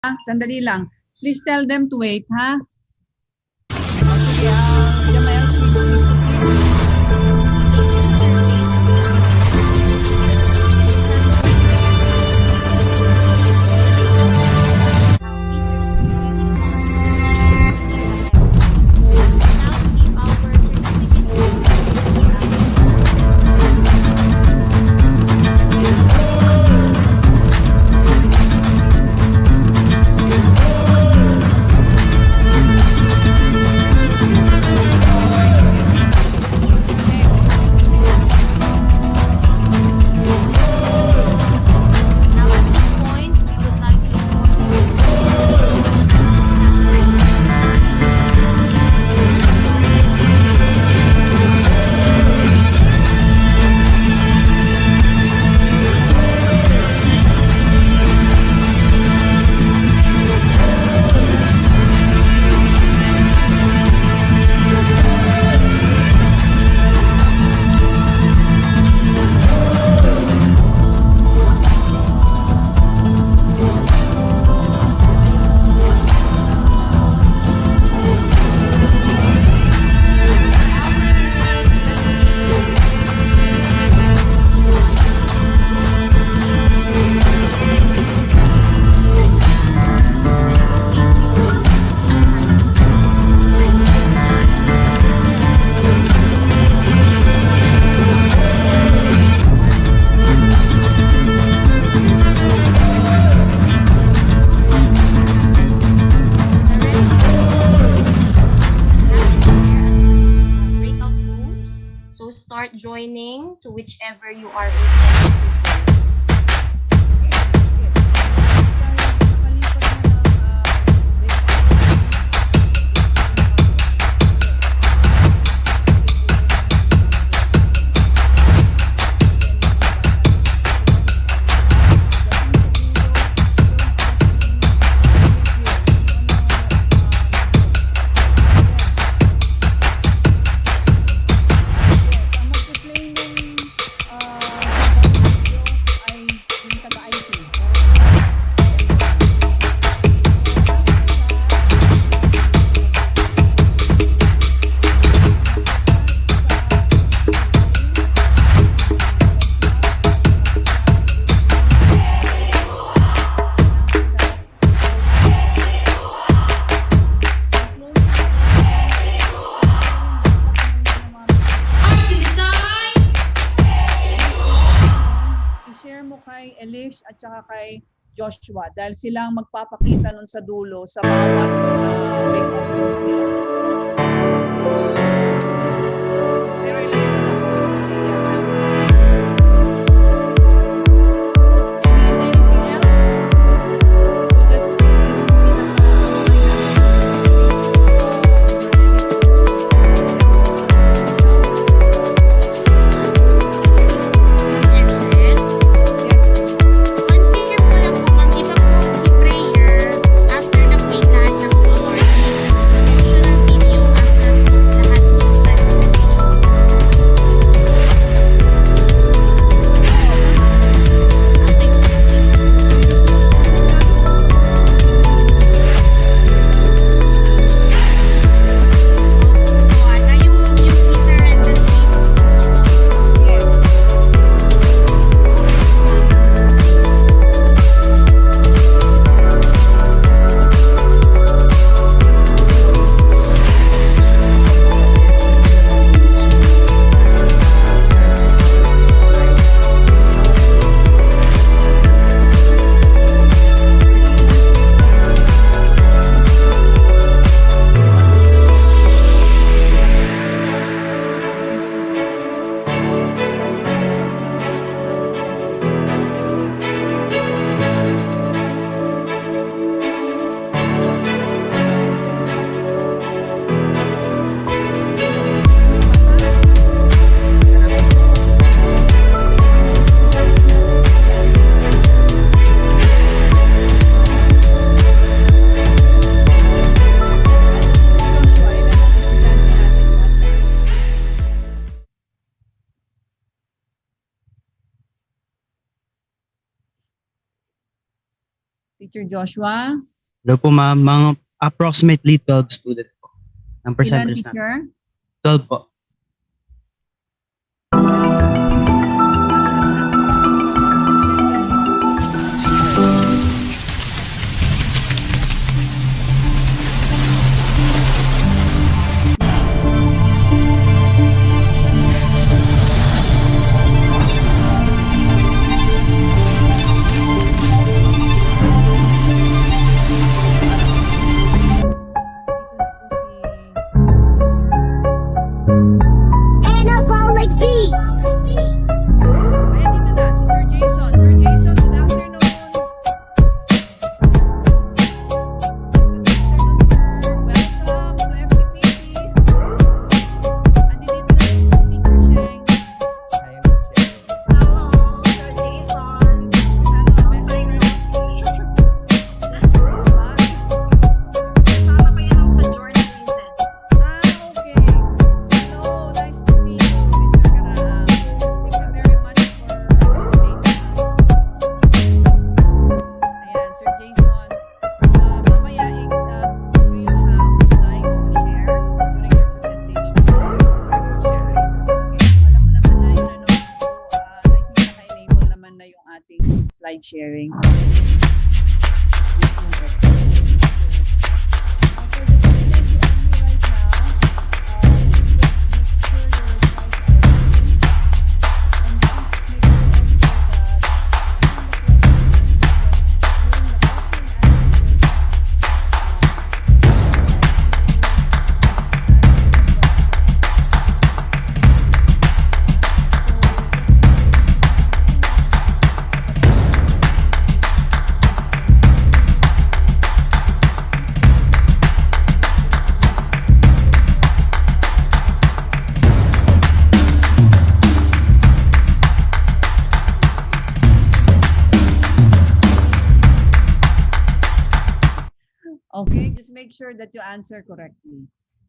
Sandali lang. Please tell them to wait, ha? Sige, Jamael, start joining to whichever you are able to. Kay Elish at saka kay Joshua dahil silang magpapakita nun sa dulo sa bawat breakout rooms nila. Pero ilagay ko na po sa media. Anything else? So just after na po yung lahat ng Teacher Joshua? Hello po ma'am, mga approximately 12 student po ng Ilan, percentages namin. teacher? 12 po. Anabolic beat. Ayan, dito na, si Sir Jason. Sir Jason, good afternoon. Good afternoon, sir. Welcome to FCPC. Andito na si Teacher Sheng. Hello, Sir Jason. Ano, best friend? Ah, Kasama kayo nung sa journalism. okay. Hello, nice to see you, Mr. Karaang. Thank you very much for updating us. Ayan, Sir Jason. Mamaya, do you have slides to share during your presentation? I will share it. Okay, so alam mo naman na yun, ano, I think naka-enable naman na yung ating slide sharing. Okay, just make sure that you answer correctly.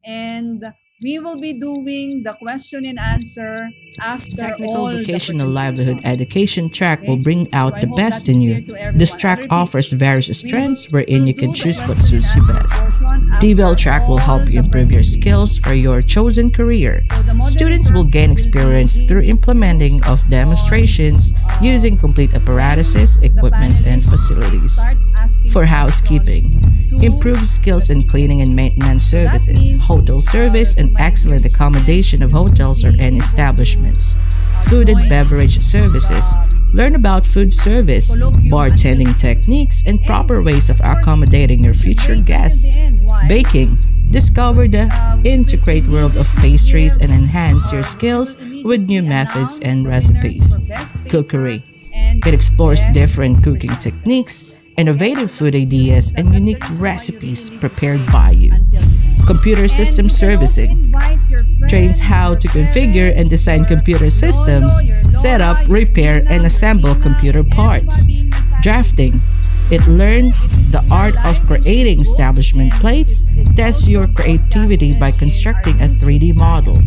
And we will be doing the question and answer after Technical all vocational the livelihood presentations. education track will Okay? bring So out I the hope best that in is you. clear to everyone. This I track repeat, offers various we strengths will wherein you do can the choose what question suits and you answer best. portion DVL after track will all help you the improve your presentations. skills for your chosen career. So the Students will moderator gain will experience be through giving implementing cues of on, demonstrations using complete apparatuses, when the equipments, and panelists facilities. start asking For questions housekeeping, to improve skills in cleaning and maintenance So that services, means, hotel service, and my excellent dear accommodation of students, hotels or you any will be establishments. able to, Food and join beverage services. Learn about food service, Colloquium bartending until- techniques, and proper And, ways of of course, accommodating your you future bake until guests. the end. Why? Baking. Discover the We will intricate world of immediately pastries hear, and enhance or your we skills will with new immediately methods announce and the winners recipes. for best paper Cookery. and It explores best different cooking presenter. techniques, Okay, innovative so food that's- ideas, and that's the unique reason why you recipes really need to prepared stay by you. until the end. Computer And system you can also servicing invite your trains friends, how your to configure and parents, design your computer lolo, systems, your set lola, up, your repair, ninang, and your assemble tita, computer parts. everybody in your family. Drafting. It learns the art of creating establishment plates, test your creativity by constructing a 3D model.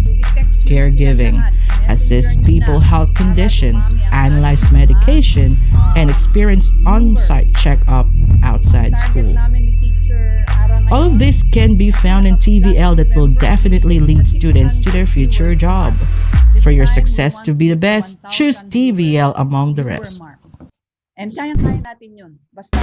Caregiving. Assist people health condition, analyze medication, and experience on-site checkup outside school. All of this can be found in TVL that will definitely lead students to their future job. For your success to be the best, choose TVL among the rest. And kaya-kaya natin yun. Basta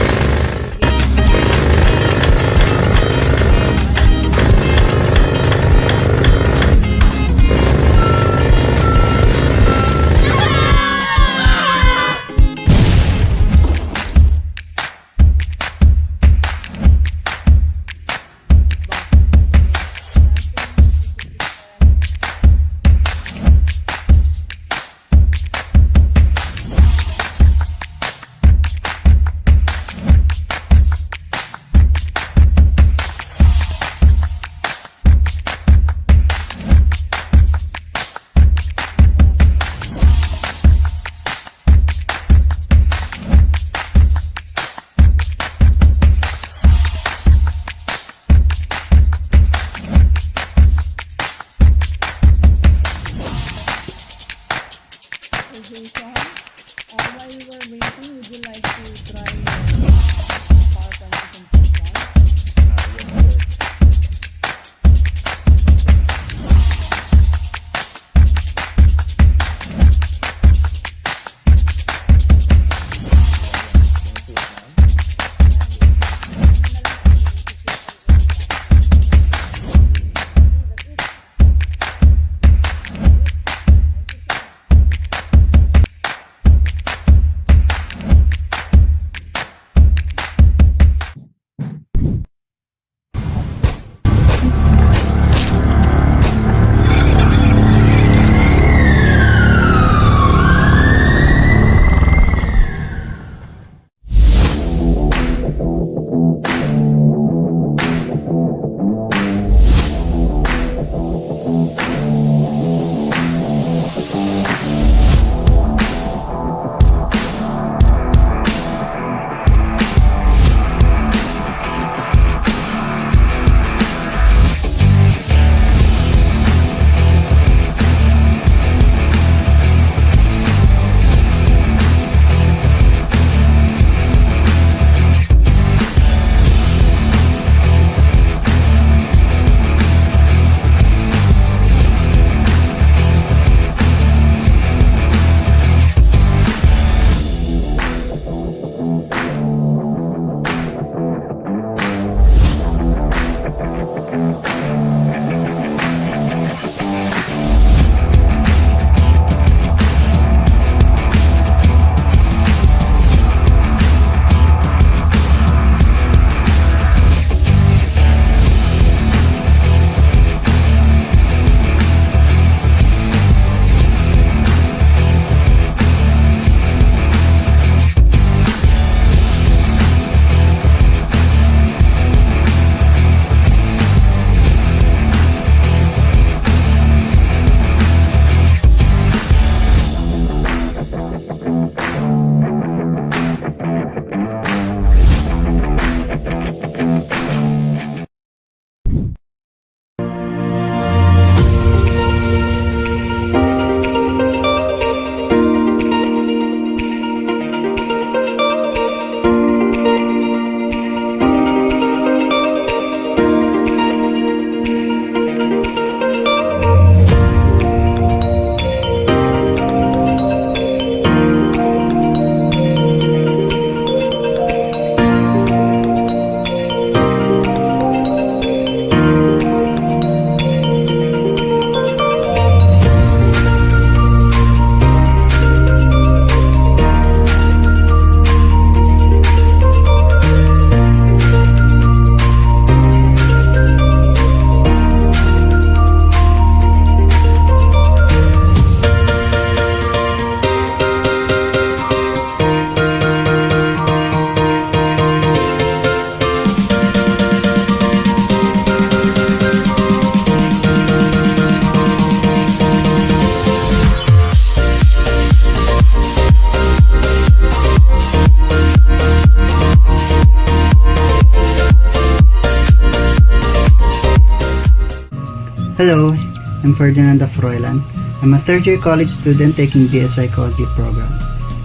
Hello, I'm Ferdinand Froilan. I'm a third-year college student taking BS Psychology program.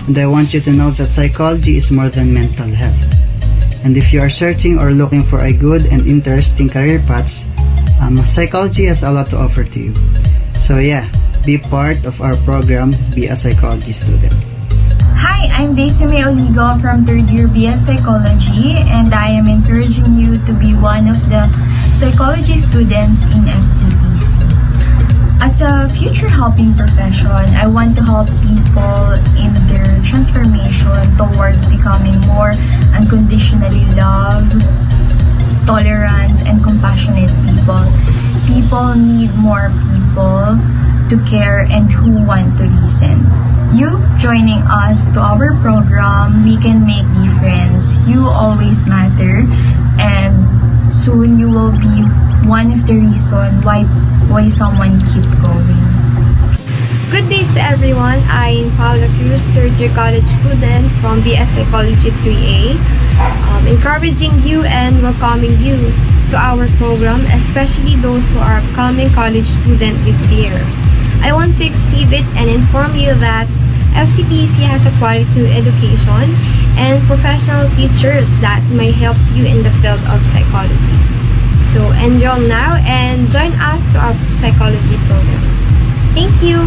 And I want you to know that psychology is more than mental health. And if you are searching or looking for a good and interesting career paths, psychology has a lot to offer to you. So yeah, be part of our program, be a psychology student. Hi, I'm Desime Oligo from third year BS Psychology, and I am encouraging you to be one of the psychology students in FCPC. As a future helping profession, I want to help people in their transformation towards becoming more unconditionally loved, tolerant, and compassionate people. People need more people to care and who want to listen. You joining us to our program, we can make difference. You always matter, and soon you will be one of the reason why someone keep going. Good day to everyone. I'm Paula Cruz, third year college student from BS Psychology 3A. Encouraging you and welcoming you to our program, especially those who are upcoming college student this year. I want to exhibit and inform you that FCPC has a quality education and professional teachers that may help you in the field of psychology. So enroll now and join us to our psychology program. Thank you!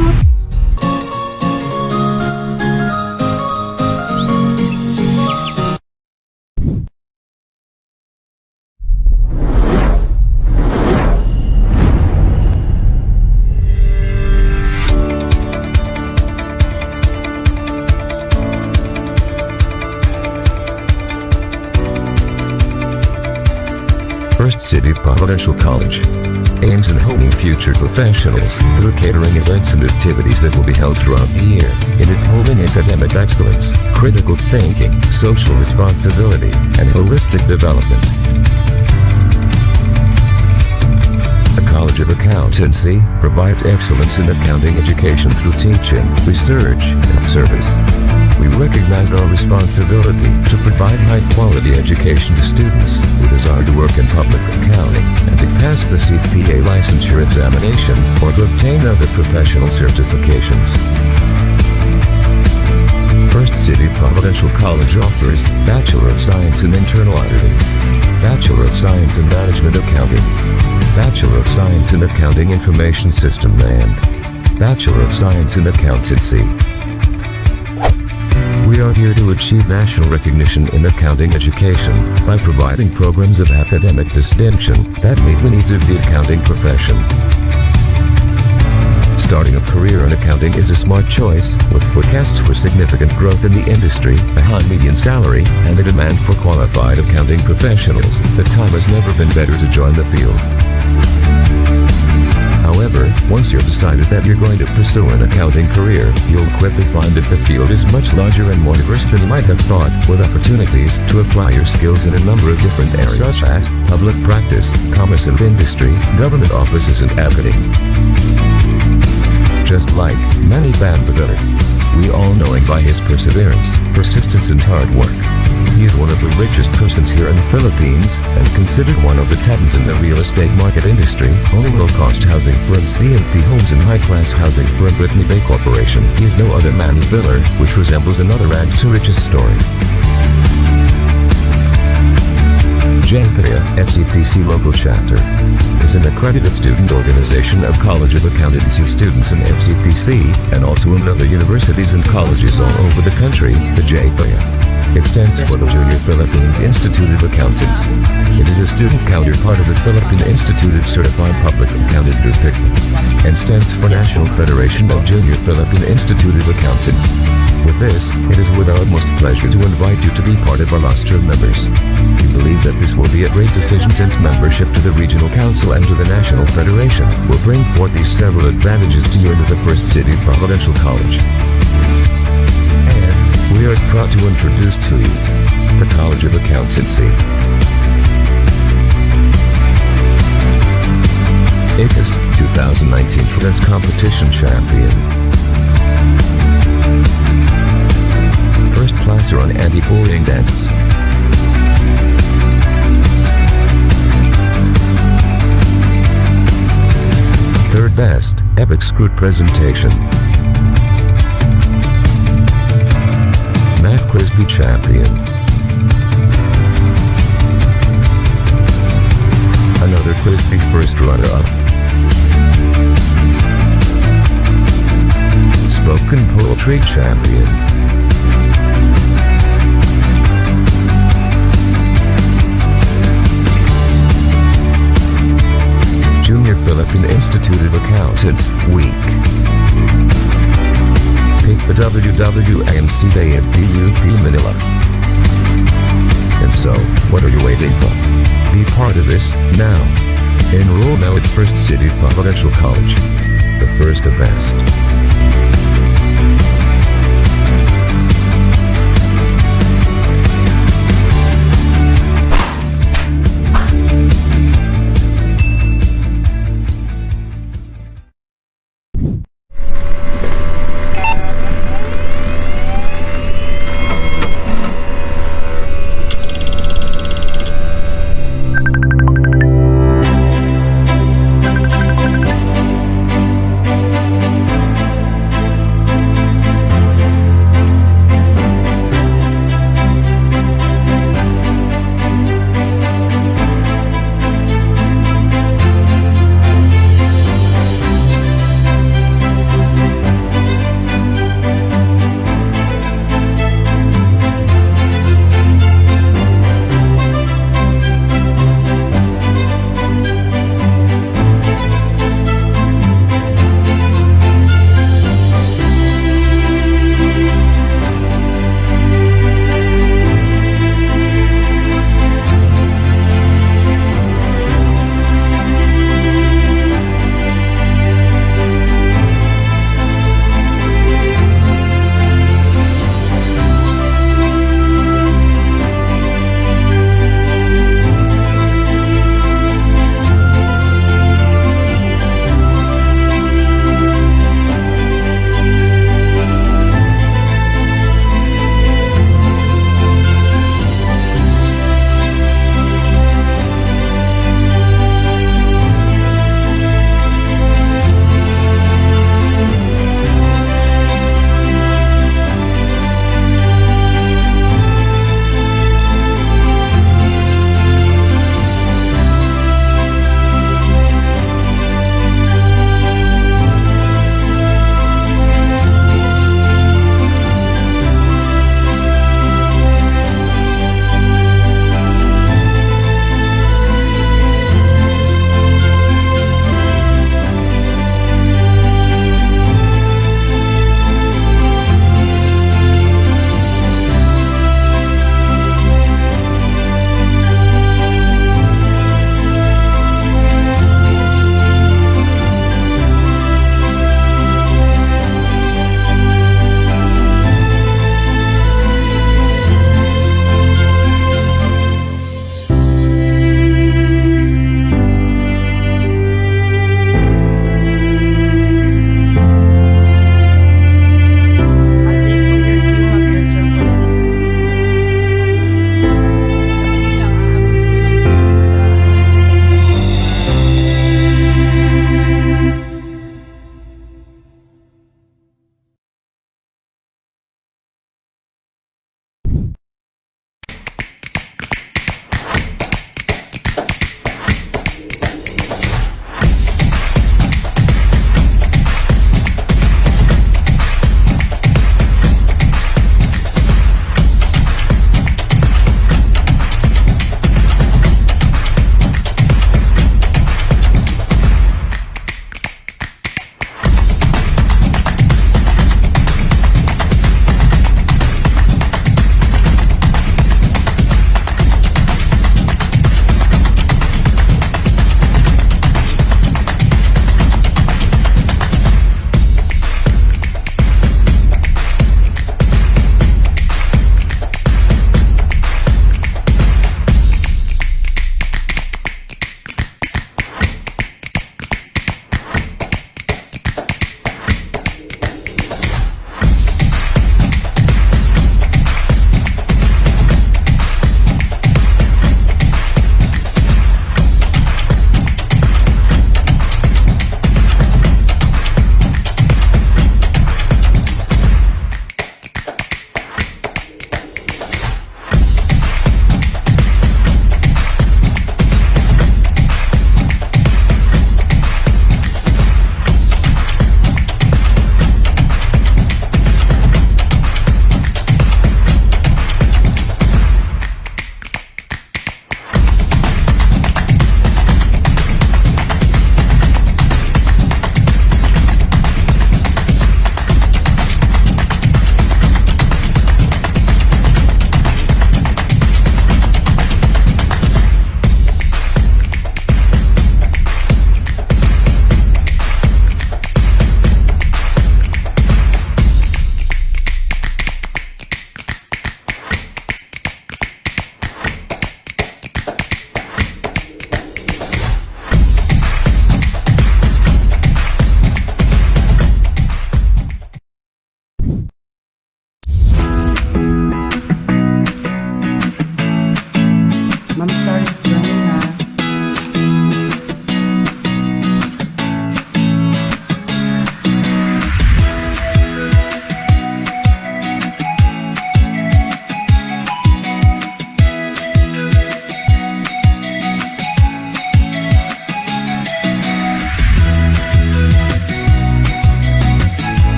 First City Providential College aims at honing future professionals through catering events and activities that will be held throughout the year, in upholding academic excellence, critical thinking, social responsibility, and holistic development. The College of Accountancy provides excellence in accounting education through teaching, research, and service. We recognize our responsibility to provide high-quality education to students who desire to work in public accounting and to pass the CPA licensure examination or to obtain other professional certifications. First City Providential College offers Bachelor of Science in Internal Auditing, Bachelor of Science in Management Accounting, Bachelor of Science in Accounting Information System and Bachelor of Science in Accountancy. We are here to achieve national recognition in accounting education by providing programs of academic distinction that meet the needs of the accounting profession. Starting a career in accounting is a smart choice, with forecasts for significant growth in the industry, a high median salary, and a demand for qualified accounting professionals. The time has never been better to join the field. However, once you've decided that you're going to pursue an accounting career, you'll quickly find that the field is much larger and more diverse than you might have thought, with opportunities to apply your skills in a number of different areas, such as public practice, commerce and industry, government offices and accounting. Just like Manny Bambadiller, we all know him by his perseverance, persistence and hard work. He is one of the richest persons here in the Philippines, and considered one of the titans in the real estate market industry, owning low-cost housing firm CNP Homes and high-class housing firm Brittany Bay Corporation. He is no other Manny Biller, which resembles another rags to riches story. JPIA, FCPC Local Chapter, is an accredited student organization of College of Accountancy students in FCPC, and also in other universities and colleges all over the country. The JPIA. It stands for the Junior Philippines Institute of Accountants. It is a student counterpart of the Philippine Institute of Certified Public Accountant and stands for National Federation of Junior Philippine Institute of Accountants. With this, it is with our utmost pleasure to invite you to be part of our roster of members. We believe that this will be a great decision, since membership to the Regional Council and to the National Federation will bring forth these several advantages to you and to the First City Providential College. We are proud to introduce to you the College of Accountancy. ACUS 2019 Friends Competition Champion. First placer on anti-bullying dance. Arabic script presentation. Math Crispy Champion. Another crispy first runner-up. Spoken Poetry Champion. Junior Philippine Institute of Accountants Week. Pick the WWAMC Day at PUP Manila. And so, what are you waiting for? Be part of this now. Enroll now at First City Providential College. The first, the best.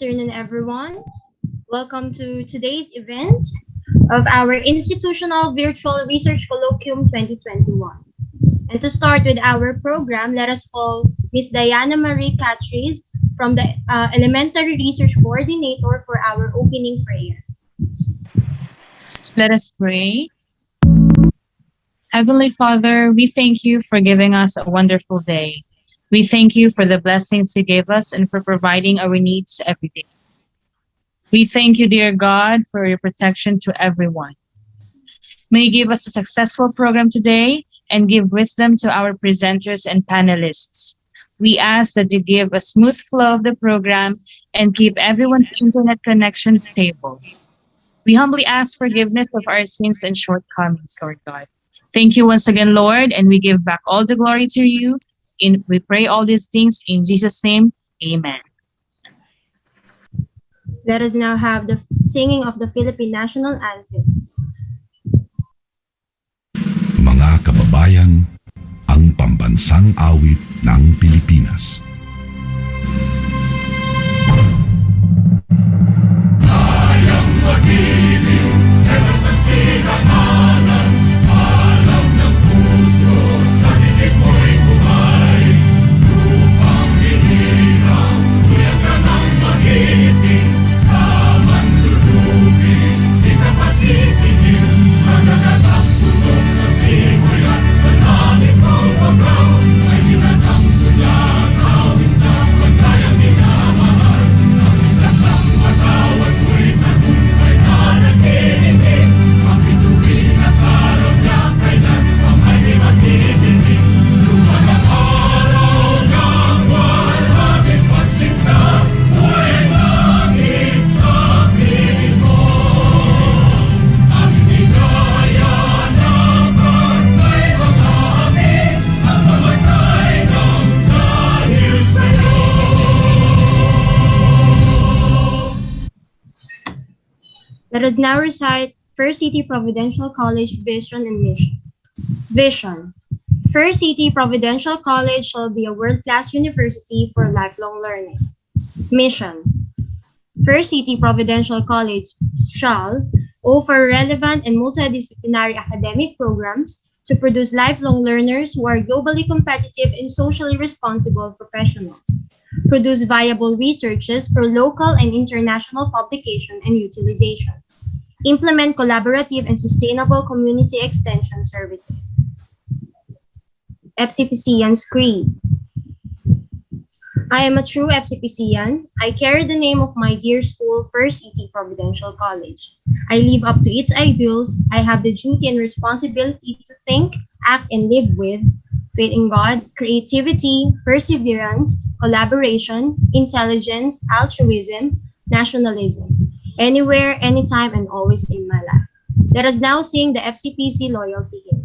afternoon, everyone. Welcome to today's event of our Institutional Virtual Research Colloquium 2021. And to start with our program, let us call Ms. Diana Marie Catriz from the Elementary Research Coordinator for our opening prayer. Let us pray. Heavenly Father, we thank you for giving us a wonderful day. We thank you for the blessings you gave us and for providing our needs every day. We thank you, dear God, for your protection to everyone. May you give us a successful program today and give wisdom to our presenters and panelists. We ask that you give a smooth flow of the program and keep everyone's internet connection stable. We humbly ask forgiveness of our sins and shortcomings, Lord God. Thank you once again, Lord, and we give back all the glory to you. We pray all these things in Jesus' name. Amen. Let us now have the singing of the Philippine National Anthem. Mga kababayan, ang pambansang awit ng Pilipinas. Kayang magiliw, pero sa sinakanan, alam ng puso, sa dikit mo'y buhay. Upang hinirang, kuya ka ng magiting, sa manlulupin, di ka pasisingil, sa nagtatapulog sa simoy at sa langit mo bagaw, ay hinatang tulang awit sa pagkayang minamahal. Ang isang ng matawad mo'y tagumpay na nagtinitin, ang bituin at araw niya kailan pang ay di matitindig. Luman ang araw ng walhating pagsinta, buhay langit sa piling mo. Ang higaya na pagkay mga amin, ang mamatay ng dahil sa'yo. Let us now recite First City Providential College Vision and Mission. Vision. First City Providential College shall be a world-class university for lifelong learning. Mission. First City Providential College shall offer relevant and multidisciplinary academic programs to produce lifelong learners who are globally competitive and socially responsible professionals. Produce viable researches for local and international publication and utilization. Implement collaborative and sustainable community extension services. FCPCian's Creed. I am a true FCPCian. I carry the name of my dear school, First City Providential College. I live up to its ideals. I have the duty and responsibility to think, act, and live with faith in God, creativity, perseverance, collaboration, intelligence, altruism, nationalism, anywhere, anytime, and always in my life. Let us now sing the FCPC Loyalty Hymn.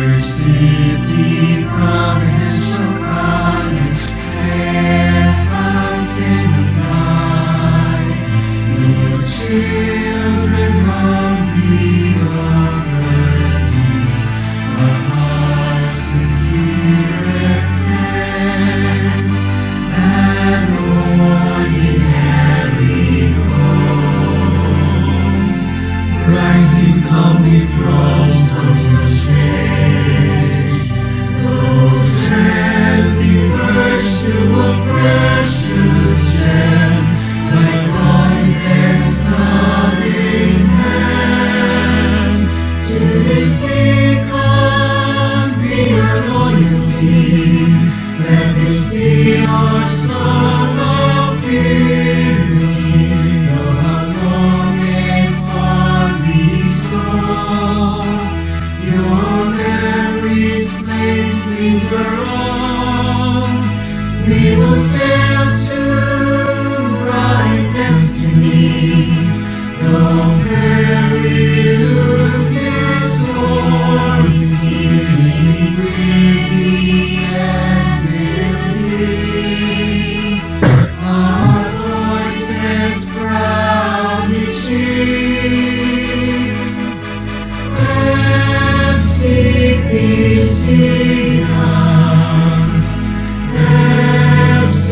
City Providential College, fair fountain of life, your children humbly offer thee a heart's sincerest thanks, and ordinary home, rising calmly from storms of change, those gently merge to a precious gem, like white and loving hands. To this beacon be our loyalty, let this be our song of purity, though how long and far we soar, your memories flames linger on. We will sail to bright destinies, though perilous is all.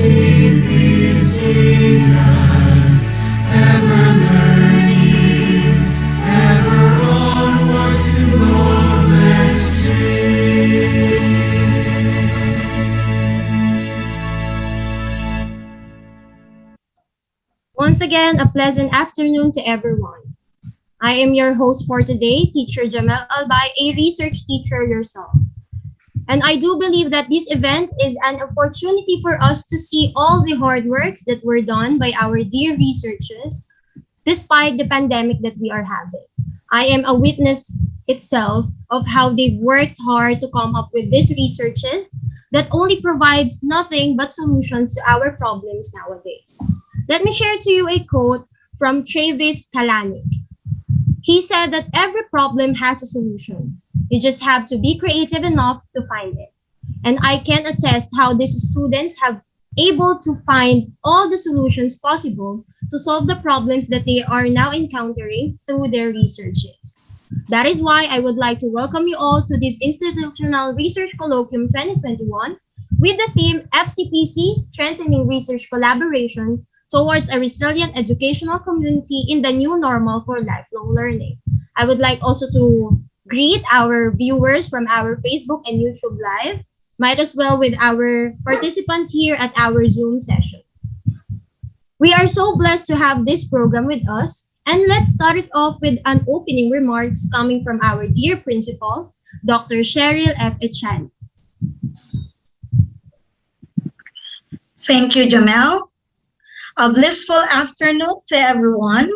FCPC, ever learning, ever onwards to glorious dreams. Once again, a pleasant afternoon to everyone. I am your host for today, Teacher Jamel Albay, a research teacher yourself. And I do believe that this event is an opportunity for us to see all the hard works that were done by our dear researchers despite the pandemic that we are having. I am a witness itself of how they've worked hard to come up with these researches that only provides nothing but solutions to our problems nowadays. Let me share to you a quote from Travis Kalanick. He said that every problem has a solution. You just have to be creative enough to find it. And I can attest how these students have able to find all the solutions possible to solve the problems that they are now encountering through their researches. That is why I would like to welcome you all to this Institutional Research Colloquium 2021 with the theme FCPC, Strengthening Research Collaboration Towards a Resilient Educational Community in the New Normal for Lifelong Learning. I would like also to greet our viewers from our Facebook and YouTube Live, might as well with our participants here at our Zoom session. We are so blessed to have this program with us, and let's start it off with an opening remarks coming from our dear principal, Dr. Cheryl F. Echanis. Thank you, Jamel. A blissful afternoon to everyone.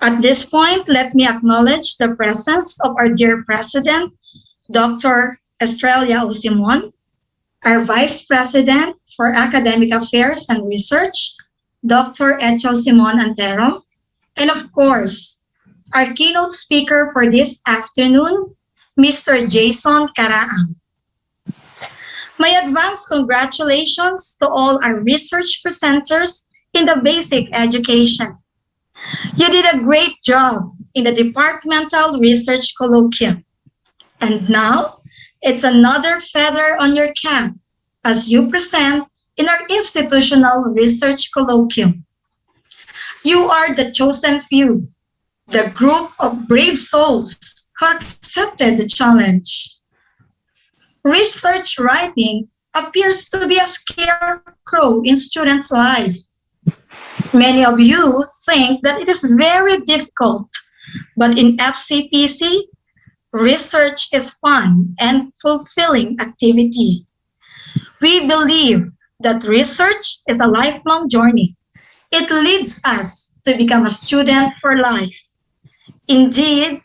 At this point, let me acknowledge the presence of our dear President, Dr. Estrella O. Simon, our Vice President for Academic Affairs and Research, Dr. Echel Simon Antero, and of course, our keynote speaker for this afternoon, Mr. Jason Caraan. My advance congratulations to all our research presenters in the basic education. You did a great job in the Departmental Research Colloquium. And now, it's another feather on your cap as you present in our Institutional Research Colloquium. You are the chosen few, the group of brave souls who accepted the challenge. Research writing appears to be a scarecrow in students' life. Many of you think that it is very difficult, but in FCPC, research is fun and fulfilling activity. We believe that research is a lifelong journey. It leads us to become a student for life. Indeed,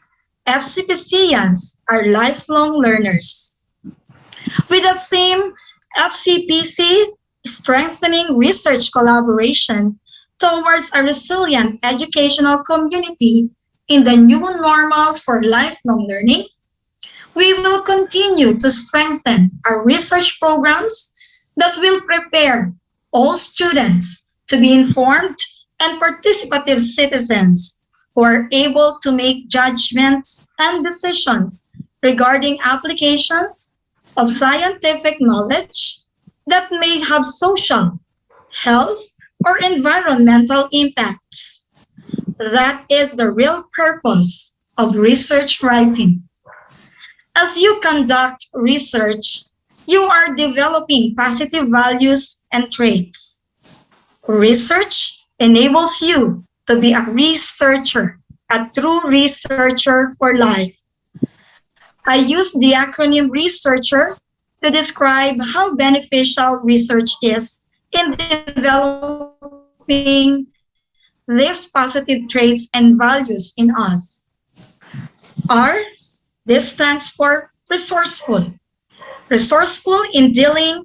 FCPCians are lifelong learners. With the theme FCPC, Strengthening Research Collaboration Towards a Resilient Educational Community in the New Normal for Lifelong Learning, we will continue to strengthen our research programs that will prepare all students to be informed and participative citizens who are able to make judgments and decisions regarding applications of scientific knowledge that may have social, health, or environmental impacts. That is the real purpose of research writing. As you conduct research, you are developing positive values and traits. Research enables you to be a researcher, a true researcher for life. I use the acronym researcher to describe how beneficial research is in developing these positive traits and values in us. R, this stands for resourceful. Resourceful in dealing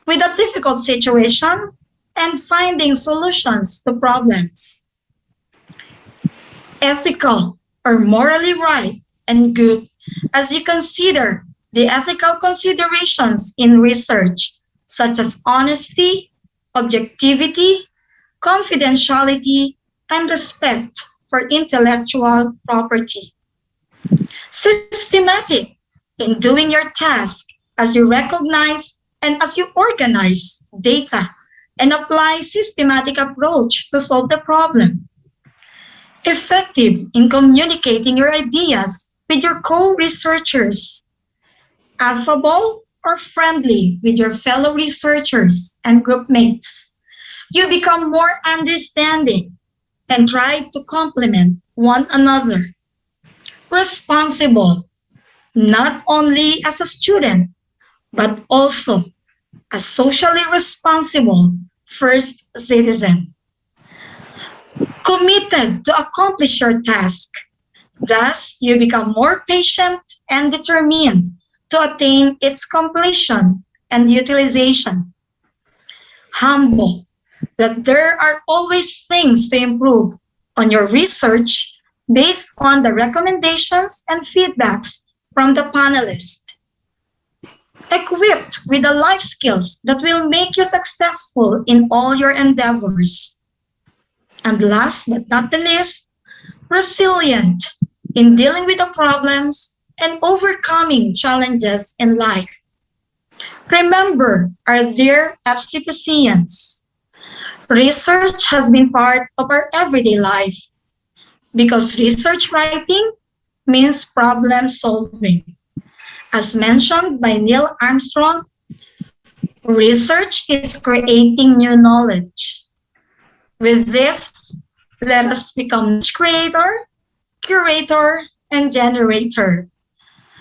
with a difficult situation and finding solutions to problems. Ethical or morally right and good as you consider the ethical considerations in research, such as honesty, objectivity, confidentiality, and respect for intellectual property. Systematic in doing your task as you recognize and as you organize data and apply systematic approach to solve the problem. Effective in communicating your ideas with your co-researchers. Affable or friendly with your fellow researchers and group mates. You become more understanding and try to complement one another. Responsible, not only as a student, but also a socially responsible first citizen. Committed to accomplish your task. Thus, you become more patient and determined to attain its completion and utilization. Humble, that there are always things to improve on your research based on the recommendations and feedbacks from the panelists. Equipped with the life skills that will make you successful in all your endeavors. And last but not the least, resilient in dealing with the problems and overcoming challenges in life. Remember, our dear FCPCians, research has been part of our everyday life because research writing means problem solving. As mentioned by Neil Armstrong, research is creating new knowledge. With this, let us become creator, curator, and generator.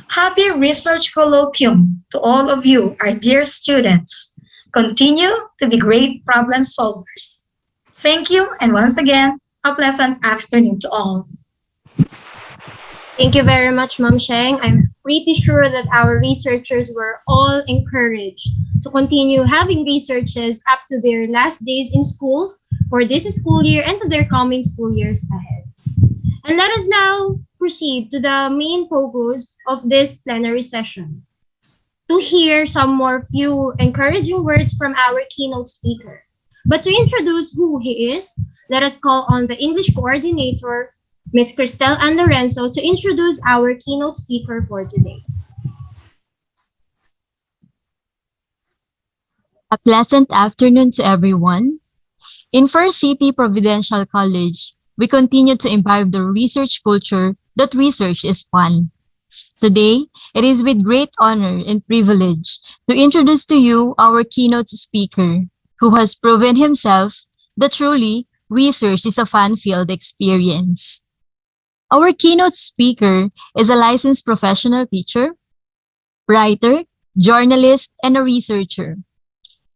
Happy Research Colloquium to all of you, our dear students. Continue to be great problem solvers. Thank you, and once again, a pleasant afternoon to all. Thank you very much, Ma'am Sheng. I'm pretty sure that our researchers were all encouraged to continue having researches up to their last days in schools for this school year and to their coming school years ahead. And let us now proceed to the main focus of this plenary session, to hear some more few encouraging words from our keynote speaker. But to introduce who he is, let us call on the English coordinator, Ms. Cristel Ann Lorenzo, to introduce our keynote speaker for today. A pleasant afternoon to everyone. In First City Providential College, we continue to imbibe the research culture that research is fun. Today, it is with great honor and privilege to introduce to you our keynote speaker, who has proven himself that truly research is a fun-filled experience. Our keynote speaker is a licensed professional teacher, writer, journalist, and a researcher.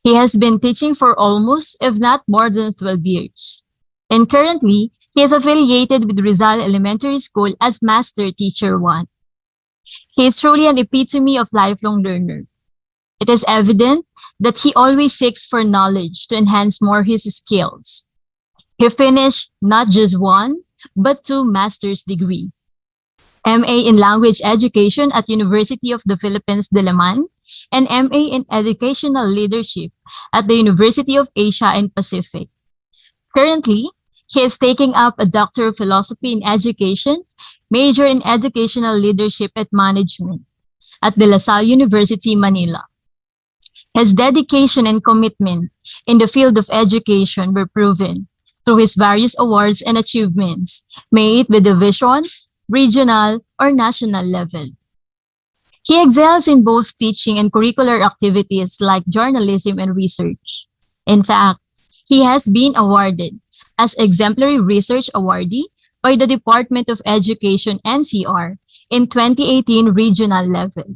He has been teaching for almost, if not more than 12 years. And currently, he is affiliated with Rizal Elementary School as Master Teacher 1. He is truly an epitome of lifelong learner. It is evident that he always seeks for knowledge to enhance more his skills. He finished not just one, but 2 master's degree. MA in Language Education at University of the Philippines, Diliman, and MA in Educational Leadership at the University of Asia and Pacific. Currently, he is taking up a Doctor of Philosophy in Education, major in Educational Leadership and Management at De La Salle University, Manila. His dedication and commitment in the field of education were proven through his various awards and achievements, may it be division, regional, or national level. He excels in both teaching and curricular activities like journalism and research. In fact, he has been awarded as Exemplary Research Awardee by the Department of Education NCR in 2018 regional level.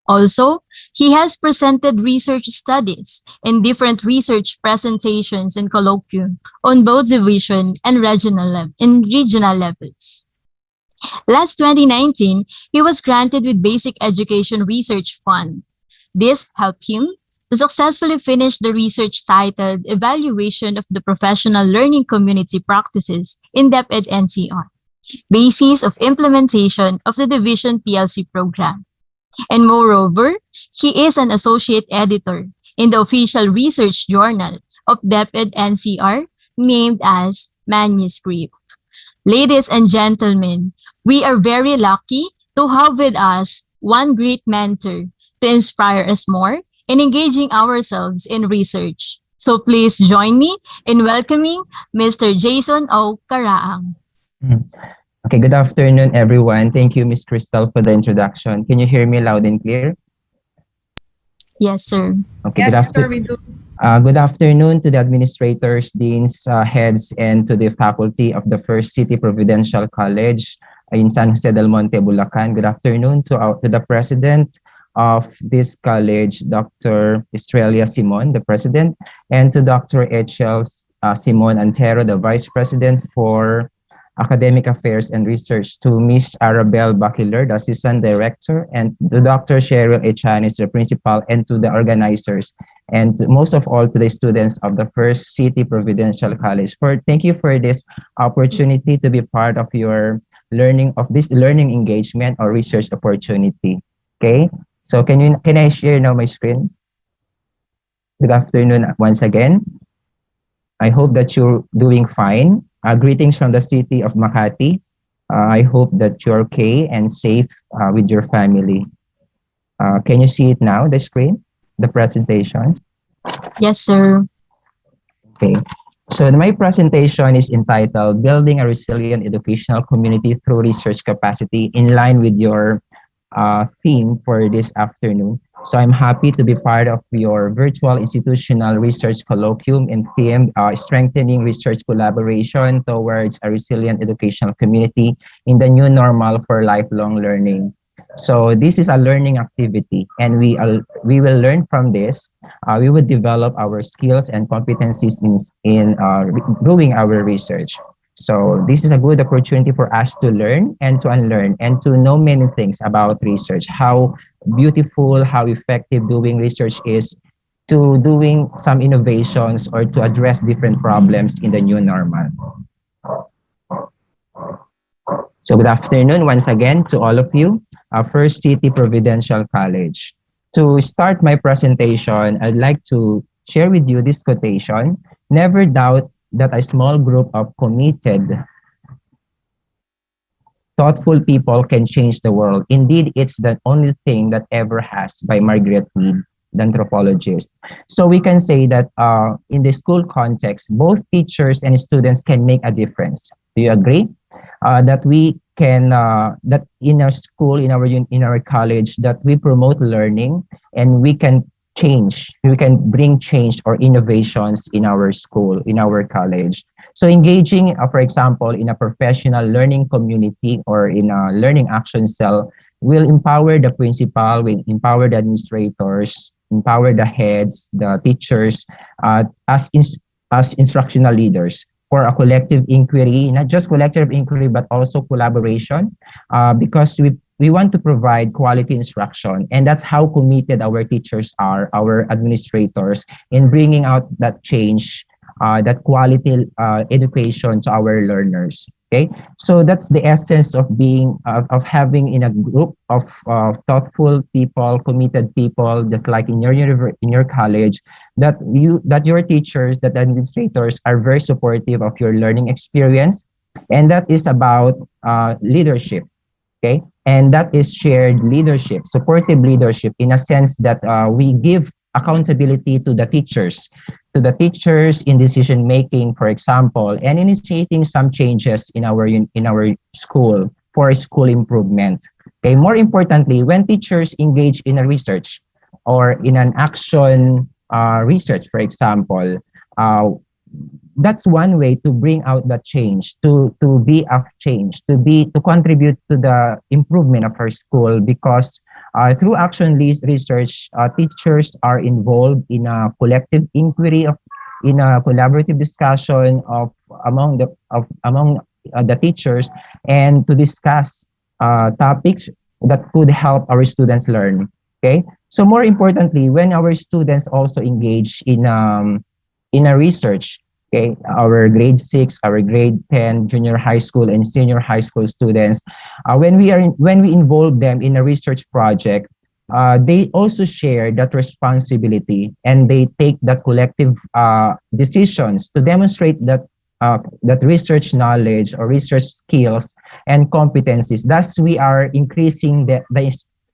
Also, he has presented research studies in different research presentations and colloquium on both division and regional levels. Last 2019, he was granted with Basic Education Research Fund. This helped him to successfully finish the research titled Evaluation of the Professional Learning Community Practices in DepEd NCR, Basis of Implementation of the Division PLC program. And moreover, he is an associate editor in the official research journal of DepEd NCR named as Manuscript. Ladies and gentlemen, we are very lucky to have with us one great mentor to inspire us more in engaging ourselves in research. So please join me in welcoming Mr. Jason O. Karaang. Mm. Okay, good afternoon, everyone. Thank you, Miss Crystal, for the introduction. Can you hear me loud and clear? Yes, sir. Okay, Yes, sir, we do. good afternoon to the administrators, deans, heads, and to the faculty of the First City Providential College in San Jose del Monte, Bulacan. Good afternoon to the president of this college, Dr. Estrella Simon, the president, and to Dr. Echel Simon Antero, the vice president for Academic Affairs and Research, to Miss Arabelle Bakiler, the Assistant Director, and to Dr. Cheryl Echanis, the Principal, and to the organizers, and most of all to the students of the First City Providential College. Thank you for this opportunity to be part of your learning engagement or research opportunity. Okay, so can I share now my screen? Good afternoon once again. I hope that you're doing fine. Greetings from the city of Makati. I hope that you're okay and safe with your family. Can you see it now, the screen, the presentation? Yes, sir. Okay. So my presentation is entitled Building a Resilient Educational Community Through Research Capacity, in line with your theme for this afternoon. So I'm happy to be part of your virtual institutional research colloquium and theme, strengthening research collaboration towards a resilient educational community in the new normal for lifelong learning. So this is a learning activity, and we will learn from this. We will develop our skills and competencies in doing our research. So this is a good opportunity for us to learn and to unlearn and to know many things about research, how beautiful, how effective doing research is to doing some innovations or to address different problems in the new normal. So good afternoon once again to all of you, First City Providential College. To start my presentation, I'd like to share with you this quotation: never doubt that a small group of committed, thoughtful people can change the world. Indeed, it's the only thing that ever has, by Margaret Mead, the anthropologist. So we can say that in the school context, both teachers and students can make a difference. Do you agree? That we can, that in our school, in our college, that we promote learning and we can bring change or innovations in our school, in our college. So engaging, for example, in a professional learning community or in a learning action cell will empower the principal, will empower the administrators, empower the heads, the teachers, as instructional leaders for a collective inquiry, not just collective inquiry, but also collaboration, because we want to provide quality instruction, and that's how committed our teachers are, our administrators, in bringing out that change, that quality education to our learners. Okay, so that's the essence of being of having in a group of thoughtful people, committed people, just like in your college, that your teachers, that administrators are very supportive of your learning experience, and that is about leadership. Okay, and that is shared leadership, supportive leadership, in a sense that we give accountability to the teachers in decision making, for example, and initiating some changes in our school for school improvement. Okay, more importantly, when teachers engage in a research or in an action research, for example, that's one way to bring out that change, to be a change, to contribute to the improvement of our school, because through action research, teachers are involved in a collective inquiry, in a collaborative discussion among the teachers, and to discuss topics that could help our students learn. Okay, so more importantly, when our students also engage in a research, okay, our grade 6, our grade 10, junior high school and senior high school students, when we involve them in a research project, they also share that responsibility, and they take that collective decisions to demonstrate that research knowledge or research skills and competencies. Thus, we are increasing the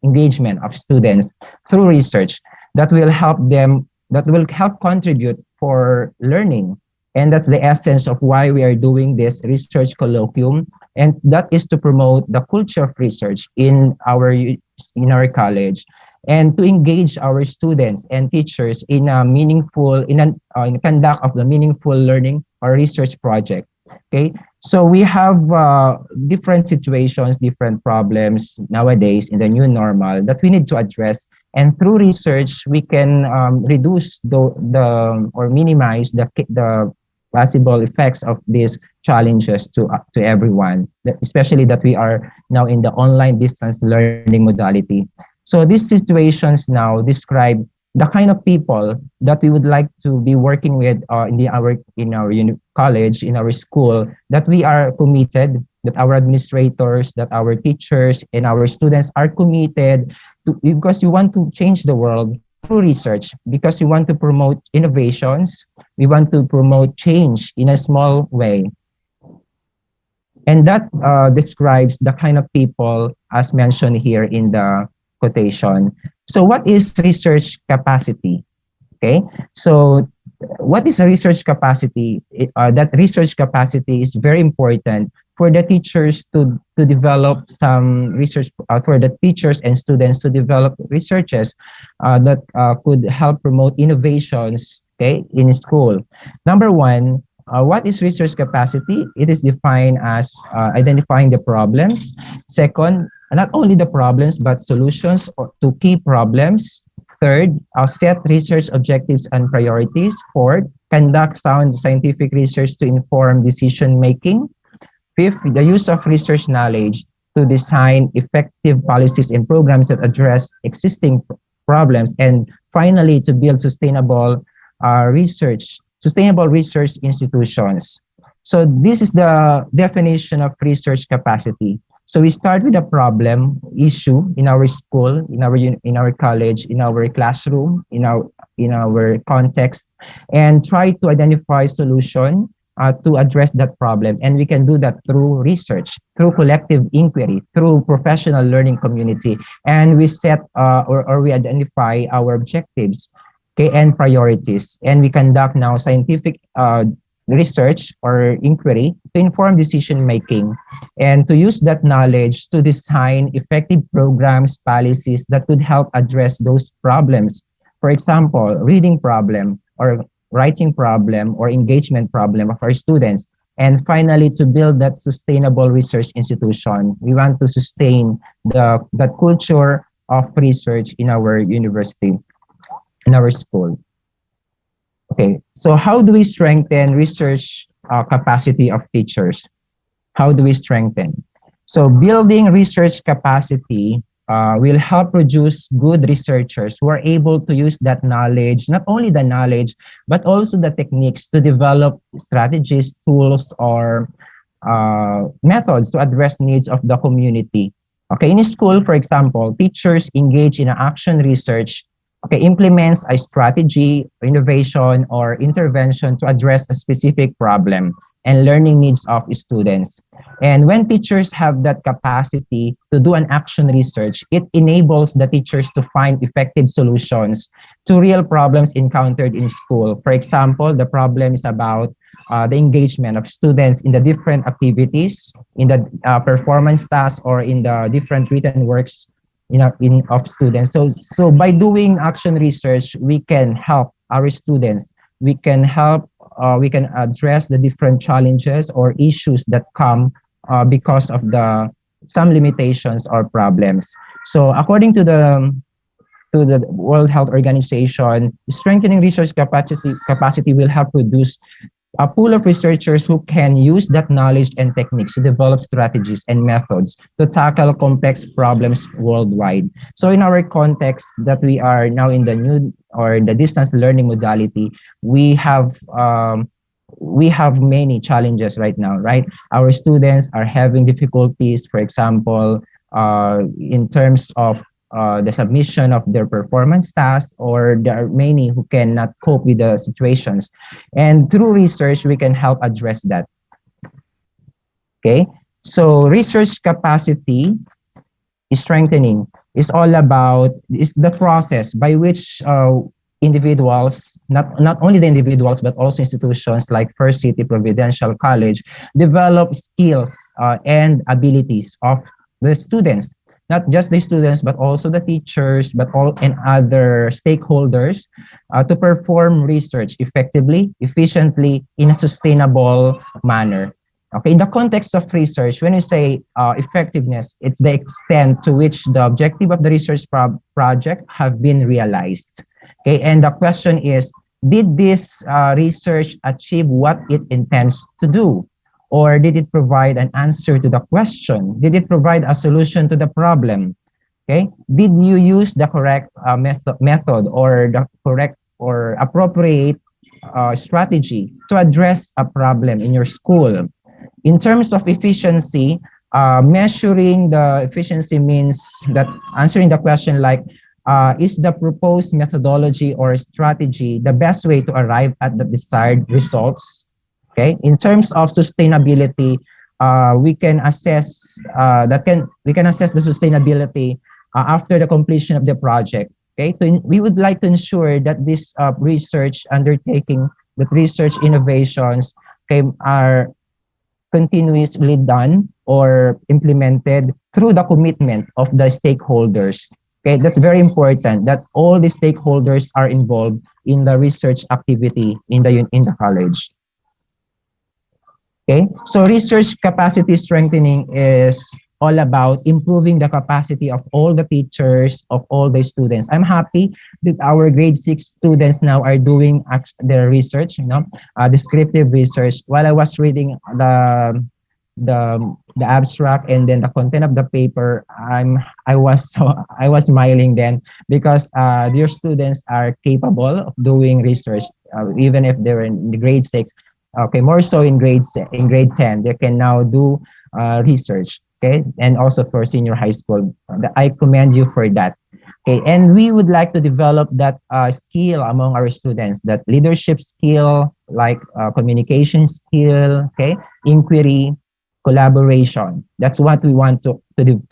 engagement of students through research that will help them, that will help contribute for learning. And that's the essence of why we are doing this research colloquium. And that is to promote the culture of research in our college, and to engage our students and teachers in a meaningful, in conduct of the meaningful learning or research project. Okay, so we have different situations, different problems nowadays in the new normal that we need to address. And through research, we can reduce the or minimize the possible effects of these challenges to everyone, especially that we are now in the online distance learning modality. So these situations now describe the kind of people that we would like to be working with in our college, in our school, that we are committed, that our administrators, that our teachers, and our students are committed to, because we want to change the world through research, because we want to promote innovations, we want to promote change in a small way. And that describes the kind of people as mentioned here in the quotation. So what is research capacity? Okay, so what is a research capacity? That research capacity is very important for the teachers to develop some research, for the teachers and students to develop researches that could help promote innovations, okay, in school. Number one, what is research capacity? It is defined as identifying the problems. Second, not only the problems, but solutions to key problems. Third, set research objectives and priorities. Fourth, conduct sound scientific research to inform decision making. Fifth, the use of research knowledge to design effective policies and programs that address existing problems. And finally, to build sustainable research institutions. So this is the definition of research capacity. So we start with a problem, issue in our school, in our college, in our classroom, in our context, and try to identify solution to address that problem. And we can do that through research, through collective inquiry, through professional learning community. And we set or we identify our objectives, okay, and priorities. And we conduct now scientific research or inquiry to inform decision making, and to use that knowledge to design effective programs, policies that could help address those problems. For example, reading problem or writing problem or engagement problem of our students. And finally, to build that sustainable research institution. We want to sustain the culture of research in our university, in our school. Okay, so how do we strengthen research capacity of teachers? How do we strengthen? So building research capacity will help produce good researchers who are able to use that knowledge, not only the knowledge, but also the techniques to develop strategies, tools, or methods to address needs of the community. Okay, in school, for example, teachers engage in action research, okay, implements a strategy, innovation, or intervention to address a specific problem and learning needs of students. And when teachers have that capacity to do an action research, it enables the teachers to find effective solutions to real problems encountered in school. For example, the problem is about the engagement of students in the different activities, in the performance tasks, or in the different written works of students. So by doing action research, we can help our students. We can address the different challenges or issues that come because of some limitations or problems. So according to the World Health Organization, strengthening research capacity will help produce a pool of researchers who can use that knowledge and techniques to develop strategies and methods to tackle complex problems worldwide. So in our context that we are now in the new or the distance learning modality, we have many challenges right now, right? Our students are having difficulties, for example, in terms of the submission of their performance tasks, or there are many who cannot cope with the situations. And through research, we can help address that. Okay, so research capacity is strengthening is all about is the process by which individuals, not only the individuals but also institutions like First City Providential College, develop skills and abilities of the students, not just the students but also the teachers, but all and other stakeholders to perform research effectively, efficiently, in a sustainable manner. Okay, in the context of research, when you say effectiveness, it's the extent to which the objective of the research project have been realized. Okay, and the question is, did this research achieve what it intends to do? Or did it provide an answer to the question? Did it provide a solution to the problem? Okay, did you use the correct method or the correct or appropriate strategy to address a problem in your school? In terms of efficiency, measuring the efficiency means that answering the question like, is the proposed methodology or strategy the best way to arrive at the desired results? Okay. In terms of sustainability, we can assess the sustainability after the completion of the project. Okay. So we would like to ensure that this research undertaking, that research innovations, okay, are continuously done or implemented through the commitment of the stakeholders. Okay, that's very important that all the stakeholders are involved in the research activity in the college. Okay, so research capacity strengthening is all about improving the capacity of all the teachers, of all the students. I'm happy that our grade 6 students now are doing their research, descriptive research. While I was reading the abstract and then the content of the paper, I was smiling then because your students are capable of doing research, even if they're in the grade 6. Okay, more so in grade 10, they can now do research. Okay, and also for senior high school, I commend you for that. Okay, and we would like to develop that skill among our students, that leadership skill, like communication skill, okay, inquiry, collaboration. That's what we want to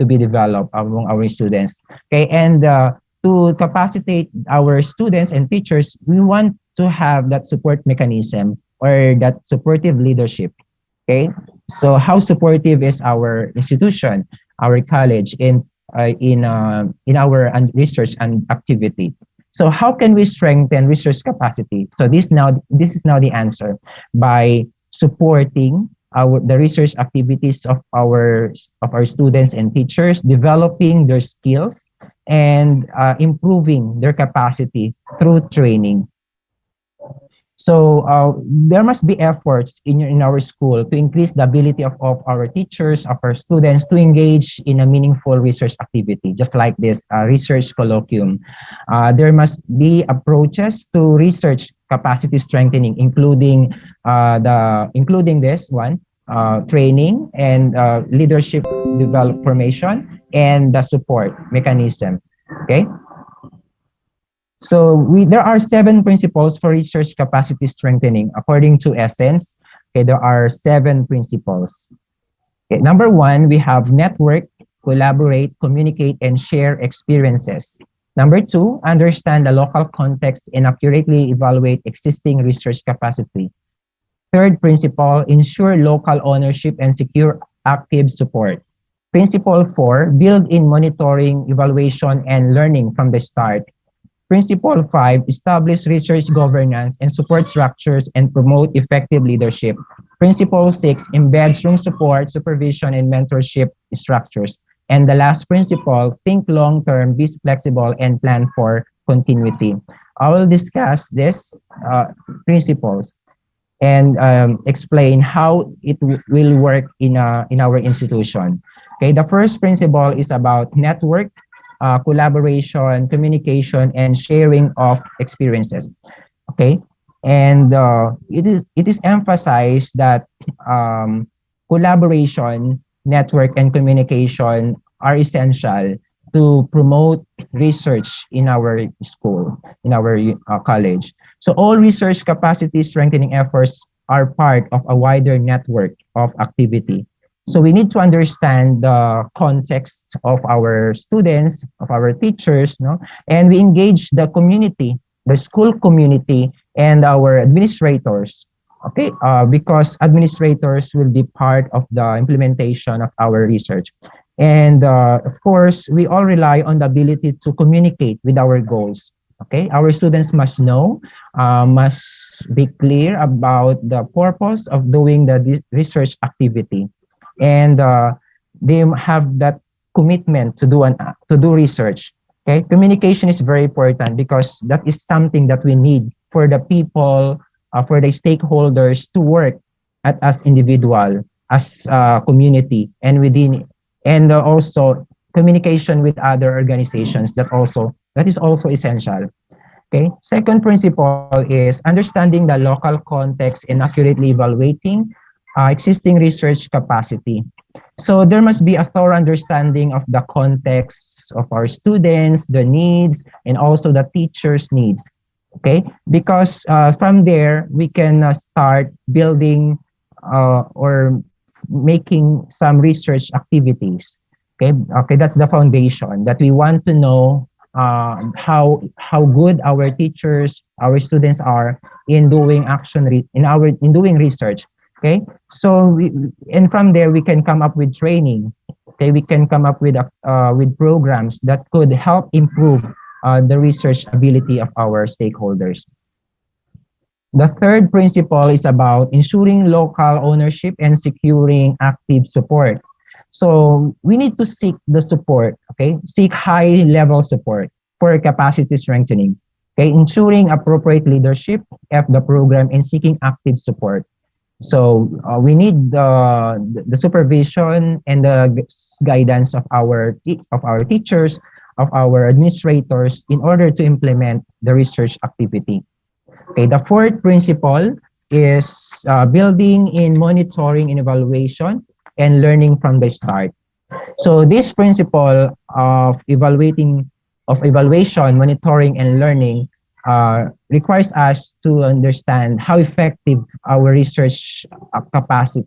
be developed among our students. Okay, and to capacitate our students and teachers, we want to have that support mechanism or that supportive leadership. Okay, so how supportive is our institution, our college in our research and activity? So how can we strengthen research capacity? So this is now the answer, by supporting the research activities of our students and teachers, developing their skills and improving their capacity through training. So there must be efforts in our school to increase the ability of our teachers, of our students to engage in a meaningful research activity, just like this research colloquium. There must be approaches to research capacity strengthening, including this one, training and leadership develop formation and the support mechanism. Okay. So there are 7 principles for research capacity strengthening according to Essence. Okay, there are 7 principles. Okay, number 1, we have network, collaborate, communicate, and share experiences. Number 2, understand the local context and accurately evaluate existing research capacity. Third principle, ensure local ownership and secure active support. Principle 4, build in monitoring, evaluation, and learning from the start. Principle 5, establish research governance and support structures and promote effective leadership. Principle 6, embed strong support, supervision, and mentorship structures. And the last principle, think long-term, be flexible, and plan for continuity. I will discuss these principles and explain how it will work in our institution. Okay, the first principle is about network, collaboration, communication, and sharing of experiences. Okay, and it is emphasized that collaboration, network, and communication are essential to promote research in our school, in our college. So all research capacity strengthening efforts are part of a wider network of activity. So we need to understand the context of our students, of our teachers, no? And we engage the community, the school community, and our administrators, okay? Because administrators will be part of the implementation of our research. And of course, we all rely on the ability to communicate with our goals. Okay, our students must know, must be clear about the purpose of doing the research activity, and they have that commitment to do research. Okay, communication is very important because that is something that we need for the people, for the stakeholders to work at as individual, as a community, and within, and also communication with other organizations that is also essential. Okay. Second principle is understanding the local context and accurately evaluating existing research capacity. So there must be a thorough understanding of the context of our students, the needs, and also the teachers' needs. Okay, because from there we can start building or making some research activities. Okay, that's the foundation that we want to know how good our teachers, our students are in doing in doing research. Okay, so and from there we can come up with training. Okay, we can come up with programs that could help improve the research ability of our stakeholders. The third principle is about ensuring local ownership and securing active support. So we need to seek the support, okay? Seek high level support for capacity strengthening, okay? Ensuring appropriate leadership of the program and seeking active support. So we need the supervision and the guidance of our teachers, of our administrators in order to implement the research activity. Okay, the fourth principle is building in monitoring and evaluation and learning from the start. So this principle of evaluation, monitoring, and learning requires us to understand how effective our research capacity,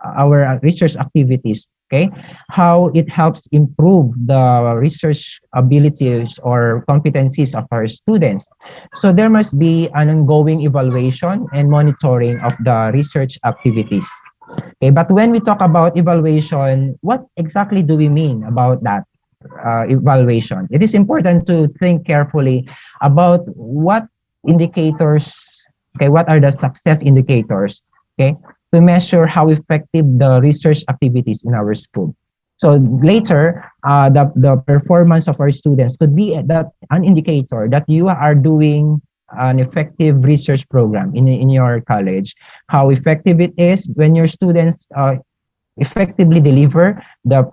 our research activities, okay? How it helps improve the research abilities or competencies of our students. So there must be an ongoing evaluation and monitoring of the research activities. Okay, but when we talk about evaluation, what exactly do we mean about that evaluation? It is important to think carefully about what indicators, okay, what are the success indicators, okay, to measure how effective the research activities in our school. So later, the performance of our students could be an indicator that you are doing an effective research program in your college. How effective it is when your students effectively deliver the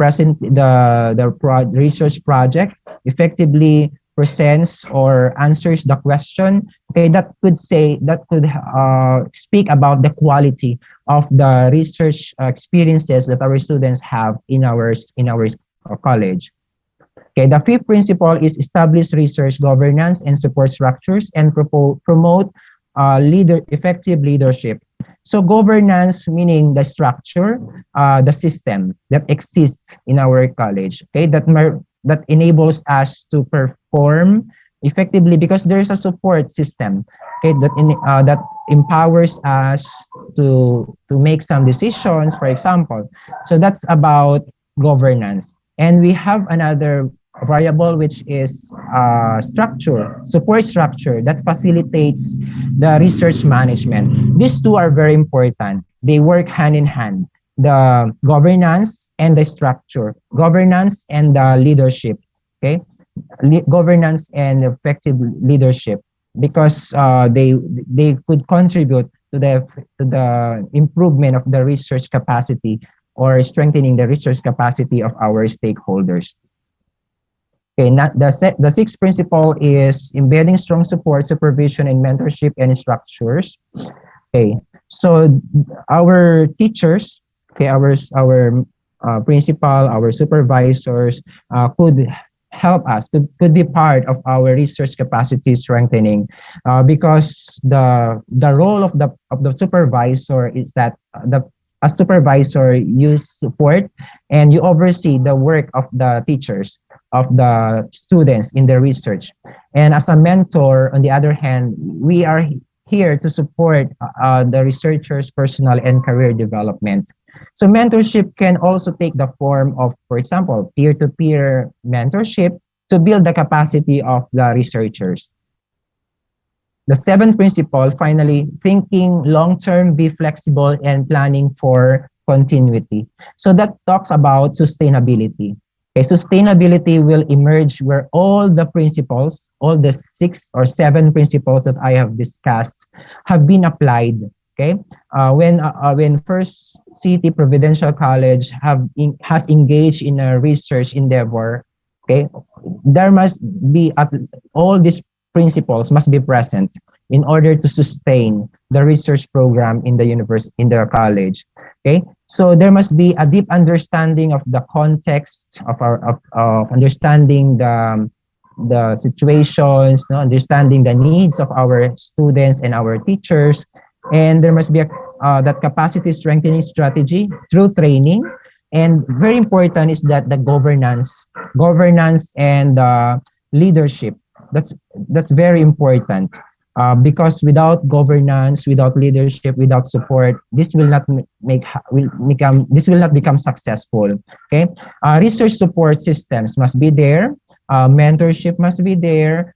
research project, effectively presents or answers the question. Okay, that could speak about the quality of the research experiences that our students have in our college. Okay, the fifth principle is establish research governance and support structures and promote effective leadership. So governance meaning the structure, the system that exists in our college. Okay, that enables us to perform effectively because there's a support system. Okay, that empowers us to make some decisions, for example. So that's about governance. And we have another variable, which is support structure that facilitates the research management. These two are very important. They work hand in hand. The governance and the structure, governance and the leadership, okay? Governance and effective leadership, because they could contribute to the improvement of the research capacity or strengthening the research capacity of our stakeholders. Okay, the sixth principle is embedding strong support, supervision, and mentorship and structures. Okay, so our teachers, okay, our principal, our supervisors could help us, could be part of our research capacity strengthening, because the role of the supervisor is that as supervisor, you support and you oversee the work of the teachers, of the students in the research. And as a mentor, on the other hand, we are here to support the researchers' personal and career development. So mentorship can also take the form of, for example, peer-to-peer mentorship to build the capacity of the researchers. The seventh principle, finally, thinking long-term, be flexible, and planning for continuity. So that talks about sustainability. Okay, sustainability will emerge where all the principles, all the 6 or 7 principles that I have discussed have been applied. Okay, when First City Providential College has engaged in a research endeavor, okay, there must be all these principles must be present in order to sustain the research program in the in the college. Okay, so there must be a deep understanding of the context of understanding the situations, no, understanding the needs of our students and our teachers, and there must be that capacity strengthening strategy through training. And very important is that the governance and leadership. That's very important. Because without governance, without leadership, without support, this will not become successful. Okay, research support systems must be there. Mentorship must be there.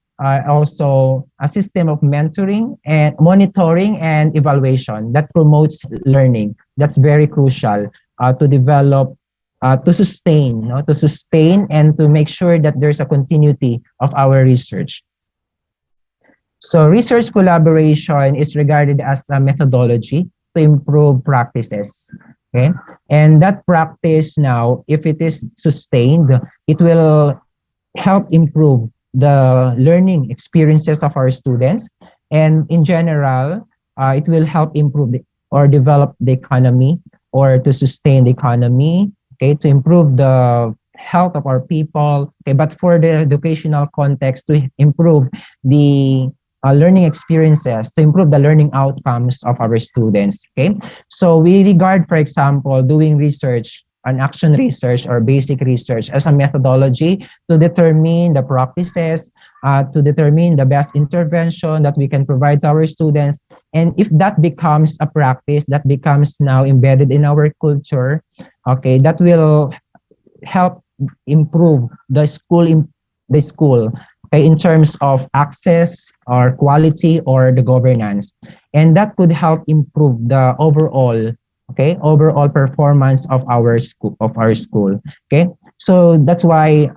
Also, a system of mentoring and monitoring and evaluation that promotes learning. That's very crucial to develop, to sustain and to make sure that there's a continuity of our research. So research collaboration is regarded as a methodology to improve practices. Okay, and that practice now, if it is sustained, it will help improve the learning experiences of our students, and in general, it will help improve or develop the economy, or to sustain the economy. Okay, to improve the health of our people. Okay, but for the educational context, to improve the learning experiences, to improve the learning outcomes of our students. Okay, so we regard, for example, doing research, an action research or basic research as a methodology to determine the practices, to determine the best intervention that we can provide to our students. And if that becomes a practice, that becomes now embedded in our culture, okay, that will help improve the school, okay, in terms of access or quality or the governance. And that could help improve the overall, okay, overall performance of our school, okay. So that's why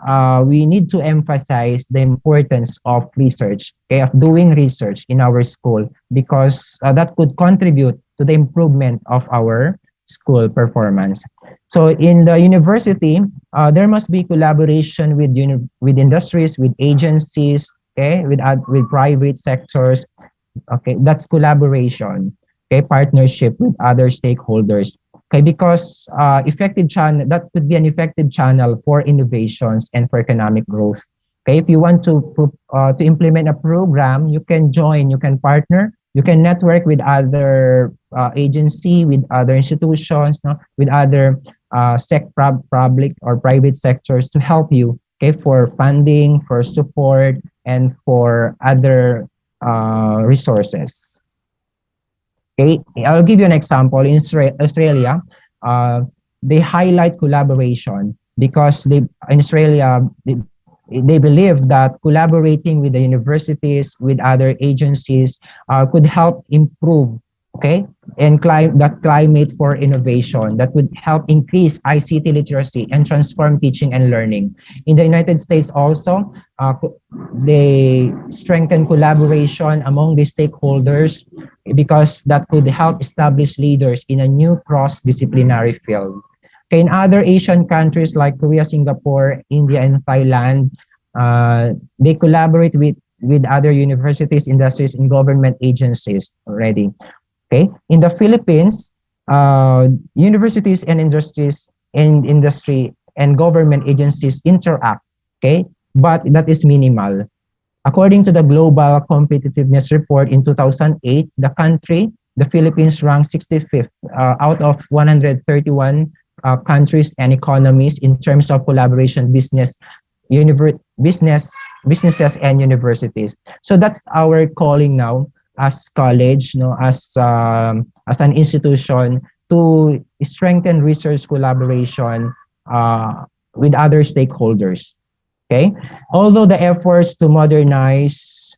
we need to emphasize the importance of research, okay, of doing research in our school, because that could contribute to the improvement of our school performance. So in the university, there must be collaboration with industries, with agencies, okay, with private sectors. Okay, that's collaboration. Okay, partnership with other stakeholders. Okay, because effective channel, that could be an effective channel for innovations and for economic growth. Okay, if you want to implement a program, you can join, you can partner, you can network with other agency, with other institutions, no, with other public or private sectors to help you, okay, for funding, for support, and for other resources. Okay, I'll give you an example. In Australia, they highlight collaboration because in Australia, they believe that collaborating with the universities, with other agencies, could help improve, okay, and that climate for innovation that would help increase ICT literacy and transform teaching and learning. In the United States also, they strengthen collaboration among the stakeholders because that could help establish leaders in a new cross-disciplinary field. Okay, in other Asian countries like Korea, Singapore, India, and Thailand, they collaborate with other universities, industries, and government agencies already. Okay, in the Philippines, universities and industry and government agencies interact. Okay, but that is minimal. According to the Global Competitiveness Report in 2008, the country the Philippines ranked 65th out of 131 countries and economies in terms of collaboration businesses and universities. So that's our calling now as college, as an institution to strengthen research collaboration with other stakeholders. Okay, although the efforts to modernize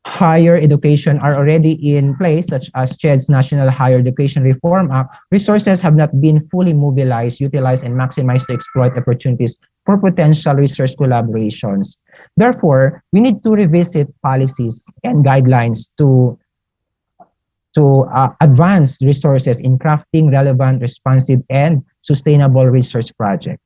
higher education are already in place, such as CHED's National Higher Education Reform Act, resources have not been fully mobilized, utilized, and maximized to exploit opportunities for potential research collaborations. Therefore, we need to revisit policies and guidelines to advance resources in crafting relevant, responsive, and sustainable research projects.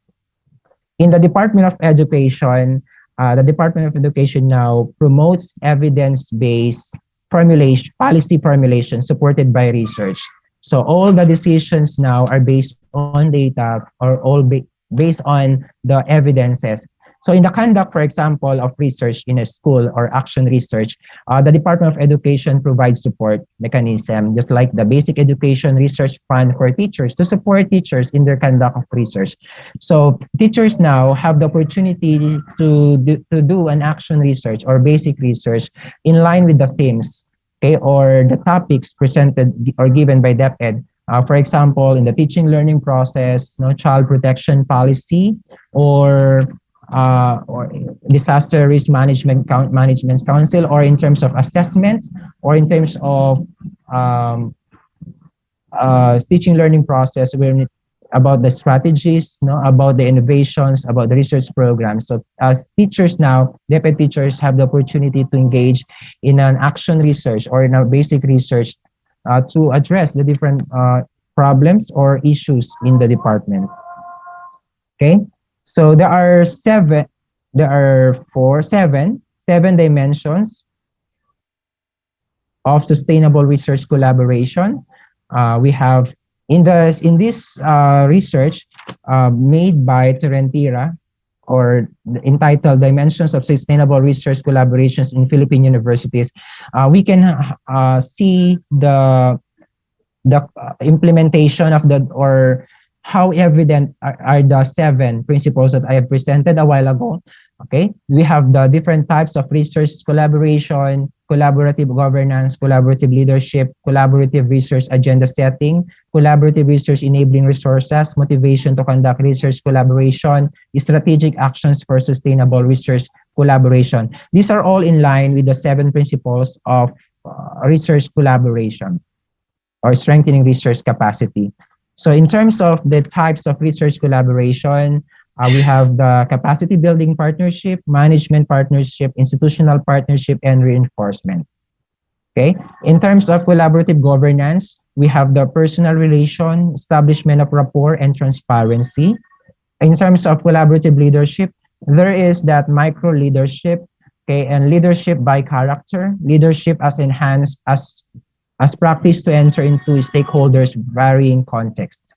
In the Department of Education, the Department of Education now promotes evidence-based policy formulation supported by research. So all the decisions now are based on data or based on the evidences. So in the conduct, for example, of research in a school or action research, the Department of Education provides support mechanism, just like the Basic Education Research Fund for teachers, to support teachers in their conduct of research. So teachers now have the opportunity to do an action research or basic research in line with the themes, okay, or the topics presented or given by DepEd. For example, in the teaching learning process, child protection policy, or disaster risk management council, or in terms of assessments, or in terms of teaching learning process, where about the strategies, about the innovations, about the research programs. So as teachers now, deputy teachers have the opportunity to engage in an action research or in a basic research to address the different problems or issues in the department. Okay. So there are seven dimensions of sustainable research collaboration. We have in this research made by Terentira, or entitled Dimensions of Sustainable Research Collaborations in Philippine Universities, we can see the implementation of or how evident are the 7 principles that I have presented a while ago. Okay, we have the different types of research collaboration, collaborative governance, collaborative leadership, collaborative research agenda setting, collaborative research enabling resources, motivation to conduct research collaboration, strategic actions for sustainable research collaboration. These are all in line with the 7 principles of research collaboration or strengthening research capacity. So in terms of the types of research collaboration, we have the capacity building partnership, management partnership, institutional partnership, and reinforcement. Okay. In terms of collaborative governance, we have the personal relation, establishment of rapport, and transparency. In terms of collaborative leadership, there is that micro leadership, okay, and leadership by character, leadership as enhanced as practice to enter into stakeholders' varying contexts.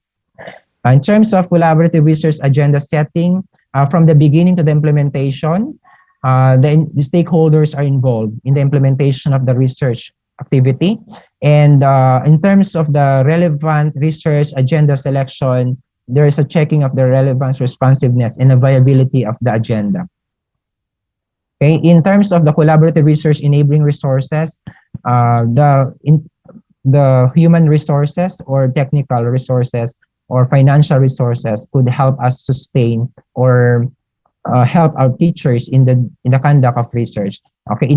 In terms of collaborative research agenda setting, from the beginning to the implementation, the stakeholders are involved in the implementation of the research activity. And in terms of the relevant research agenda selection, there is a checking of the relevance, responsiveness, and the viability of the agenda. Okay, in terms of the collaborative research enabling resources, the human resources or technical resources or financial resources could help us sustain or help our teachers in the conduct of research. Okay,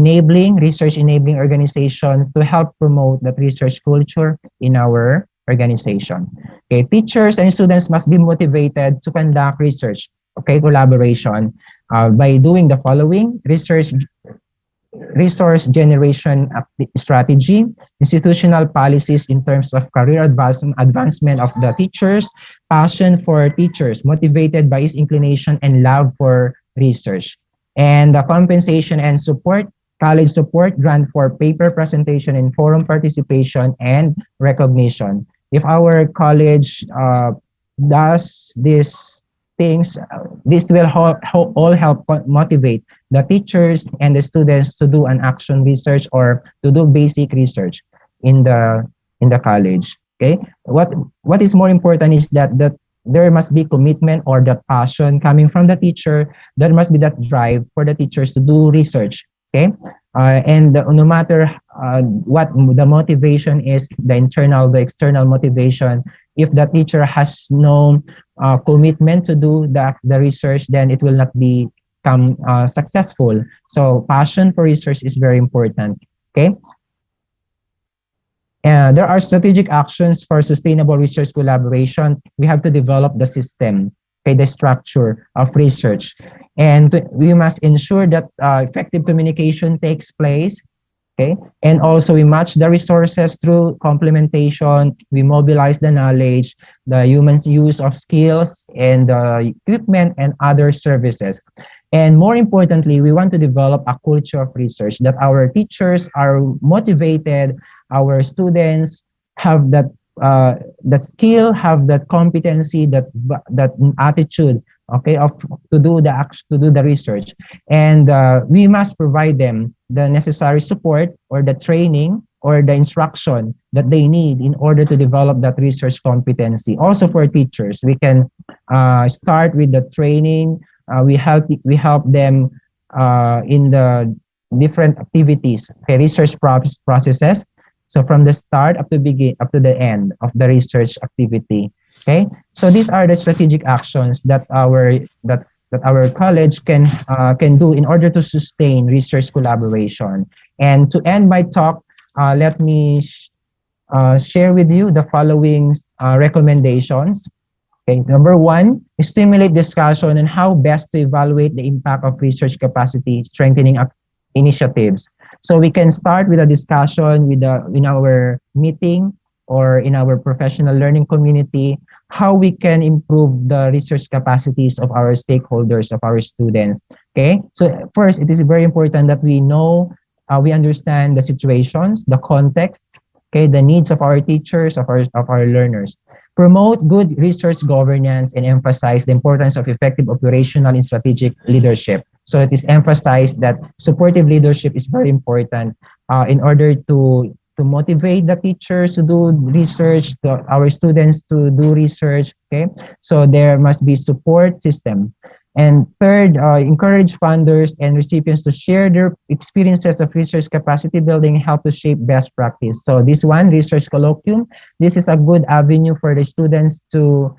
research enabling organizations to help promote that research culture in our organization. Okay, teachers and students must be motivated to conduct research, okay, collaboration, by doing the following: resource generation strategy, institutional policies in terms of career advancement of the teachers, passion for teachers, motivated by his inclination and love for research, and the compensation and support, college support, grant for paper presentation and forum participation and recognition. If our college does these things, this will all help motivate the teachers and the students to do an action research or to do basic research in the in the college. Okay, what is more important is that there must be commitment or the passion coming from the teacher. There must be that drive for the teachers to do research. Okay, and no matter what the motivation is, the internal, the external motivation, if the teacher has no commitment to do the research, then it will not become successful. So passion for research is very important. Okay. There are strategic actions for sustainable research collaboration. We have to develop the system, okay, the structure of research. And we must ensure that effective communication takes place, okay? And also we match the resources through complementation. We mobilize the knowledge, the human's use of skills and the equipment and other services. And more importantly, we want to develop a culture of research that our teachers are motivated, our students have that skill, have that competency, that attitude, okay, to do the research, and we must provide them the necessary support or the training or the instruction that they need in order to develop that research competency. Also for teachers, we can start with the training. We help them in the different activities, okay, research processes. So from the start up to the end of the research activity. Okay. So these are the strategic actions that our college can do in order to sustain research collaboration. And to end my talk, let me share with you the following recommendations. Okay. Number one, stimulate discussion on how best to evaluate the impact of research capacity strengthening initiatives. So we can start with a discussion in our meeting or in our professional learning community, how we can improve the research capacities of our stakeholders, of our students. Okay. So first, it is very important that we know, we understand the situations, the context, okay, the needs of our teachers, of our learners. Promote good research governance and emphasize the importance of effective operational and strategic leadership. So it is emphasized that supportive leadership is very important in order to motivate the teachers to do research, our students to do research. Okay, so there must be support system. And third, encourage funders and recipients to share their experiences of research capacity building, help to shape best practice. So this one, Research Colloquium, this is a good avenue for the students to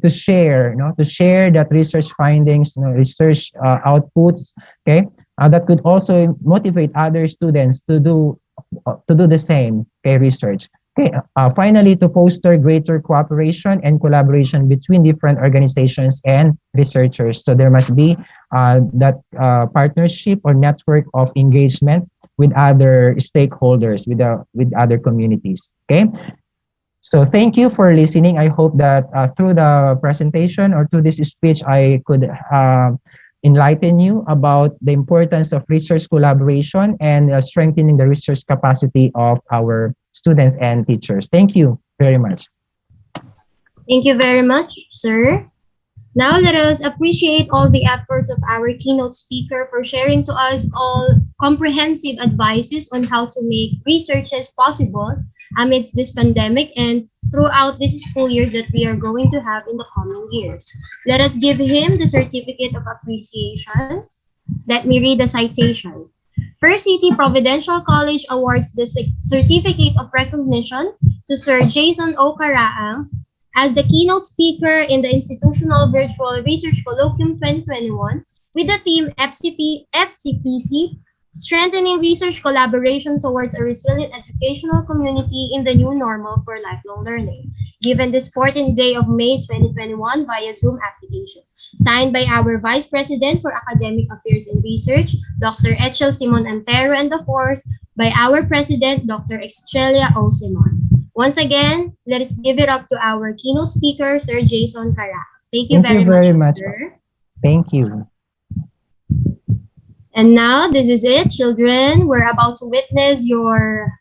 share, to share that research findings, research outputs. Okay, that could also motivate other students to do the same. Okay, research. Okay, finally, to foster greater cooperation and collaboration between different organizations and researchers. So there must be that partnership or network of engagement with other stakeholders, with other communities. Okay. So thank you for listening. I hope that through the presentation or through this speech, I could enlighten you about the importance of research collaboration and strengthening the research capacity of our students and teachers. Thank you very much. Thank you very much, sir. Now let us appreciate all the efforts of our keynote speaker for sharing to us all comprehensive advices on how to make researches possible amidst this pandemic and throughout this school year that we are going to have in the coming years. Let us give him the certificate of appreciation. Let me read the citation. First City Providential College awards the certificate of recognition to Sir Jason O. Caraang as the keynote speaker in the Institutional Virtual Research Colloquium 2021 with the theme FCPC, Strengthening Research Collaboration Towards a Resilient Educational Community in the New Normal for Lifelong Learning, given this 14th day of May 2021 via Zoom application. Signed by our Vice President for Academic Affairs and Research, Dr. Echel Simon Antero, and of course, by our President, Dr. Excelia O. Simon. Once again, let us give it up to our keynote speaker, Sir Jason Caraang. Thank you very much, sir. Thank you. And now, this is it, children. We're about to witness your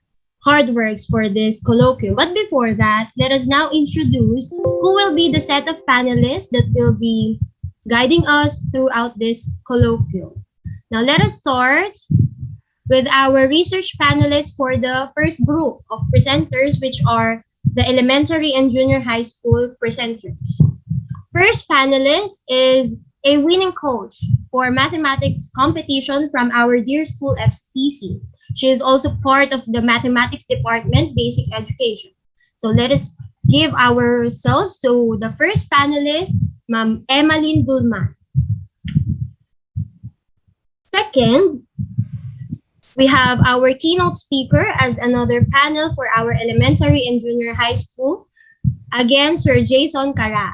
hard works for this colloquium. But before that, let us now introduce who will be the set of panelists that will be guiding us throughout this colloquium. Now, let us start with our research panelists for the first group of presenters, which are the elementary and junior high school presenters. First panelist is a winning coach for mathematics competition from our dear school FCPC. She is also part of the mathematics department, basic education. So let us give ourselves to the first panelist, Ma'am Emmeline Dulman. Second, we have our keynote speaker as another panel for our elementary and junior high school. Again, Sir Jason Cara.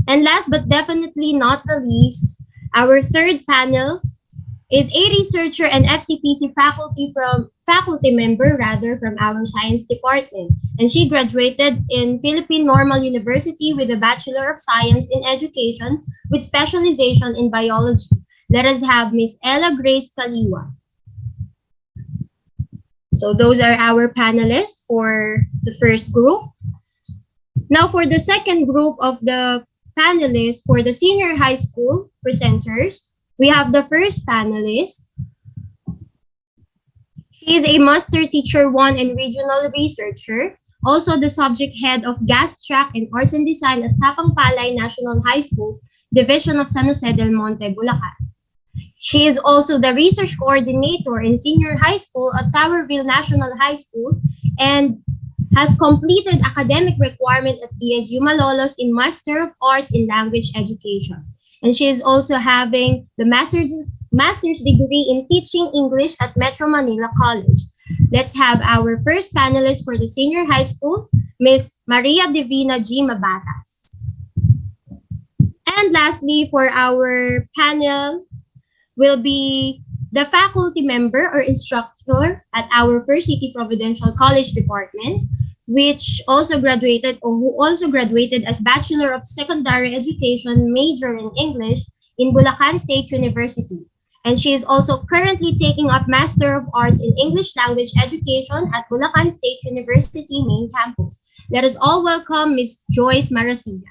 And last but definitely not the least, our third panel is a researcher and FCPC faculty member from our science department. And she graduated in Philippine Normal University with a Bachelor of Science in Education with specialization in biology. Let us have Miss Ella Grace Kaliwa. So those are our panelists for the first group. Now for the second group of the panelists for the senior high school presenters, we have the first panelist. She is a Master Teacher 1 and Regional Researcher, also the subject head of Gas Track and Arts and Design at Sapang-Palay National High School, Division of San Jose del Monte, Bulacan. She is also the research coordinator in senior high school at Towerville National High School and has completed academic requirement at BSU Malolos in Master of Arts in Language Education. And she is also having the master's degree in teaching English at Metro Manila College. Let's have our first panelist for the senior high school, Miss Maria Divina G. Mabatas. And lastly, for our panel will be the faculty member or instructor at our First City Providential College Department, which also graduated or who also graduated as Bachelor of Secondary Education major in English in Bulacan State University. And she is also currently taking up Master of Arts in English Language Education at Bulacan State University main campus. Let us all welcome Ms. Joyce Marasilla.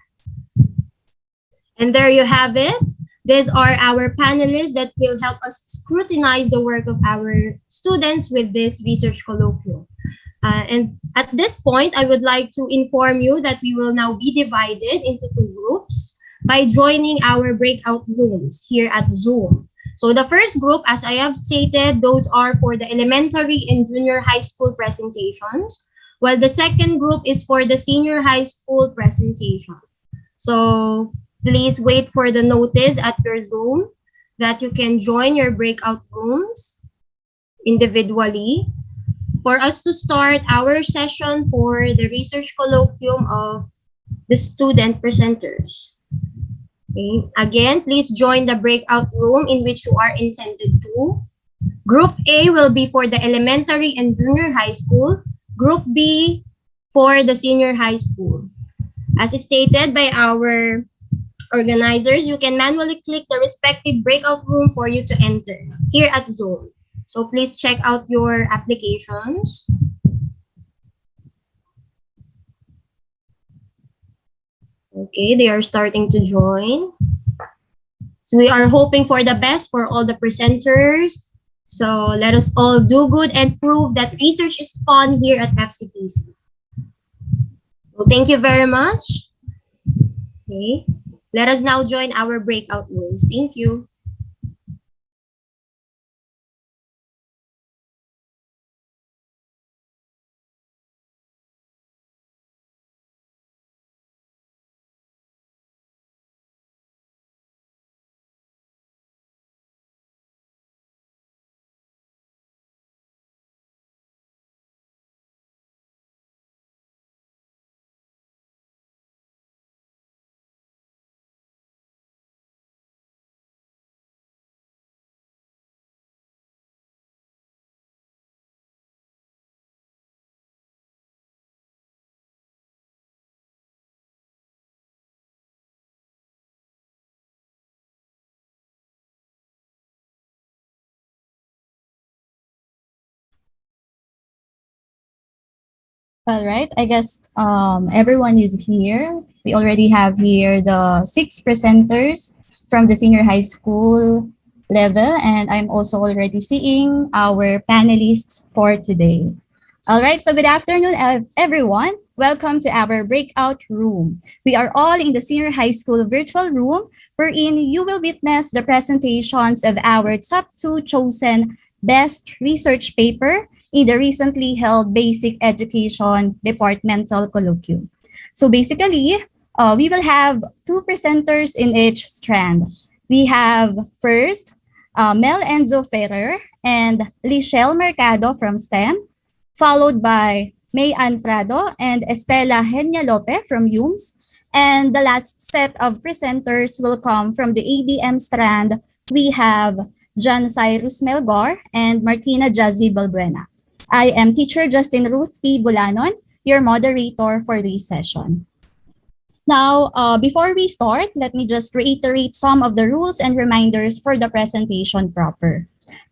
And there you have it. These are our panelists that will help us scrutinize the work of our students with this research colloquium. And at this point, I would like to inform you that we will now be divided into two groups by joining our breakout rooms here at Zoom. So the first group, as I have stated, those are for the elementary and junior high school presentations, while the second group is for the senior high school presentation. So please wait for the notice at your Zoom that you can join your breakout rooms individually for us to start our session for the research colloquium of the student presenters. Okay. Again, please join the breakout room in which you are intended to. Group A will be for the elementary and junior high school. Group B for the senior high school. As stated by our organizers, you can manually click the respective breakout room for you to enter here at Zoom. So please check out your applications. Okay, they are starting to join. So we are hoping for the best for all the presenters. So let us all do good and prove that research is fun here at FCPC. So thank you very much. Okay, let us now join our breakout rooms. Thank you. All right, I guess everyone is here. We already have here the 6 presenters from the senior high school level, and I'm also already seeing our panelists for today. All right, so good afternoon, everyone. Welcome to our breakout room. We are all in the senior high school virtual room, wherein you will witness the presentations of our top 2 chosen best research paper in the recently held Basic Education Departmental Colloquium. So basically, we will have 2 presenters in each strand. We have first Mel Enzo Ferrer and Lichelle Mercado from STEM, followed by May Ann Prado and Estela Lope from UMS. And the last set of presenters will come from the ABM strand. We have John Cyrus Melgar and Martina Jazzy Balbuena. I am teacher Justin Ruth P. Bulanon, your moderator for this session. Now, before we start, let me just reiterate some of the rules and reminders for the presentation proper.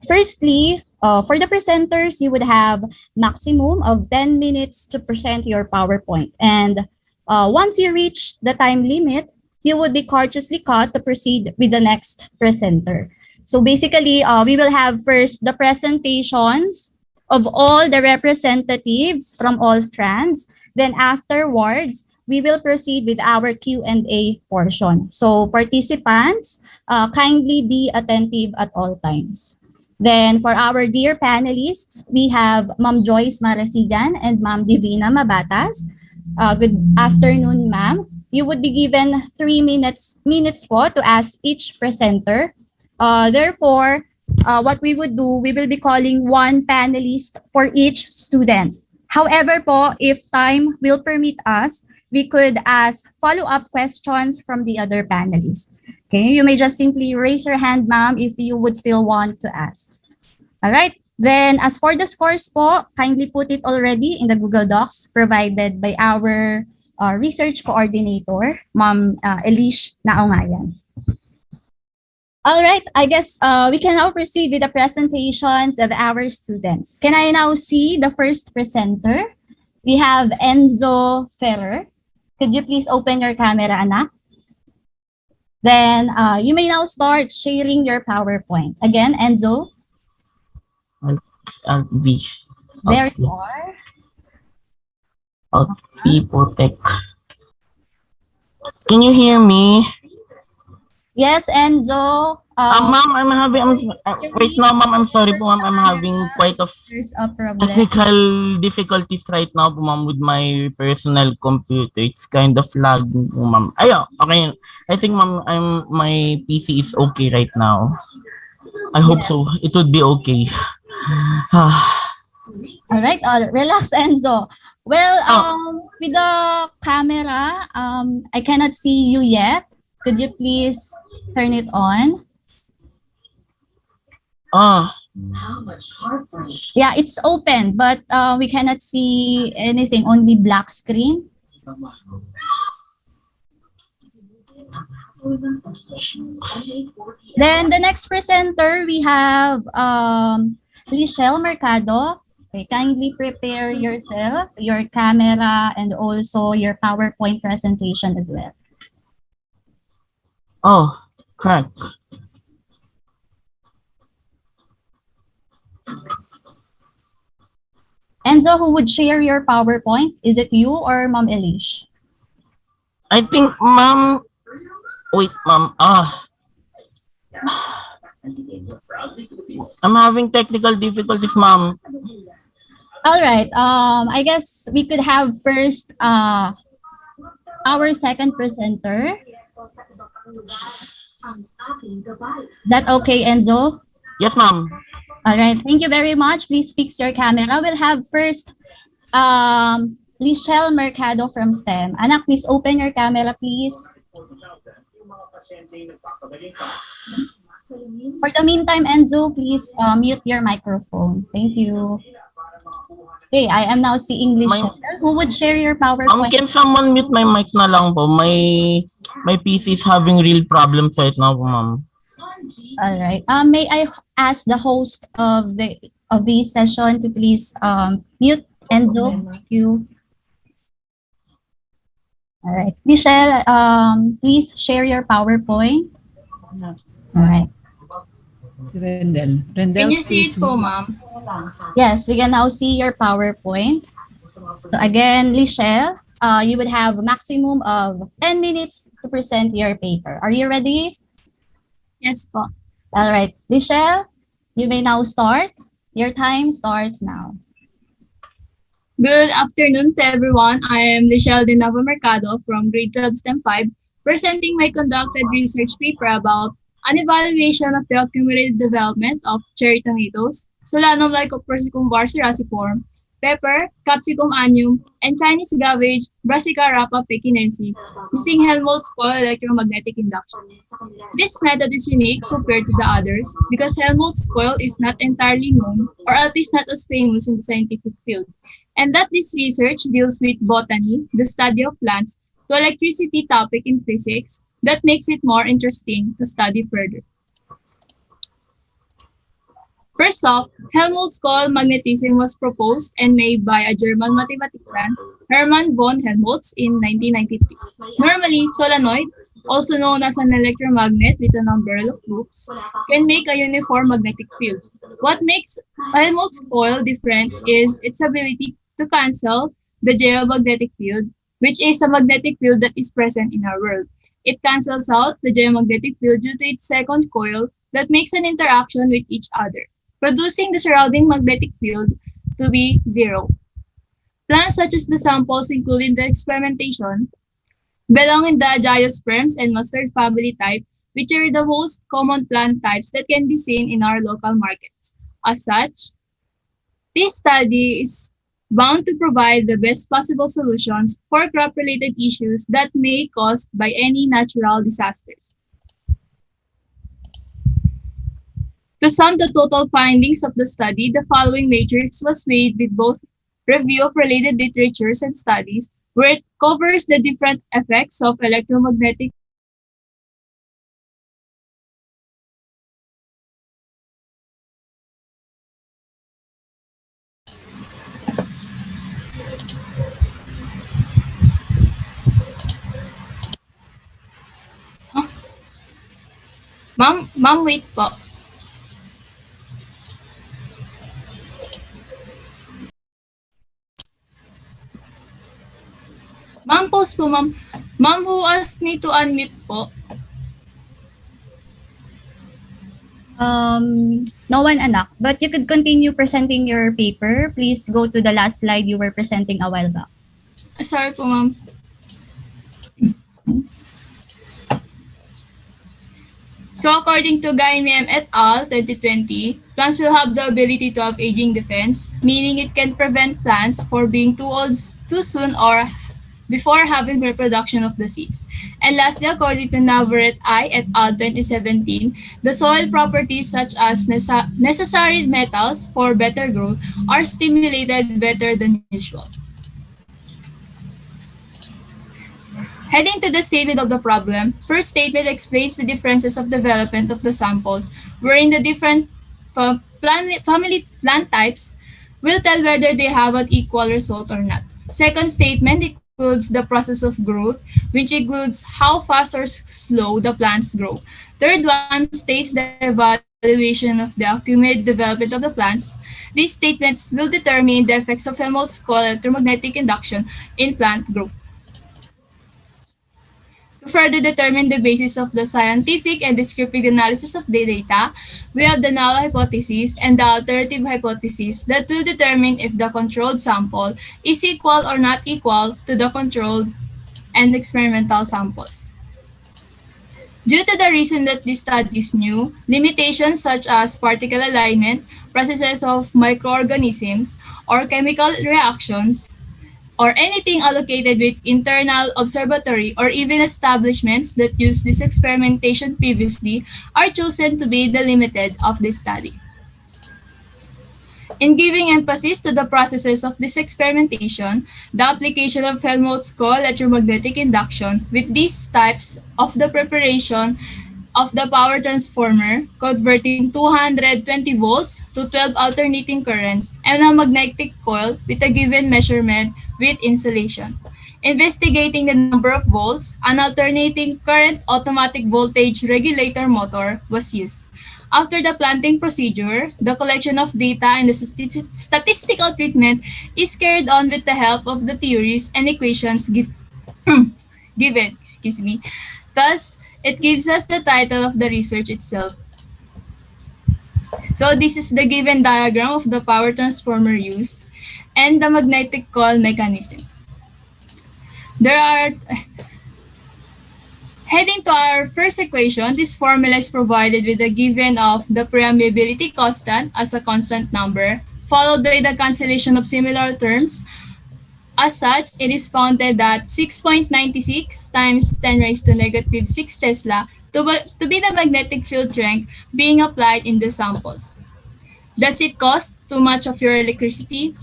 Firstly, for the presenters, you would have maximum of 10 minutes to present your PowerPoint. And once you reach the time limit, you would be courteously cut to proceed with the next presenter. So basically, we will have first the presentations of all the representatives from all strands. Then afterwards, we will proceed with our Q&A portion. So participants, kindly be attentive at all times. Then for our dear panelists, we have Ma'am Joyce Marasigan and Ma'am Divina Mabatas. Good afternoon, ma'am. You would be given 3 minutes po to ask each presenter. Therefore, what we would do, we will be calling one panelist for each student. However po, if time will permit us, we could ask follow-up questions from the other panelists. Okay, you may just simply raise your hand, ma'am, if you would still want to ask. All right, then as for the scores po, kindly put it already in the Google Docs provided by our research coordinator, Ma'am Elish Naongayan. All right, I guess we can now proceed with the presentations of our students. Can I now see the first presenter? We have Enzo Ferrer. Could you please open your camera, anak? Then you may now start sharing your PowerPoint. Again, Enzo. I'll be. There you are. People tech. Can you hear me? Yes, Enzo. Ma'am, I'm having, right now, ma'am, I'm sorry po, ma'am, I'm having quite a technical difficulties right now po, ma'am, with my personal computer. It's kind of lagging po, ma'am. Ayo, okay. I think, ma'am, my PC is okay right now. I hope so. It would be okay. All right, relax, Enzo. Well, with the camera, I cannot see you yet. Could you please turn it on? Yeah, it's open, but we cannot see anything, only black screen. Then the next presenter, we have Lichelle Mercado. Okay, kindly prepare yourself, your camera, and also your PowerPoint presentation as well. Oh, correct. Enzo, who would share your PowerPoint? Is it you or Ma'am Elish? I think, ma'am, wait, ma'am, I'm having technical difficulties, ma'am. All right, I guess we could have first our second presenter. Is that okay, Enzo? Yes, ma'am. All right, thank you very much. Please fix your camera. We'll have first Lichelle Mercado from STEM. Anak, please open your camera, please. For the meantime, Enzo, please mute your microphone. Thank you. Okay, I am now seeing Lichelle. Who would share your PowerPoint? Can someone mute my mic na lang po? My PC is having real problems right now po, ma'am. All right. May I ask the host of the session to please mute Enzo? Thank you. All right. Michelle, please share your PowerPoint. All right. Si Rendel. Can you see it po, ma'am? Yes, we can now see your PowerPoint. So again, Lichelle, you would have a maximum of 10 minutes to present your paper. Are you ready? Yes po. All right. Lichelle, you may now start. Your time starts now. Good afternoon to everyone. I am Lichelle de Nava Mercado from grade 12 STEM 5, presenting my conducted research paper about an evaluation of the accumulated development of cherry tomatoes, Solanum lycopersicum varicosiform, pepper, Capsicum annuum, and Chinese gavage Brassica rapa pekinensis using Helmholtz coil electromagnetic induction. This method is unique compared to the others because Helmholtz coil is not entirely known, or at least not as famous in the scientific field, and that this research deals with botany, the study of plants, to electricity topic in physics that makes it more interesting to study further. First off, Helmholtz coil magnetism was proposed and made by a German mathematician, Hermann von Helmholtz, in 1993. Normally, solenoid, also known as an electromagnet with a number of loops, can make a uniform magnetic field. What makes Helmholtz coil different is its ability to cancel the geomagnetic field, which is a magnetic field that is present in our world. It cancels out the geomagnetic field due to its second coil that makes an interaction with each other, producing the surrounding magnetic field to be zero. Plants such as the samples included in the experimentation belong in the Gyrosperms and mustard family type, which are the most common plant types that can be seen in our local markets. As such, this study is bound to provide the best possible solutions for crop-related issues that may be caused by any natural disasters. To sum the total findings of the study, the following matrix was made with both review of related literatures and studies, where it covers the different effects of electromagnetic Ma'am, wait po. Ma'am, pause po, ma'am. Ma'am, who asked me to unmute po? No one, anak. But you could continue presenting your paper. Please go to the last slide you were presenting a while back. Sorry po, ma'am. So according to Gaimem et al. 2020, plants will have the ability to have aging defense, meaning it can prevent plants from being too old too soon or before having reproduction of the seeds. And lastly, according to Navarrete I et al. 2017, the soil properties such as necessary metals for better growth are stimulated better than usual. Heading to the statement of the problem, first statement explains the differences of development of the samples, wherein the different plant types will tell whether they have an equal result or not. Second statement includes the process of growth, which includes how fast or slow the plants grow. Third one states the evaluation of the accumulated development of the plants. These statements will determine the effects of Helmholtz coil electromagnetic induction in plant growth. To further determine the basis of the scientific and descriptive analysis of the data, we have the null hypothesis and the alternative hypothesis that will determine if the controlled sample is equal or not equal to the controlled and experimental samples. Due to the reason that this study is new, limitations such as particle alignment, processes of microorganisms, or chemical reactions, or anything allocated with internal observatory or even establishments that used this experimentation previously are chosen to be the limited of this study. In giving emphasis to the processes of this experimentation, the application of Helmholtz coil electromagnetic induction with these types of the preparation of the power transformer, converting 220 volts to 12 alternating currents, and a magnetic coil with a given measurement with insulation. Investigating the number of volts, an alternating current automatic voltage regulator motor was used. After the planting procedure, the collection of data and the statistical treatment is carried on with the help of the theories and equations given. Excuse me. Thus, it gives us the title of the research itself. So this is the given diagram of the power transformer used and the magnetic coil mechanism. There are Heading to our first equation, this formula is provided with the given of the permeability constant as a constant number, followed by the cancellation of similar terms. As such, it is founded that 6.96 times 10 raised to negative 6 Tesla to be the magnetic field strength being applied in the samples. Does it cost too much of your electricity?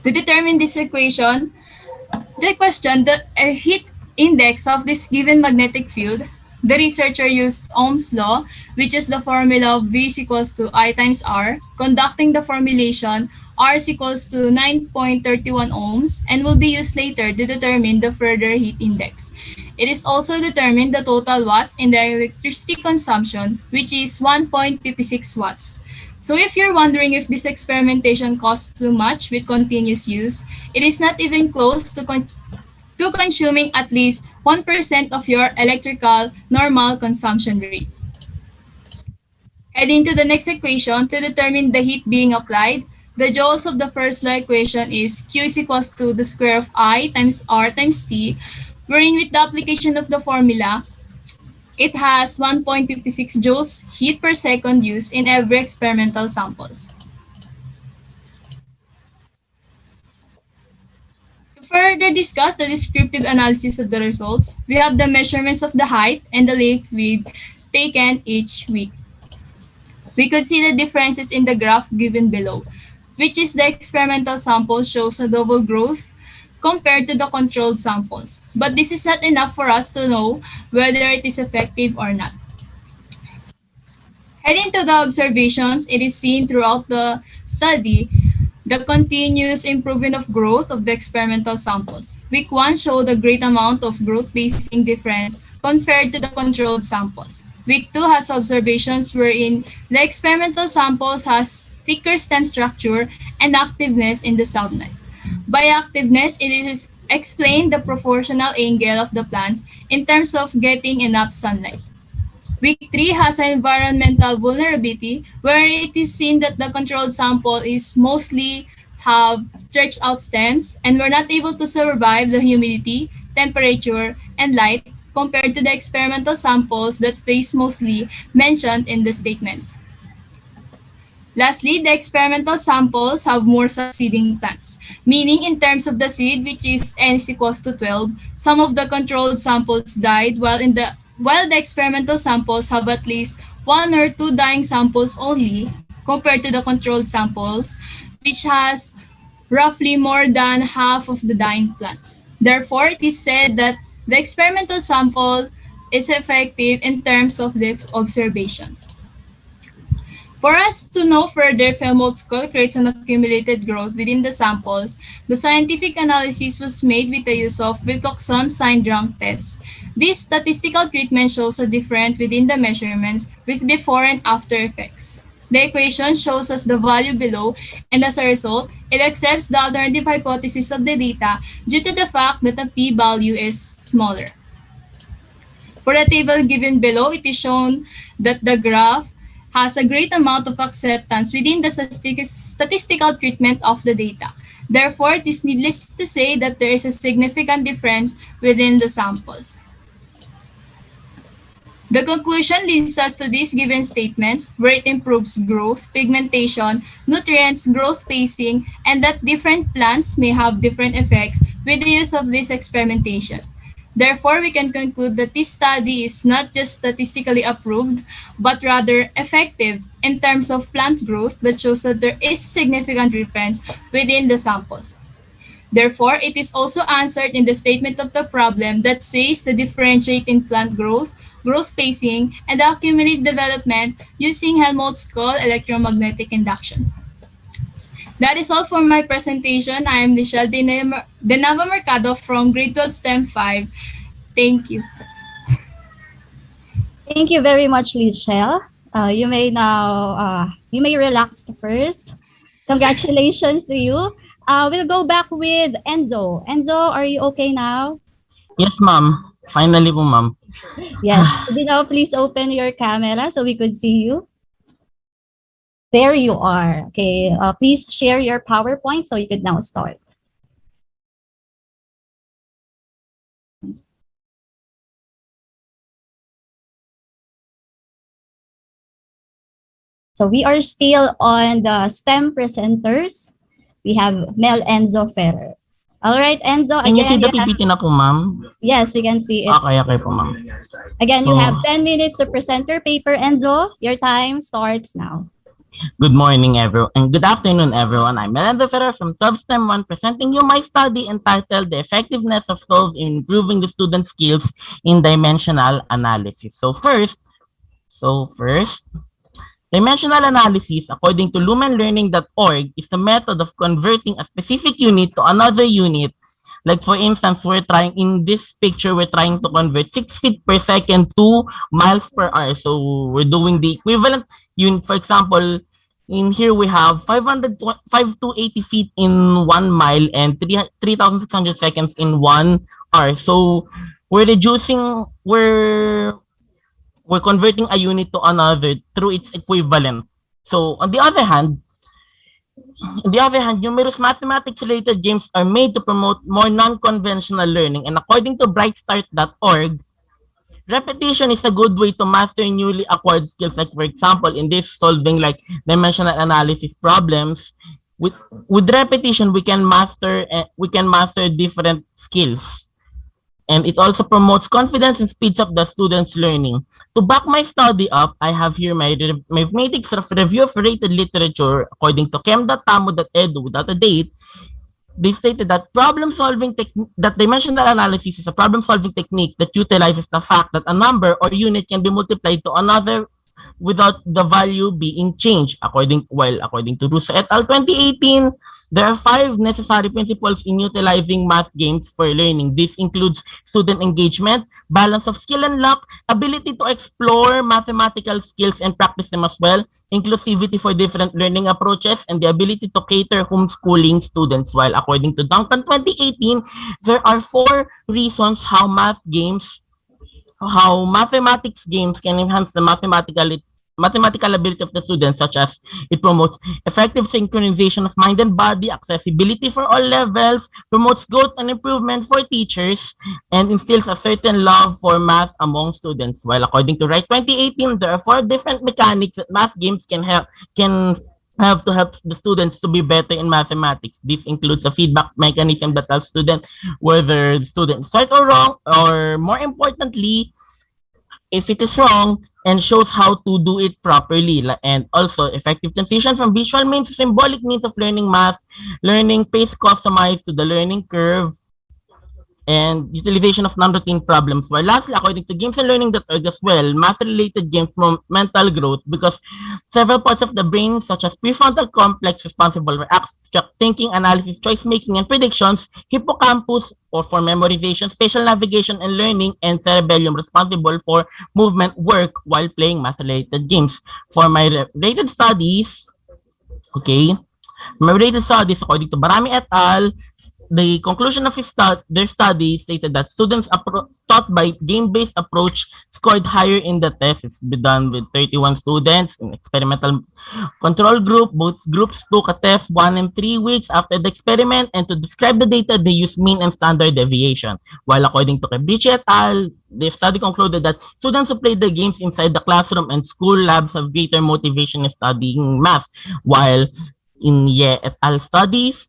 To determine this equation, the question, the heat index of this given magnetic field, the researcher used Ohm's law, which is the formula of V is equals to I times R, conducting the formulation R is equals to 9.31 ohms and will be used later to determine the further heat index. It is also determined the total watts in the electricity consumption, which is 1.56 watts. So if you're wondering if this experimentation costs too much with continuous use, it is not even close to consuming at least 1% of your electrical normal consumption rate. Heading to the next equation, to determine the heat being applied, the joules of the first law equation is Q is equals to the square of I times R times T, wherein with the application of the formula, it has 1.56 joules heat per second used in every experimental samples. To further discuss the descriptive analysis of the results, we have the measurements of the height and the length width taken each week. We could see the differences in the graph given below, which is the experimental sample shows a double growth compared to the controlled samples. But this is not enough for us to know whether it is effective or not. Heading to the observations, it is seen throughout the study the continuous improvement of growth of the experimental samples. Week 1 showed a great amount of growth pacing difference compared to the controlled samples. Week 2 has observations wherein the experimental samples has thicker stem structure and activeness in the sunlight. By activeness, it is explained the proportional angle of the plants in terms of getting enough sunlight. Week 3 has an environmental vulnerability where it is seen that the controlled sample is mostly have stretched out stems and were not able to survive the humidity, temperature, and light compared to the experimental samples that face mostly mentioned in the statements. Lastly, the experimental samples have more succeeding plants, meaning in terms of the seed, which is n is equals to 12, some of the controlled samples died while the experimental samples have at least 1 or 2 dying samples only compared to the controlled samples, which has roughly more than half of the dying plants. Therefore, it is said that the experimental sample is effective in terms of the observations. For us to know further if Helmholtz coil creates an accumulated growth within the samples, the scientific analysis was made with the use of Wilcoxon sign-drunk test. This statistical treatment shows a difference within the measurements with before and after effects. The equation shows us the value below, and as a result, it accepts the alternative hypothesis of the data due to the fact that the p-value is smaller. For the table given below, it is shown that the graph has a great amount of acceptance within the statistical treatment of the data. Therefore, it is needless to say that there is a significant difference within the samples. The conclusion leads us to these given statements where it improves growth, pigmentation, nutrients, growth pacing, and that different plants may have different effects with the use of this experimentation. Therefore, we can conclude that this study is not just statistically approved, but rather effective in terms of plant growth that shows that there is a significant difference within the samples. Therefore, it is also answered in the statement of the problem that says the differentiate in plant growth, growth pacing, and the accumulative development using Helmholtz coil electromagnetic induction. That is all for my presentation. I am Michelle Denava Mercado from Grade 12 STEM 5. Thank you. Thank you very much, Lichelle. You may relax first. Congratulations to you. We'll go back with Enzo. Enzo, are you okay now? Yes, ma'am. Finally po, ma'am. Yes. Could you now please open your camera so we could see you? There you are. Okay. Please share your PowerPoint so you could now start. So we are still on the STEM presenters. We have Mel Enzo Ferrer. All right, Enzo, Can you see again, the PPT na po, ma'am? yes, we can see it. Okay po, ma'am. Again, you So, have 10 minutes to present your paper, Enzo. Your time starts now. good morning, everyone, and good afternoon, everyone. I'm Melinda Ferrer from 12 STEM 1, presenting you my study entitled The Effectiveness of Solve in Improving the Student Skills in Dimensional Analysis. So first, dimensional analysis, according to lumenlearning.org, is a method of converting a specific unit to another unit. Like for instance, in this picture, we're trying to convert 6 feet per second to miles per hour. So we're doing the equivalent unit. For example, in here we have 580 feet in 1 mile and 3,600 seconds in 1 hour. So we're converting a unit to another through its equivalent. So on the other hand, numerous mathematics-related games are made to promote more non-conventional learning. And according to brightstart.org, repetition is a good way to master newly acquired skills. Like for example, in this solving like dimensional analysis problems, with repetition we can master different skills. And it also promotes confidence and speeds up the students' learning. To back my study up, I have here my mathematics review of rated literature according to chem.tamu.edu without a date. They stated that dimensional analysis is a problem-solving technique that utilizes the fact that a number or unit can be multiplied to another without the value being changed. According to Russo et al. 2018, there are 5 necessary principles in utilizing math games for learning. This includes student engagement, balance of skill and luck, ability to explore mathematical skills and practice them as well, inclusivity for different learning approaches, and the ability to cater homeschooling students. While according to Duncan 2018, there are 4 reasons how mathematics games can enhance the mathematical ability of the students, such as it promotes effective synchronization of mind and body, accessibility for all levels, promotes growth and improvement for teachers, and instills a certain love for math among students. While according to Wright 2018, there are 4 different mechanics that math games can have to help the students to be better in mathematics. This includes a feedback mechanism that tells students whether the student is right or wrong, or more importantly, if it is wrong, and shows how to do it properly. And also effective transition from visual means to symbolic means of learning math, learning pace customized to the learning curve, and utilization of non-routine problems. While lastly, according to games and learning.org as well, math-related games promote mental growth because several parts of the brain, such as prefrontal complex responsible for abstract thinking, analysis, choice-making, and predictions, hippocampus or for memorization, spatial navigation and learning, and cerebellum responsible for movement work while playing math-related games. For my related studies, according to Barami et al., the conclusion of their study stated that students taught by game-based approach scored higher in the test. It's been done with 31 students in experimental control group. Both groups took a test 1 and 3 weeks after the experiment, and to describe the data, they used mean and standard deviation. While according to Kebrici et al., the study concluded that students who played the games inside the classroom and school labs have greater motivation in studying math. While in Ye et al. Studies,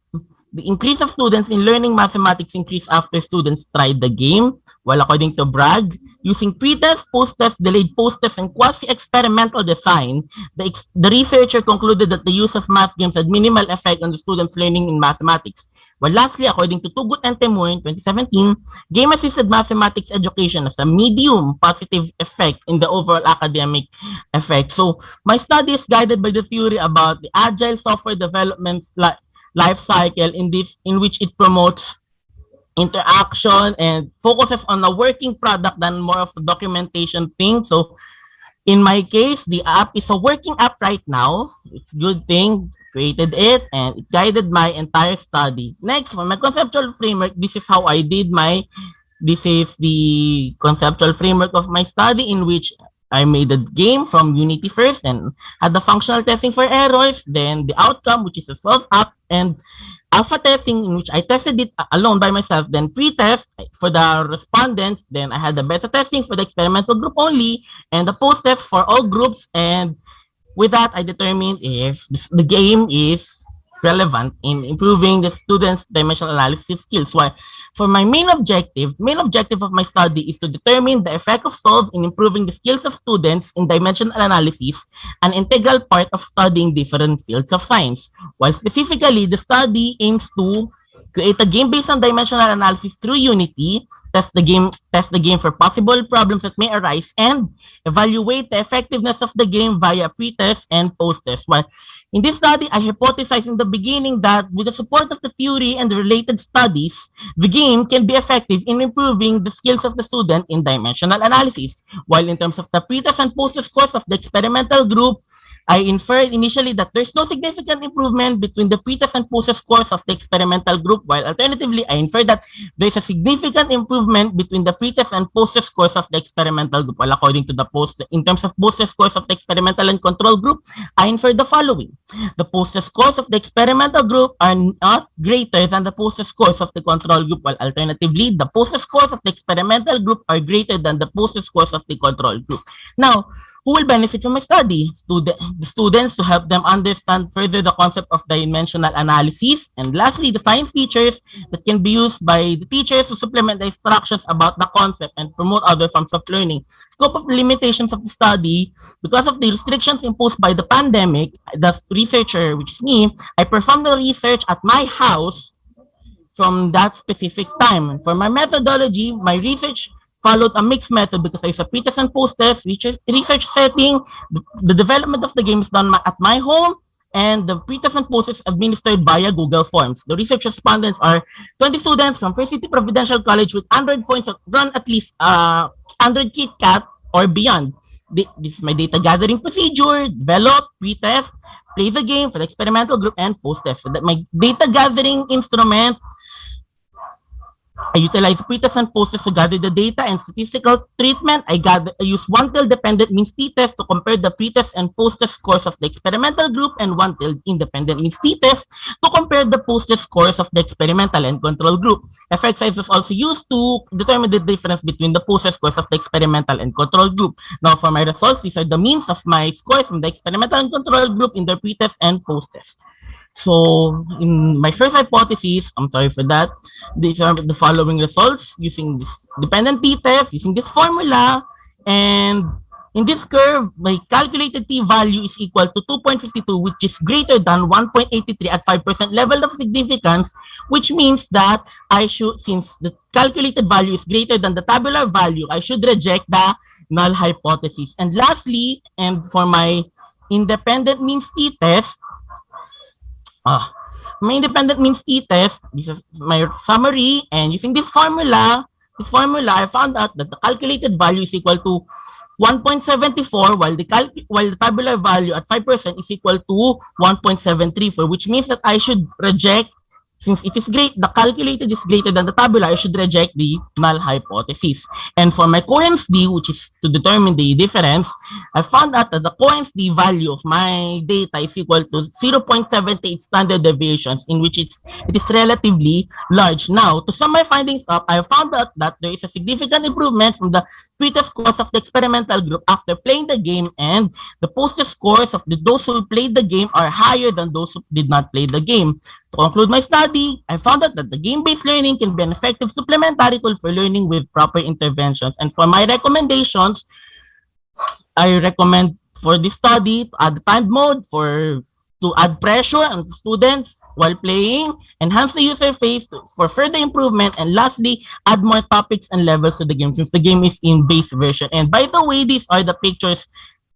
the increase of students in learning mathematics increased after students tried the game. While according to Bragg, using pre-test, post-test, delayed post-test, and quasi-experimental design, the researcher concluded that the use of math games had minimal effect on the students' learning in mathematics. Well, lastly, according to Tugut and Temur in 2017, game-assisted mathematics education has a medium positive effect in the overall academic effect. So my study is guided by the theory about the agile software development life cycle in which it promotes interaction and focuses on a working product than more of a documentation thing. So In my case, the app is a working app right now. It's a good thing, created it, and it guided my entire study. Next, for my conceptual framework, this is how I did this is the conceptual framework of my study, in which I made a game from Unity first and had the functional testing for errors, then the outcome, which is a solve app, and alpha testing, in which I tested it alone by myself, then pre-test for the respondents, then I had the beta testing for the experimental group only, and the post-test for all groups, and with that, I determined if the game is relevant in improving the students' dimensional analysis skills. Why? For my main objective of my study is to determine the effect of solve in improving the skills of students in dimensional analysis, an integral part of studying different fields of science. While specifically, the study aims to create a game based on dimensional analysis through Unity, test the game for possible problems that may arise, and evaluate the effectiveness of the game via pre-test and post-test. Well, in this study, I hypothesized in the beginning that with the support of the theory and the related studies, the game can be effective in improving the skills of the student in dimensional analysis. While in terms of the pre-test and post-test scores of the experimental group, I inferred initially that there's no significant improvement between the pre-test and post-test scores of the experimental group, while alternatively, I inferred that there's a significant improvement between the pre-test and post-test scores of the experimental group. Well, according to the in terms of post-test scores of the experimental and control group, I inferred the following. The post-test scores of the experimental group are not greater than the post-test scores of the control group, while alternatively, the post-test scores of the experimental group are greater than the post-test scores of the control group. Now, who will benefit from my study? The students, to help them understand further the concept of dimensional analysis. And lastly, the science teachers that can be used by the teachers to supplement the instructions about the concept and promote other forms of learning. Scope of limitations of the study: because of the restrictions imposed by the pandemic, the researcher, which is me, I performed the research at my house from that specific time. For my methodology, my research followed a mixed method because there's a pre-test and post-test research setting. The development of the game is done at my home, and the pre-test and post-test administered via Google Forms. The research respondents are 20 students from First City Providential College with Android phones that run at least Android KitKat or beyond. This is my data gathering procedure: develop, pre-test, play the game for the experimental group, and post-test. So that my data gathering instrument, I utilize pre-test and post-test to gather the data and statistical treatment. I use one-tailed dependent means t-test to compare the pre-test and post-test scores of the experimental group, and one-tailed independent means t-test to compare the post-test scores of the experimental and control group. Effect size was also used to determine the difference between the post-test scores of the experimental and control group. Now, for my results, these are the means of my scores from the experimental and control group in their pre-test and post-test. So, in my first hypothesis, I'm sorry for that, these are the following results using this dependent t-test, using this formula, and in this curve, my calculated t-value is equal to 2.52, which is greater than 1.83 at 5% level of significance, which means that I should, since the calculated value is greater than the tabular value, I should reject the null hypothesis. And lastly, and for my independent means t-test, my independent means t-test, this is my summary, and using this formula, I found out that the calculated value is equal to 1.74, while the tabular value at 5% is equal to 1.734, which means that I should reject, since it is the calculated is greater than the tabular, I should reject the null hypothesis. And for my coherence D, which is to determine the difference, I found out that the coherence D value of my data is equal to 0.78 standard deviations, in which it is relatively large. Now, to sum my findings up, I found out that there is a significant improvement from the pre-test scores of the experimental group after playing the game, and the post-test scores of those who played the game are higher than those who did not play the game. To conclude my study, I found out that the game-based learning can be an effective supplementary tool for learning with proper interventions. And for my recommendations, I recommend for this study to add timed mode to add pressure on students while playing, enhance the user face for further improvement, and lastly, add more topics and levels to the game since the game is in base version. And by the way, these are the pictures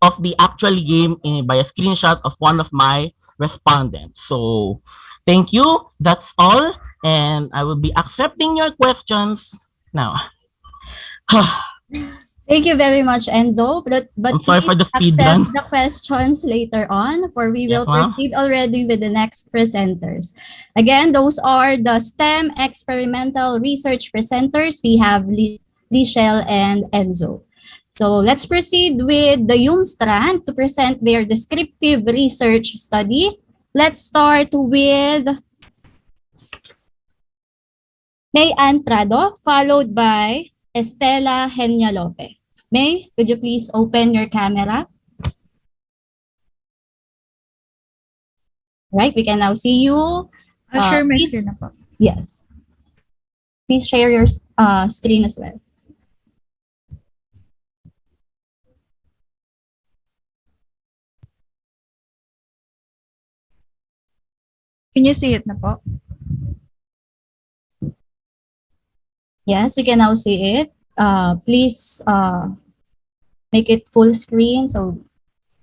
of the actual game by a screenshot of one of my respondents. So, thank you. That's all. And I will be accepting your questions now. Thank you very much, Enzo. But I'm sorry please for the speed accept run. the questions later on, for we Yes, will ma'am. proceed already with the next presenters. Again, those are the STEM experimental research presenters. We have Lichelle and Enzo. So let's proceed with the Strand to present their descriptive research study. Let's start with May Ann Prado, followed by Estela Henya-Lope. May, could you please open your camera? Right, we can now see you. I'll share my Please, screen na po. yes. Please share your screen as well. Can you see it na po? Yes, we can now see it. Please make it full screen so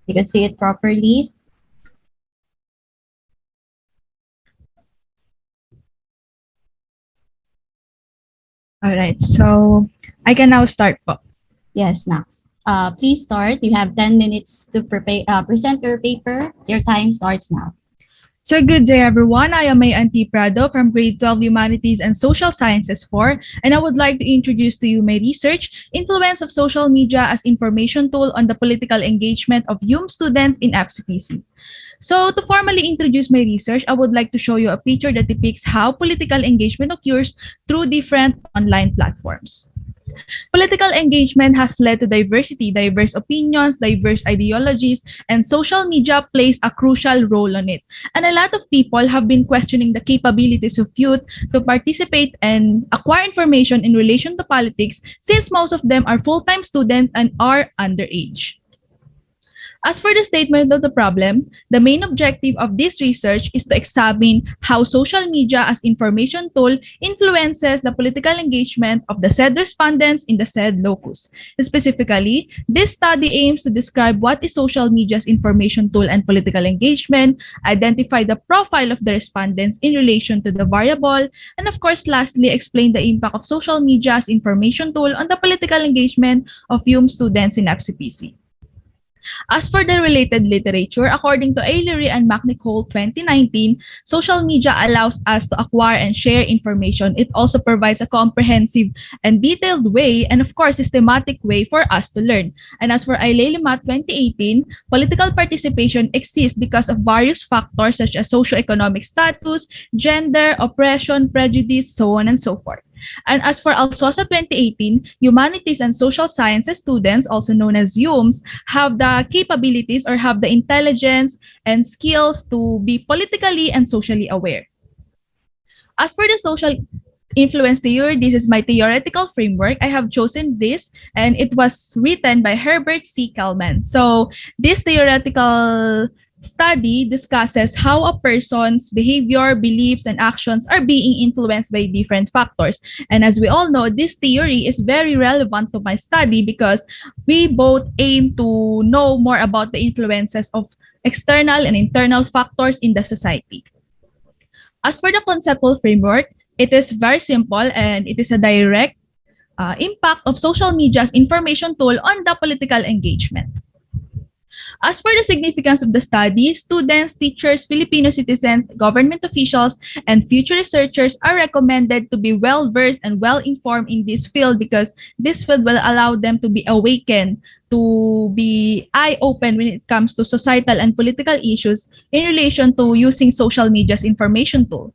you can see it properly. All right, so I can now start po. Yes, Nax. Please start. You have 10 minutes to present your paper. Your time starts now. So good day, everyone. I am May Anti Prado from Grade 12 Humanities and Social Sciences 4, and I would like to introduce to you my research, Influence of Social Media as Information Tool on the Political Engagement of YUM Students in FCPC. So to formally introduce my research, I would like to show you a picture that depicts how political engagement occurs through different online platforms. Political engagement has led to diversity, diverse opinions, diverse ideologies, and social media plays a crucial role on it. And a lot of people have been questioning the capabilities of youth to participate and acquire information in relation to politics, since most of them are full-time students and are underage. As for the statement of the problem, the main objective of this research is to examine how social media as information tool influences the political engagement of the said respondents in the said locus. Specifically, this study aims to describe what is social media's information tool and political engagement, identify the profile of the respondents in relation to the variable, and of course, lastly, explain the impact of social media as information tool on the political engagement of YUM students in FCPC. As for the related literature, according to Ailery and McNichol 2019, social media allows us to acquire and share information. It also provides a comprehensive and detailed way, and of course, systematic way for us to learn. And as for Ailelimat 2018, political participation exists because of various factors such as socioeconomic status, gender, oppression, prejudice, so on and so forth. And as for Alsosa 2018, humanities and social sciences students, also known as YUMs, have the capabilities or have the intelligence and skills to be politically and socially aware. As for the social influence theory, this is my theoretical framework. I have chosen this, and it was written by Herbert C. Kellman. So this theoretical study discusses how a person's behavior, beliefs, and actions are being influenced by different factors. And as we all know, this theory is very relevant to my study because we both aim to know more about the influences of external and internal factors in the society. As for the conceptual framework, it is very simple and it is a direct impact of social media's information tool on the political engagement. As for the significance of the study, students, teachers, Filipino citizens, government officials, and future researchers are recommended to be well-versed and well-informed in this field because this field will allow them to be awakened, to be eye-open when it comes to societal and political issues in relation to using social media's information tool.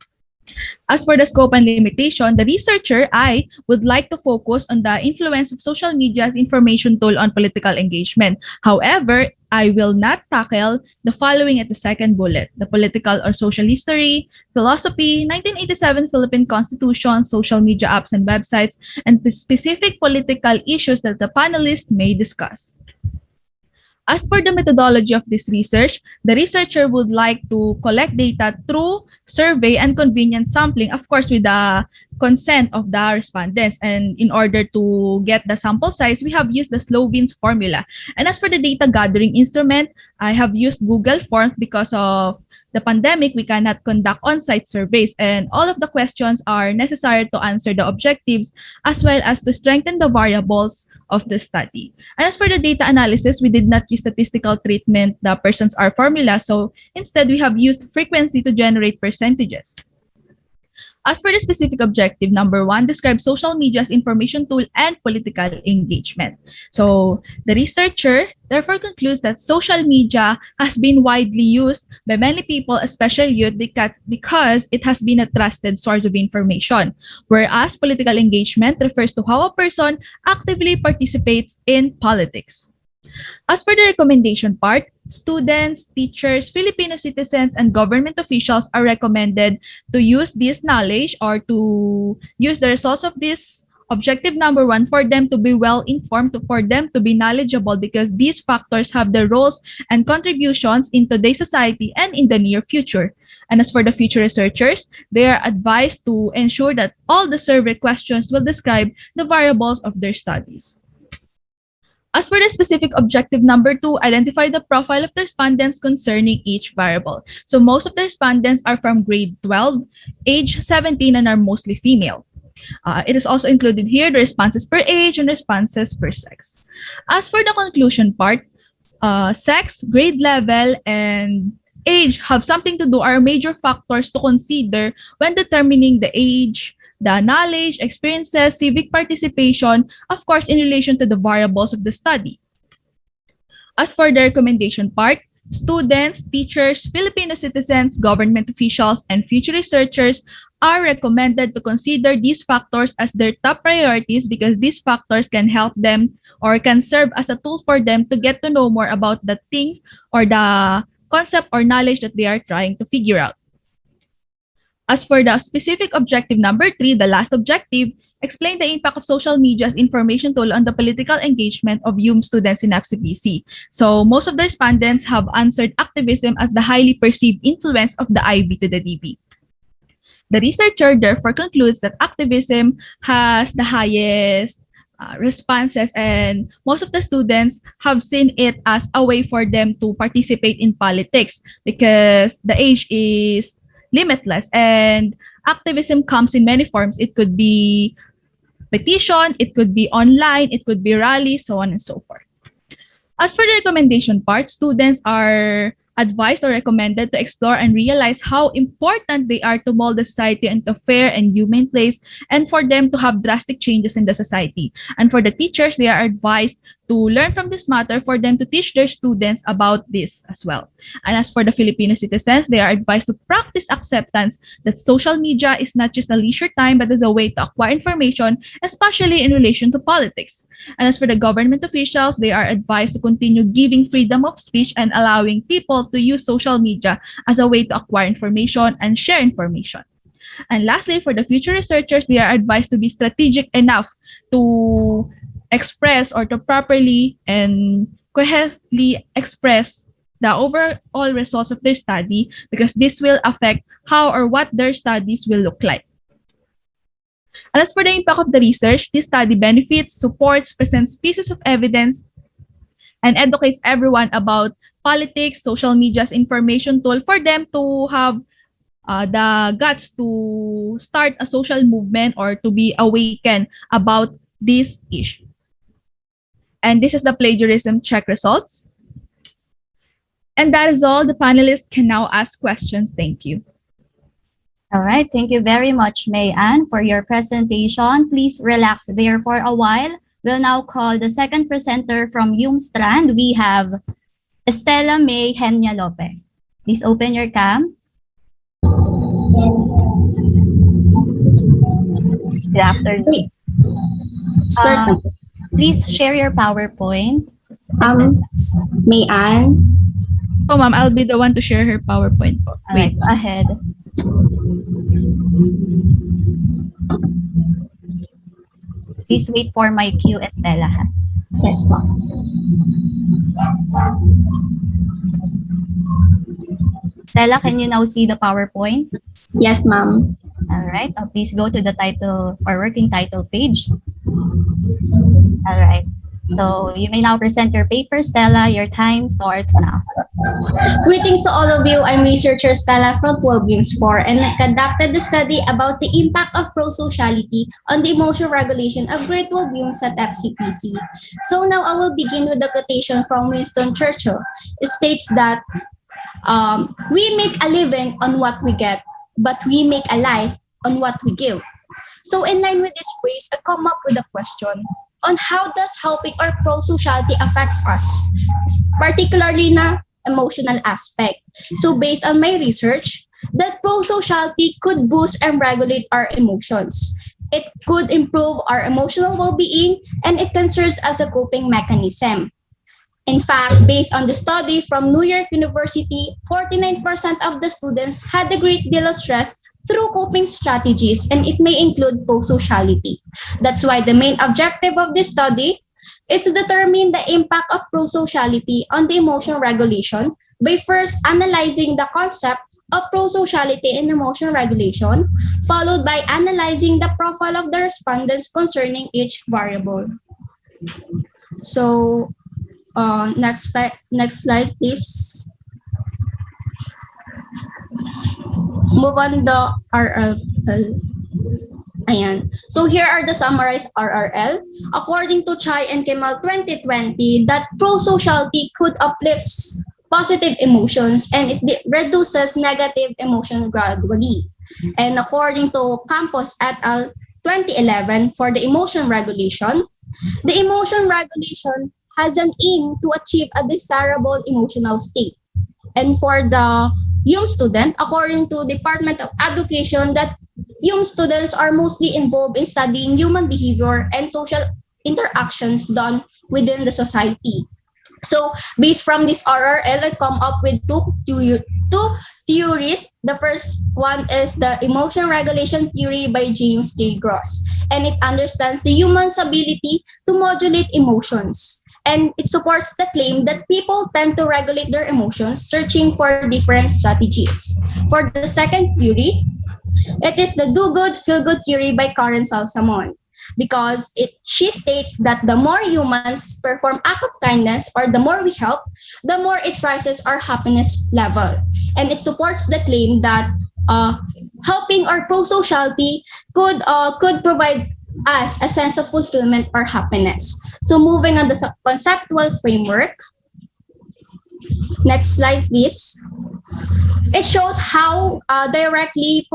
As for the scope and limitation, the researcher, I, would like to focus on the influence of social media's information tool on political engagement. However, I will not tackle the following at the second bullet: the political or social history, philosophy, 1987 Philippine Constitution, social media apps and websites, and the specific political issues that the panelists may discuss. As for the methodology of this research, the researcher would like to collect data through survey and convenient sampling, of course, with the consent of the respondents. And in order to get the sample size, we have used the Slovin's formula. And as for the data gathering instrument, I have used Google Forms because of the pandemic, we cannot conduct on-site surveys, and all of the questions are necessary to answer the objectives as well as to strengthen the variables of the study. And as for the data analysis, we did not use statistical treatment, the persons are formula, so instead we have used frequency to generate percentages. As for the specific objective, number 1, describe social media's information tool and political engagement. So the researcher therefore concludes that social media has been widely used by many people, especially youth, because it has been a trusted source of information, whereas political engagement refers to how a person actively participates in politics. As for the recommendation part, students, teachers, Filipino citizens, and government officials are recommended to use this knowledge or to use the results of this objective number 1 for them to be well informed, for them to be knowledgeable, because these factors have their roles and contributions in today's society and in the near future. And as for the future researchers, they are advised to ensure that all the survey questions will describe the variables of their studies. As for the specific objective number 2, identify the profile of the respondents concerning each variable. So most of the respondents are from grade 12, age 17, and are mostly female. It is also included here the responses per age and responses per sex. As for the conclusion part, sex, grade level, and age have something to do, are major factors to consider when determining the age, the knowledge, experiences, civic participation, of course, in relation to the variables of the study. As for the recommendation part, students, teachers, Filipino citizens, government officials, and future researchers are recommended to consider these factors as their top priorities, because these factors can help them or can serve as a tool for them to get to know more about the things or the concept or knowledge that they are trying to figure out. As for the specific objective number 3, the last objective, explain the impact of social media's information tool on the political engagement of UM students in FCPC. So most of the respondents have answered activism as the highly perceived influence of the IB to the DB. The researcher therefore concludes that activism has the highest responses, and most of the students have seen it as a way for them to participate in politics, because the age is limitless and activism comes in many forms. It could be petition, it could be online, it could be rally, so on and so forth. As for the recommendation part, students are advised or recommended to explore and realize how important they are to mold the society into a fair and humane place, and for them to have drastic changes in the society. And for the teachers, they are advised to learn from this matter, for them to teach their students about this as well. And as for the Filipino citizens, they are advised to practice acceptance that social media is not just a leisure time, but is a way to acquire information, especially in relation to politics. And as for the government officials, they are advised to continue giving freedom of speech and allowing people to use social media as a way to acquire information and share information. And lastly, for the future researchers, they are advised to be strategic enough to express or to properly and coherently express the overall results of their study, because this will affect how or what their studies will look like. And as for the impact of the research, this study benefits, supports, presents pieces of evidence, and educates everyone about politics, social media's information tool, for them to have the guts to start a social movement or to be awakened about this issue. And this is the plagiarism check results. And that is all. The panelists can now ask questions. Thank you. All right. Thank you very much, May Ann, for your presentation. Please relax there for a while. We'll now call the second presenter from UM Strand. We have Estela May Henya Lope. Please open your cam. Good afternoon. Please share your PowerPoint. May Ann? Oh, ma'am, I'll be the one to share her PowerPoint. Wait, go ahead. Please wait for my cue, Estela. Yes, ma'am. Stella, can you now see the PowerPoint? Yes, ma'am. All right. Please go to the title or working title page. All right. So you may now present your paper, Stella. Your time starts now. Greetings to all of you. I'm researcher Stella from Colloquium 4 and I conducted the study about the impact of prosociality on the emotional regulation of grade 12 youths at FCPC. So now I will begin with the quotation from Winston Churchill. It states that we make a living on what we get, but we make a life on what we give. So in line with this phrase, I come up with a question on how does helping or prosociality affects us, particularly na emotional aspect. So based on my research, that prosociality could boost and regulate our emotions. It could improve our emotional well-being and it can serve as a coping mechanism. In fact, based on the study from New York University, 49% of the students had a great deal of stress through coping strategies, and it may include prosociality. That's why the main objective of this study is to determine the impact of prosociality on the emotional regulation by first analyzing the concept of prosociality in emotional regulation, followed by analyzing the profile of the respondents concerning each variable. So, next slide, please. Move on the RLL. Ayan. So here are the summarized RRL. According to Chai and Kemal 2020, that prosociality could uplift positive emotions and it reduces negative emotions gradually. And according to Campos et al. 2011, for the emotion regulation, the emotion regulation has an aim to achieve a desirable emotional state. And for the young student, according to Department of Education, that young students are mostly involved in studying human behavior and social interactions done within the society. So based from this RRL, I come up with two theories. The first one is the emotion regulation theory by James J. Gross, and it understands the human's ability to modulate emotions. And it supports the claim that people tend to regulate their emotions, searching for different strategies. For the second theory, it is the do-good, feel-good theory by Karen Salsamon, because she states that the more humans perform act of kindness or the more we help, the more it rises our happiness level. And it supports the claim that helping or prosociality could provide us a sense of fulfillment or happiness. So moving on the conceptual framework. Next slide, please. It shows how directly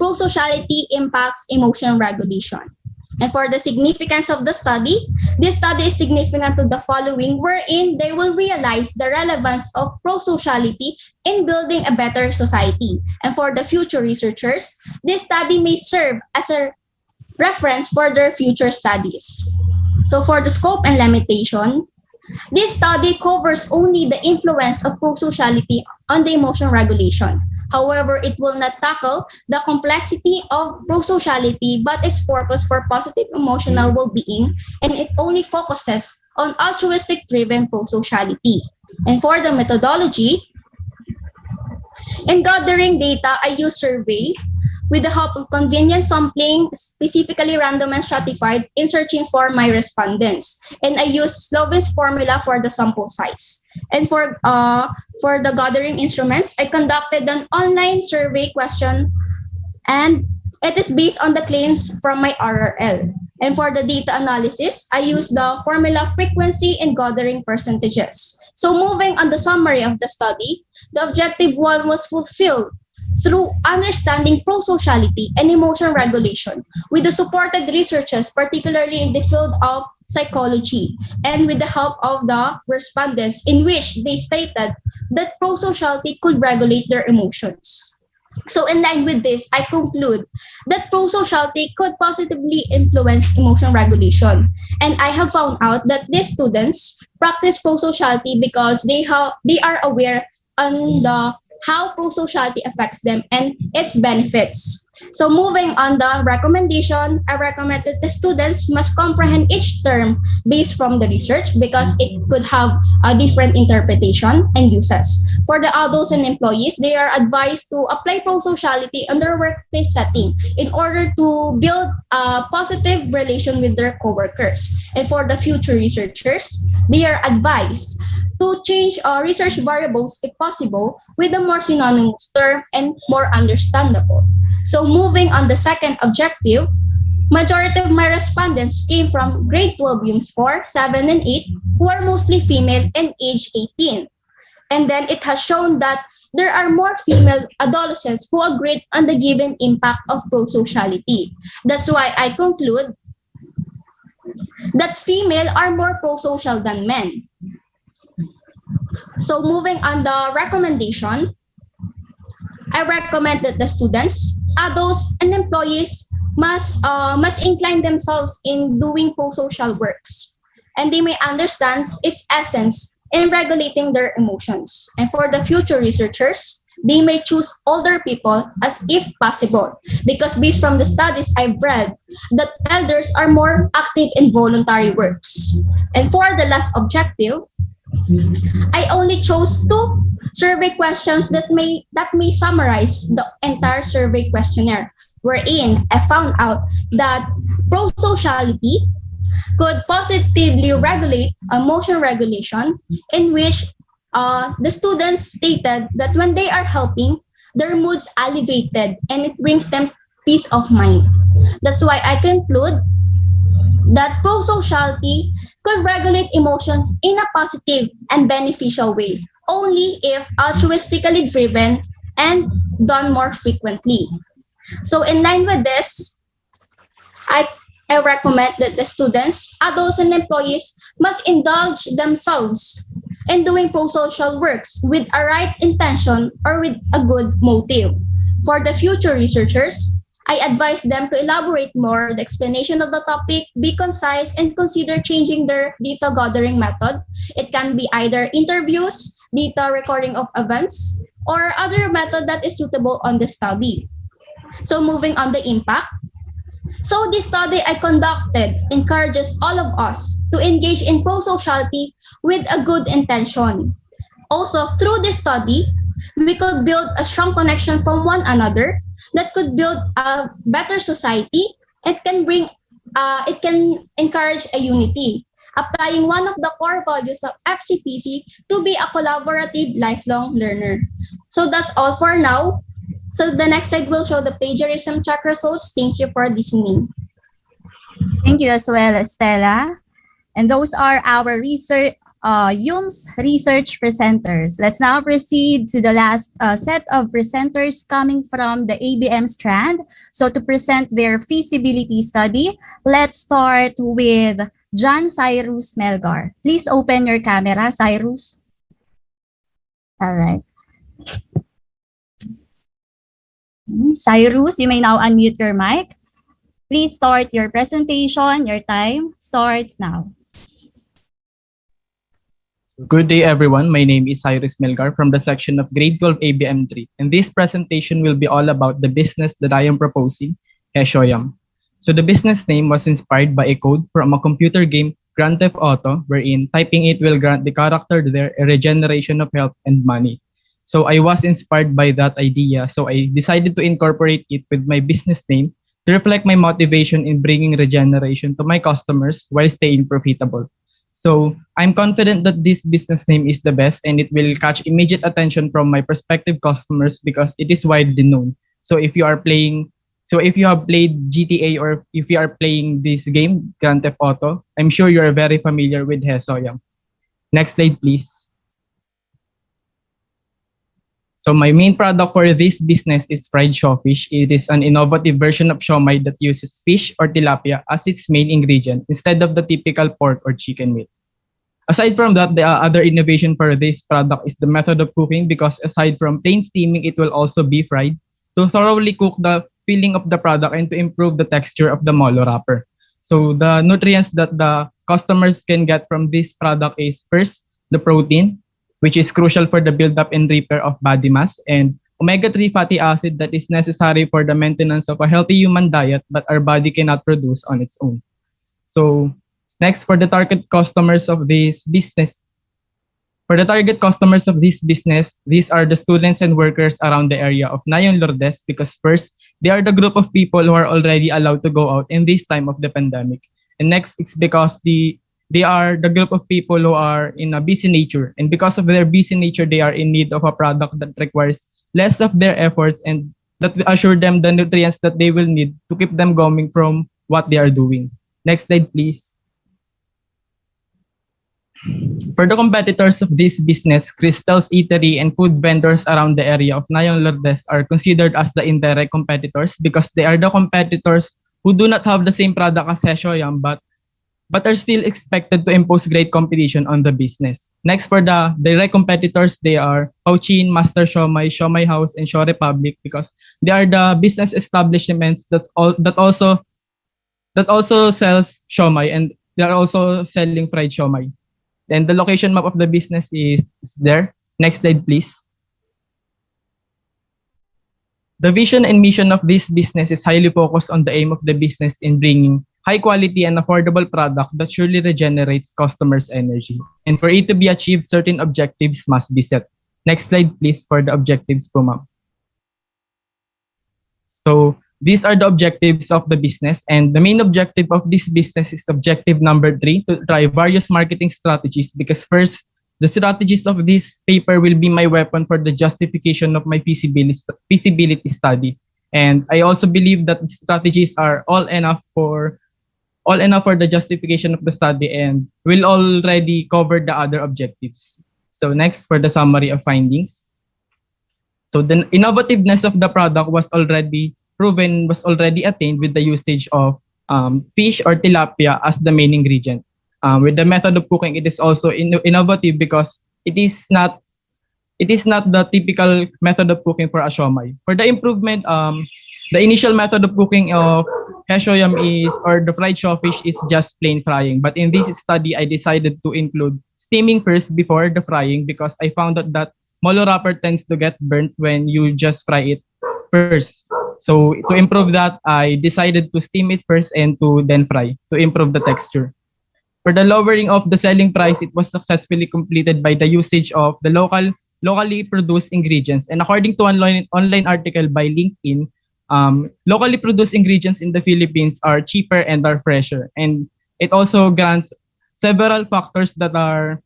prosociality impacts emotion regulation. And for the significance of the study, this study is significant to the following, wherein they will realize the relevance of prosociality in building a better society. And for the future researchers, this study may serve as a reference for their future studies. So for the scope and limitation, this study covers only the influence of prosociality on the emotion regulation. However, it will not tackle the complexity of prosociality, but its purpose for positive emotional well-being, and it only focuses on altruistic-driven prosociality. And for the methodology, in gathering data, I use survey with the help of convenient sampling, specifically random and stratified, in searching for my respondents. And I use Slovin's formula for the sample size. And for the gathering instruments, I conducted an online survey question, and it is based on the claims from my RRL. And for the data analysis, I use the formula frequency and gathering percentages. So moving on the summary of the study, the objective one was fulfilled through understanding prosociality and emotion regulation with the supported researchers, particularly in the field of psychology, and with the help of the respondents, in which they stated that prosociality could regulate their emotions. So in line with this, I conclude that prosociality could positively influence emotion regulation. And I have found out that these students practice prosociality because they are aware on the how prosociality affects them and its benefits. So moving on the recommendation, I recommend that the students must comprehend each term based from the research because it could have a different interpretation and uses. For the adults and employees, they are advised to apply pro-sociality on their workplace setting in order to build a positive relation with their coworkers. And for the future researchers, they are advised to change research variables if possible with a more synonymous term and more understandable. So moving on the second objective, majority of my respondents came from grade 12 UMS 4, 7, and 8 who are mostly female and age 18. And then it has shown that there are more female adolescents who agree on the given impact of pro-sociality. That's why I conclude that female are more pro-social than men. So moving on the recommendation, I recommend that the students, adults, and employees must incline themselves in doing pro-social works, and they may understand its essence in regulating their emotions. And for the future researchers, they may choose older people as if possible, because based from the studies I've read, that elders are more active in voluntary works. And for the last objective, I only chose two survey questions that may summarize the entire survey questionnaire, wherein I found out that pro-sociality could positively regulate emotion regulation, in which the students stated that when they are helping, their moods elevated and it brings them peace of mind. That's why I conclude that pro-sociality could regulate emotions in a positive and beneficial way, only if altruistically driven and done more frequently. So in line with this, I recommend that the students, adults, and employees must indulge themselves in doing pro-social works with a right intention or with a good motive. For the future researchers, I advise them to elaborate more the explanation of the topic, be concise, and consider changing their data gathering method. It can be either interviews, data recording of events, or other method that is suitable on the study. So moving on the impact. So this study I conducted encourages all of us to engage in pro-sociality with a good intention. Also, through this study, we could build a strong connection from one another that could build a better society. It can encourage a unity, applying one of the core values of FCPC to be a collaborative lifelong learner. So that's all for now. So the next slide will show the plagiarism check results. Thank you for listening. Thank you as well, Estella. And those are our UMS research presenters. Let's now proceed to the last set of presenters coming from the ABM strand. So to present their feasibility study, let's start with John Cyrus Melgar. Please open your camera, Cyrus. All right. Cyrus, you may now unmute your mic. Please start your presentation. Your time starts now. Good day, everyone. My name is Cyrus Melgar from the section of Grade 12 ABM 3. And this presentation will be all about the business that I am proposing, Heshoyam. So the business name was inspired by a code from a computer game, Grand Theft Auto, wherein typing it will grant the character there a regeneration of health and money. So I was inspired by that idea, so I decided to incorporate it with my business name to reflect my motivation in bringing regeneration to my customers while staying profitable. So I'm confident that this business name is the best and it will catch immediate attention from my prospective customers because it is widely known. So if you have played GTA or if you are playing this game, Grand Theft Auto, I'm sure you are very familiar with Hesoyam. Next slide, please. So my main product for this business is fried shawfish. It is an innovative version of siomai that uses fish or tilapia as its main ingredient instead of the typical pork or chicken meat. Aside from that, the other innovation for this product is the method of cooking, because aside from plain steaming, it will also be fried to thoroughly cook the filling of the product and to improve the texture of the molo wrapper. So the nutrients that the customers can get from this product is first, the protein, which is crucial for the build-up and repair of body mass, and omega-3 fatty acid that is necessary for the maintenance of a healthy human diet but our body cannot produce on its own. So next, for the target customers of this business, these are the students and workers around the area of Nayon Lourdes because first, they are the group of people who are already allowed to go out in this time of the pandemic. And next, it's because they are the group of people who are in a busy nature. And because of their busy nature, they are in need of a product that requires less of their efforts and that will assure them the nutrients that they will need to keep them going from what they are doing. Next slide, please. For the competitors of this business, Crystal's Eatery and food vendors around the area of Nayon Lourdes are considered as the indirect competitors because they are the competitors who do not have the same product as Heshoyam but are still expected to impose great competition on the business. Next, for the direct competitors, they are Pauchin, Master Siomai, Siomai House, and Shaw Republic because they are the business establishments that also sells siomai and they are also selling fried siomai. Then the location map of the business is there. Next slide, please. The vision and mission of this business is highly focused on the aim of the business in bringing high quality and affordable product that surely regenerates customers' energy. And for it to be achieved, certain objectives must be set. Next slide, please, for the objectives po, ma'am. So these are the objectives of the business, and the main objective of this business is objective number 3, to try various marketing strategies because first, the strategies of this paper will be my weapon for the justification of my feasibility study. And I also believe that the strategies are all enough for the justification of the study and will already cover the other objectives. So next, for the summary of findings. So the innovativeness of the product was already attained with the usage of fish or tilapia as the main ingredient. With the method of cooking, it is also innovative because it is not the typical method of cooking for a siomai. For the improvement, the initial method of cooking of heshoyam or the fried shellfish is just plain frying. But in this study, I decided to include steaming first before the frying because I found out that molo wrapper tends to get burnt when you just fry it first. So to improve that, I decided to steam it first and to then fry to improve the texture. For the lowering of the selling price, it was successfully completed by the usage of the locally produced ingredients. And according to an online article by LinkedIn, locally produced ingredients in the Philippines are cheaper and are fresher. And it also grants several factors that are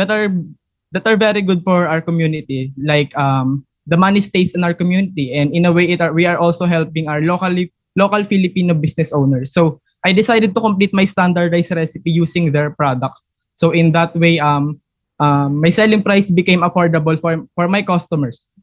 very good for our community, like the money stays in our community, and in a way, we are also helping our local Filipino business owners. So I decided to complete my standardized recipe using their products. So in that way, my selling price became affordable for my customers.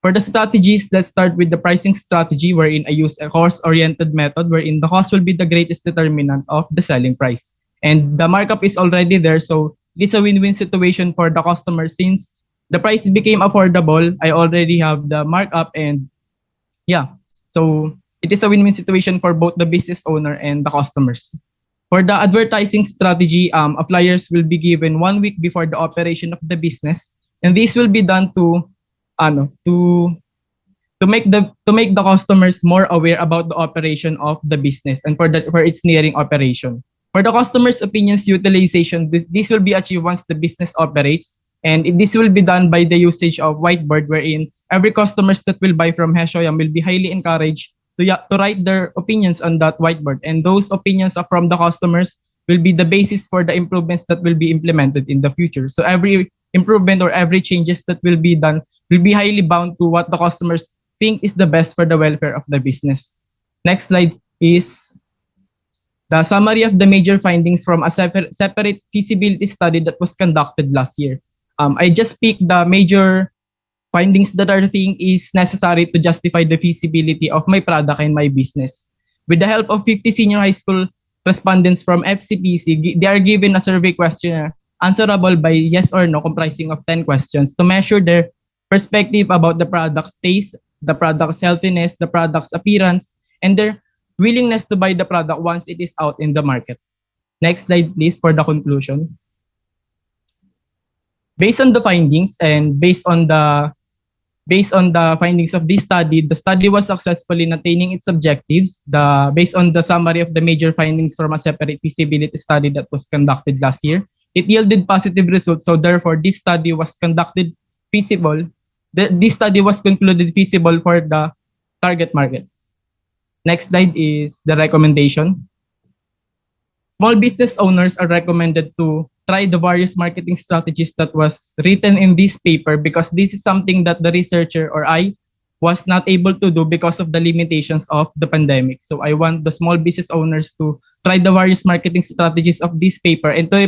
For the strategies, let's start with the pricing strategy, wherein I use a cost-oriented method, wherein the cost will be the greatest determinant of the selling price. And the markup is already there, so it's a win-win situation for the customer since the price became affordable. I already have the markup, and yeah, so it is a win-win situation for both the business owner and the customers. For the advertising strategy, flyers will be given 1 week before the operation of the business, and this will be done to make the customers more aware about the operation of the business and for its nearing operation. For the customers' opinions utilization, this will be achieved once the business operates, and this will be done by the usage of whiteboard, wherein every customers that will buy from Heshoyam will be highly encouraged to write their opinions on that whiteboard, and those opinions from the customers will be the basis for the improvements that will be implemented in the future. So every improvement or every changes that will be done will be highly bound to what the customers think is the best for the welfare of the business. Next slide is the summary of the major findings from a separate feasibility study that was conducted last year. I just picked the major findings that I think is necessary to justify the feasibility of my product and my business. With the help of 50 senior high school respondents from FCPC, they are given a survey questionnaire answerable by yes or no, comprising of 10 questions to measure their perspective about the product's taste, the product's healthiness, the product's appearance, and their willingness to buy the product once it is out in the market. Next slide, please, for the conclusion. Based on the findings and based on the Based on the findings of this study, the study was successful in attaining its objectives. Based on the summary of the major findings from a separate feasibility study that was conducted last year, it yielded positive results. So therefore, this study was conducted feasible. This study was concluded feasible for the target market. Next slide is the recommendation. Small business owners are recommended to try the various marketing strategies that was written in this paper, because this is something that the researcher or I was not able to do because of the limitations of the pandemic. So I want the small business owners to try the various marketing strategies of this paper and to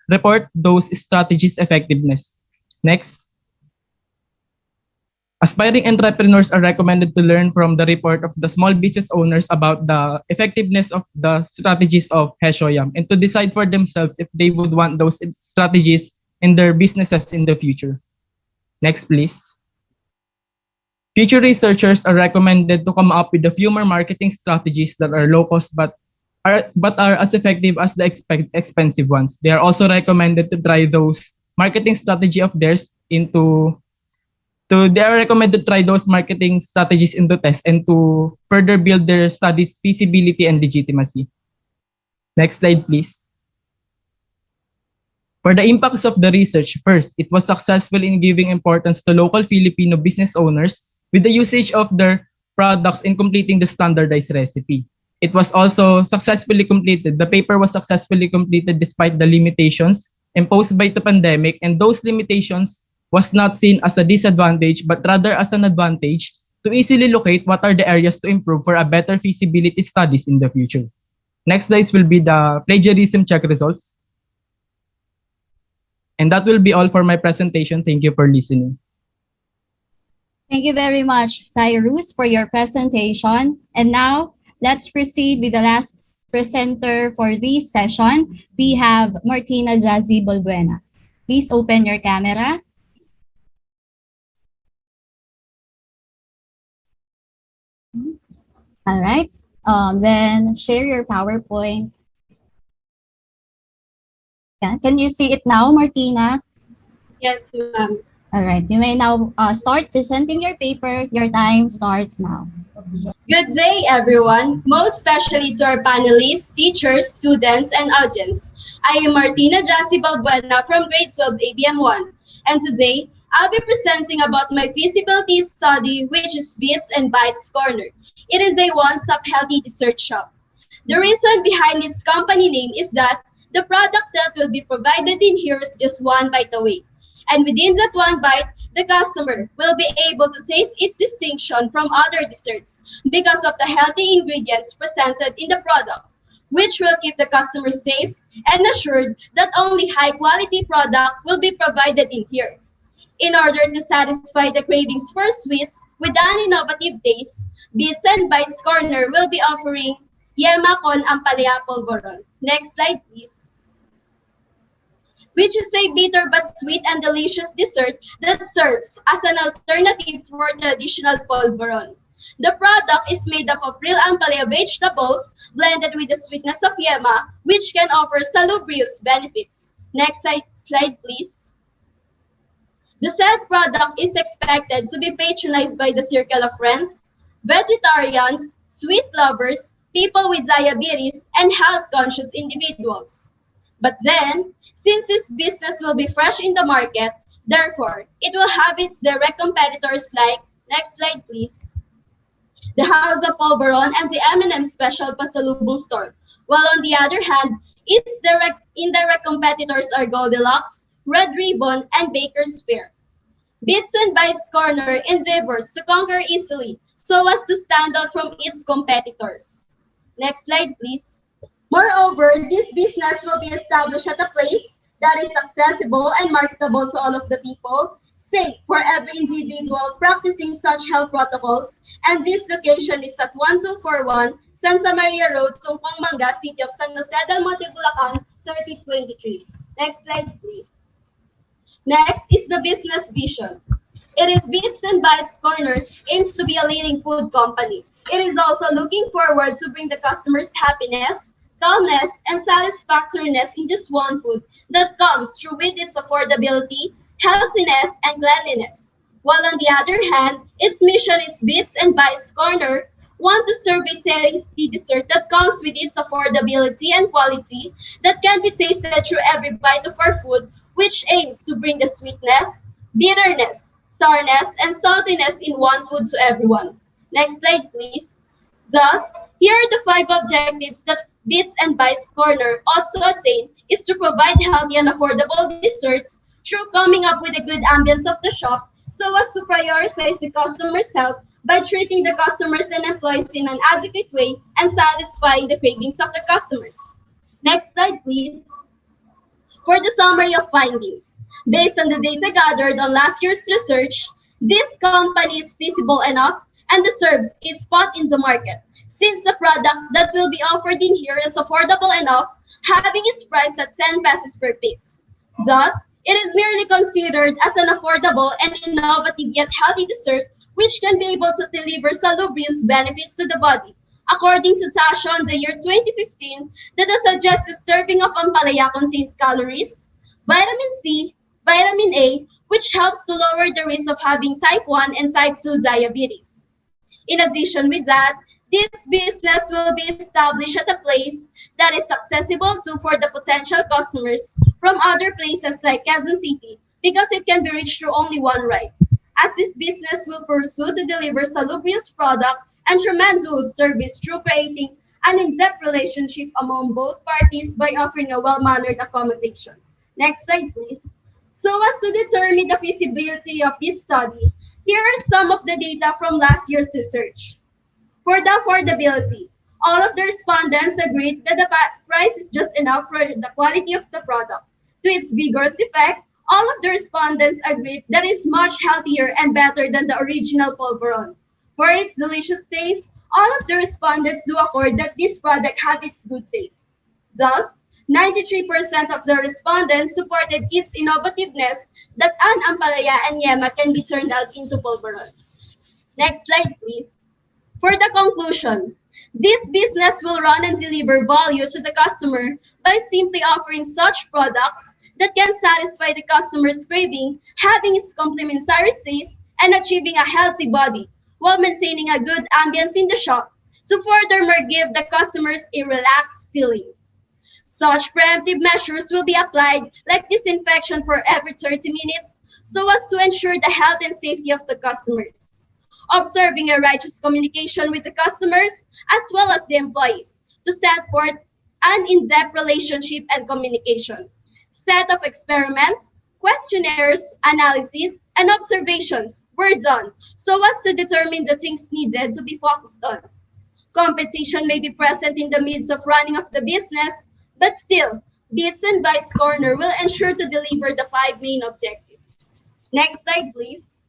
report those strategies' effectiveness. Next. Aspiring entrepreneurs are recommended to learn from the report of the small business owners about the effectiveness of the strategies of Heshoyam and to decide for themselves if they would want those strategies in their businesses in the future. Next, please. Future researchers are recommended to come up with a few more marketing strategies that are low cost but are as effective as the expensive ones. They are also recommended to try those marketing strategy of theirs they are recommended to try those marketing strategies into test and to further build their studies' feasibility and legitimacy. Next slide, please. For the impacts of the research, first, it was successful in giving importance to local Filipino business owners with the usage of their products in completing the standardized recipe. It was also successfully completed. The paper was successfully completed despite the limitations imposed by the pandemic, and those limitations was not seen as a disadvantage, but rather as an advantage to easily locate what are the areas to improve for a better feasibility studies in the future. Next slides will be the plagiarism check results. And that will be all for my presentation. Thank you for listening. Thank you very much, Cyrus, for your presentation. And now, let's proceed with the last presenter for this session. We have Martina Jazzy Balbuena. Please open your camera. All right. Then share your PowerPoint. Can you see it now, Martina? Yes, ma'am. All right. You may now start presenting your paper. Your time starts now. Good day, everyone. Most especially to our panelists, teachers, students, and audience. I am Martina Jazzy Balbuena from grade 12 ABM1. And today, I'll be presenting about my feasibility study, which is Bits and Bites Corner. It is a one-stop healthy dessert shop. The reason behind its company name is that the product that will be provided in here is just one bite away. And within that one bite, the customer will be able to taste its distinction from other desserts because of the healthy ingredients presented in the product, which will keep the customer safe and assured that only high-quality product will be provided in here. In order to satisfy the cravings for sweets with an innovative taste, Bits and Bites Corner will be offering Yema con Ampalaya Polvoron. Next slide, please. Which is a bitter but sweet and delicious dessert that serves as an alternative for traditional polvoron. The product is made up of real Ampalaya vegetables blended with the sweetness of Yema, which can offer salubrious benefits. Next slide, please. The said product is expected to be patronized by the circle of friends, vegetarians, sweet lovers, people with diabetes, and health-conscious individuals. But then, since this business will be fresh in the market, therefore, it will have its direct competitors like, next slide please, the House of Polvoron and the M&M Special Pasalubong Store, while on the other hand, its indirect competitors are Goldilocks, Red Ribbon, and Baker's Fair. Bits and Bites Corner endeavors to conquer easily so as to stand out from its competitors. Next slide, please. Moreover, this business will be established at a place that is accessible and marketable to all of the people, safe for every individual practicing such health protocols, and this location is at 1241 Santa Maria Road, Sungkong Manga, City of San Jose del Monte, Bulacan, 3023. Next slide, please. Next is the business vision. It is Bits and Bites Corner aims to be a leading food company. It is also looking forward to bring the customers happiness, calmness, and satisfactoriness in just one food that comes through with its affordability, healthiness, and cleanliness. while on the other hand, its mission is Bits and Bites Corner, want to serve a tasty dessert that comes with its affordability and quality that can be tasted through every bite of our food, which aims to bring the sweetness, bitterness, sourness, and saltiness in one food to everyone. Next slide, please. Thus, here are the five objectives that Bits and Bites Corner ought to attain is to provide healthy and affordable desserts through coming up with a good ambience of the shop so as to prioritize the customer's health by treating the customers and employees in an adequate way and satisfying the cravings of the customers. Next slide, please. For the summary of findings, based on the data gathered on last year's research, this company is feasible enough and deserves a spot in the market, since the product that will be offered in here is affordable enough, having its price at 10 pesos per piece. Thus, it is merely considered as an affordable and innovative yet healthy dessert which can be able to deliver salubrious benefits to the body. According to Tasha on the year 2015, that the suggested serving of ampalaya contains calories, vitamin C, vitamin A, which helps to lower the risk of having type 1 and type 2 diabetes. In addition with that, this business will be established at a place that is accessible to for the potential customers from other places like Quezon City because it can be reached through only one ride. As this business will pursue to deliver salubrious product and tremendous service through creating an in-depth relationship among both parties by offering a well-mannered accommodation. Next slide, please. So as to determine the feasibility of this study, here are some of the data from last year's research. For the affordability, all of the respondents agreed that the price is just enough for the quality of the product. To its vigorous effect, all of the respondents agreed that it's much healthier and better than the original polvoron. For its delicious taste, all of the respondents do accord that this product had its good taste. Thus, 93% of the respondents supported its innovativeness that an ampalaya and yema can be turned out into polvoron. Next slide, please. For the conclusion, this business will run and deliver value to the customer by simply offering such products that can satisfy the customer's craving, having its complementary taste, and achieving a healthy body, while maintaining a good ambience in the shop to furthermore give the customers a relaxed feeling. Such preemptive measures will be applied like disinfection for every 30 minutes so as to ensure the health and safety of the customers. Observing a righteous communication with the customers as well as the employees to set forth an in-depth relationship and communication. Set of experiments, questionnaires, analyses, and observations were done so as to determine the things needed to be focused on. Competition may be present in the midst of running of the business, but still, Bits and Bites Corner will ensure to deliver the five main objectives. Next slide, please.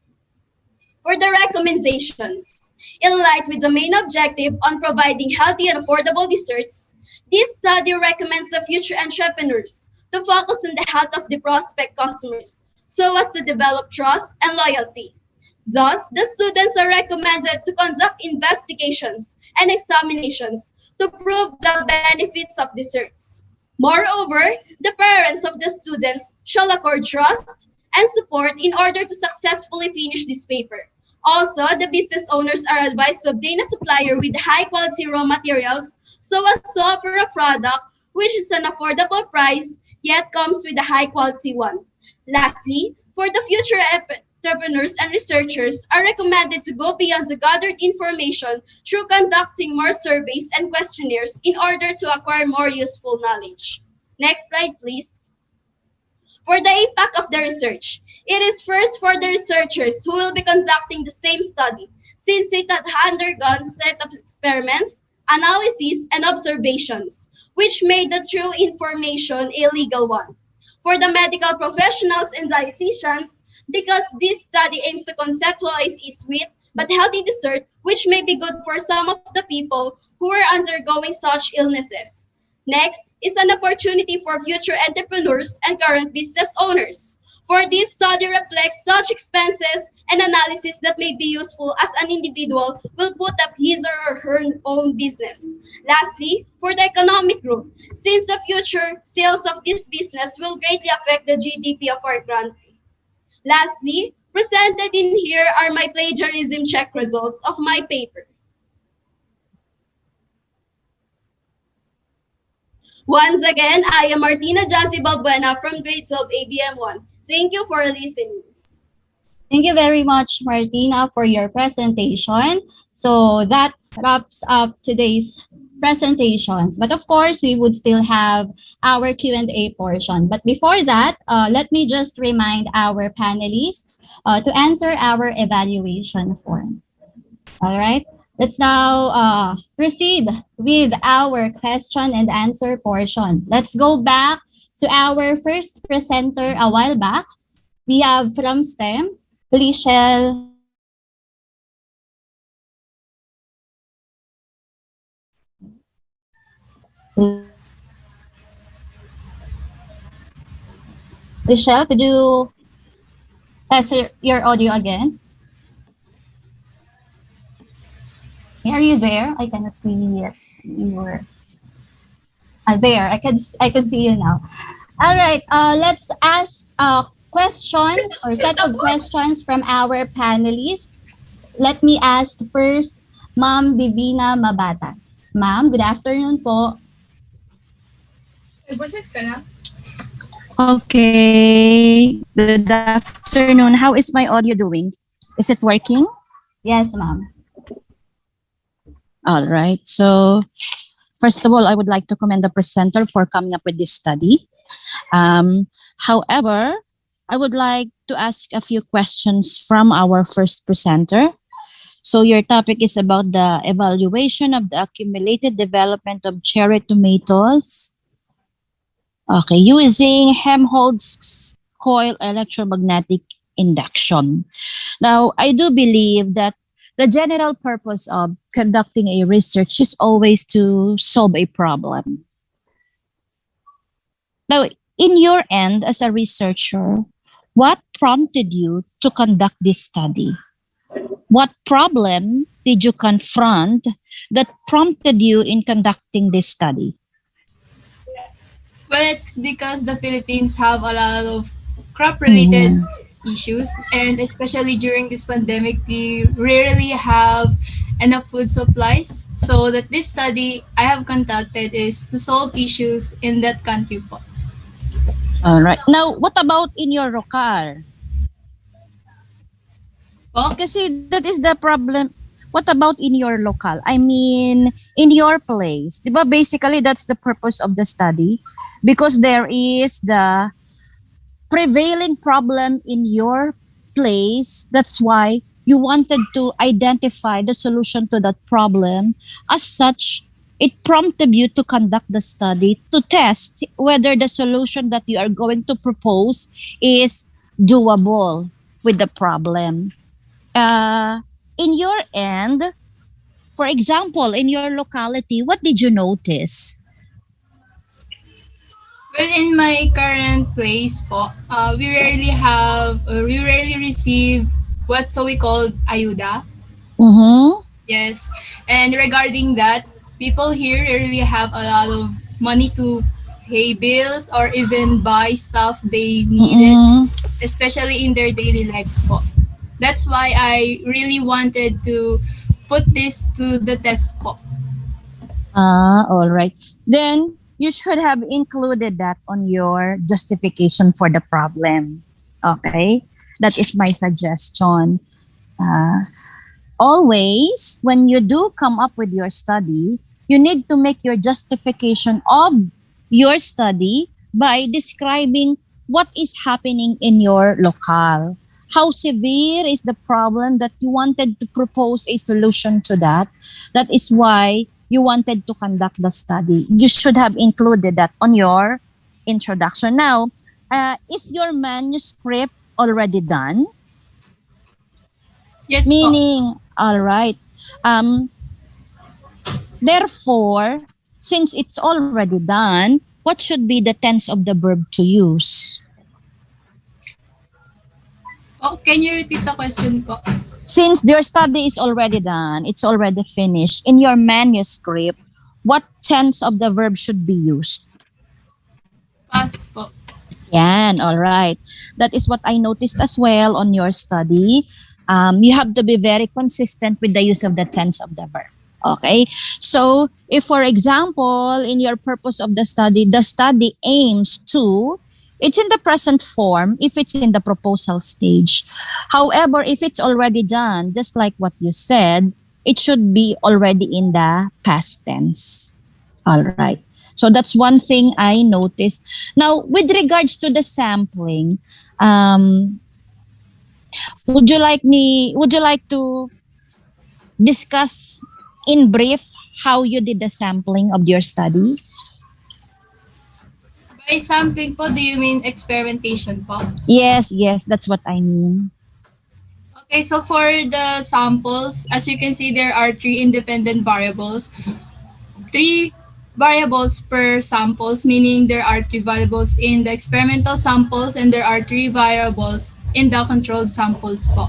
For the recommendations, in light with the main objective on providing healthy and affordable desserts, this study recommends the future entrepreneurs to focus on the health of the prospect customers so as to develop trust and loyalty. Thus, the students are recommended to conduct investigations and examinations to prove the benefits of desserts. Moreover, the parents of the students shall accord trust and support in order to successfully finish this paper. Also, the business owners are advised to obtain a supplier with high-quality raw materials so as to offer a product which is an affordable price yet comes with a high-quality one. Lastly, for the future entrepreneurs and researchers are recommended to go beyond the gathered information through conducting more surveys and questionnaires in order to acquire more useful knowledge. Next slide, please. For the impact of the research, it is first for the researchers who will be conducting the same study, since it had undergone set of experiments, analyses, and observations, which made the true information a legal one. For the medical professionals and dietitians, because this study aims to conceptualize a sweet but healthy dessert which may be good for some of the people who are undergoing such illnesses. Next is an opportunity for future entrepreneurs and current business owners. For this study reflects such expenses and analysis that may be useful as an individual will put up his or her own business. Lastly, for the economic growth, since the future sales of this business will greatly affect the GDP of our country. Lastly, Presented in here are my plagiarism check results of my paper. Once again, I am Martina Jassy Balbuena from grade 12 ABM1. Thank you for listening. Thank you very much, Martina, for your presentation. So that wraps up today's presentations. But of course, we would still have our Q&A portion. But before that, let me just remind our panelists to answer our evaluation form. All right. Let's now proceed with our question and answer portion. Let's go back to our first presenter a while back. We have from STEM, Lichelle. Lichelle, could you test your audio again? Are you there? I cannot see you. Your there. I can see you now. All right. Let's ask questions or set of questions from our panelists. Let me ask first, Ma'am Divina Mabatas. Ma'am, good afternoon po. Okay. Good afternoon. How is my audio doing? Is it working? Yes, ma'am. All right. So, first of all, I would like to commend the presenter for coming up with this study. However, I would like to ask a few questions from our first presenter. So, your topic is about the evaluation of the accumulated development of cherry tomatoes. Okay, using Helmholtz coil electromagnetic induction. Now, I do believe that the general purpose of conducting a research is always to solve a problem. Now, in your end as a researcher, what prompted you to conduct this study? What problem did you confront that prompted you in conducting this study? Well, it's because the Philippines have a lot of crop-related issues, and especially during this pandemic, we rarely have enough food supplies. So that this study I have conducted is to solve issues in that country po. All right. Now, what about in your local? Kasi that is the problem. What about in your local? I mean, in your place. Diba? Basically, that's the purpose of the study. Because there is the prevailing problem in your place. That's why you wanted to identify the solution to that problem. As such, it prompted you to conduct the study to test whether the solution that you are going to propose is doable with the problem. In your end, for example, in your locality, what did you notice? Well, in my current place po, we rarely receive what we call ayuda. Mm-hmm. Yes, and regarding that, people here rarely have a lot of money to pay bills or even buy stuff they needed, especially in their daily lives po. That's why I really wanted to put this to the test po. All right. Then you should have included that on your justification for the problem. Okay? That is my suggestion. Always, when you do come up with your study, you need to make your justification of your study by describing what is happening in your locale. How severe is the problem that you wanted to propose a solution to that? That is why you wanted to conduct the study. You should have included that on your introduction. Now, is your manuscript already done? Yes, meaning, all right. Therefore, since it's already done, what should be the tense of the verb to use? Oh, can you repeat the question po? Since your study is already done, it's already finished, in your manuscript, what tense of the verb should be used? Past po. Yan, all right. That is what I noticed as well on your study. You have to be very consistent with the use of the tense of the verb. Okay. So, if for example, in your purpose of the study aims to, it's in the present form if it's in the proposal stage. However, if it's already done, just like what you said, it should be already in the past tense. All right. So that's one thing I noticed. Now, with regards to the sampling, would you like to discuss in brief how you did the sampling of your study? By sampling po, do you mean experimentation po? Yes, that's what I mean. Okay, so for the samples, as you can see, there are three independent variables. Three variables per samples, meaning there are three variables in the experimental samples and there are three variables in the controlled samples po.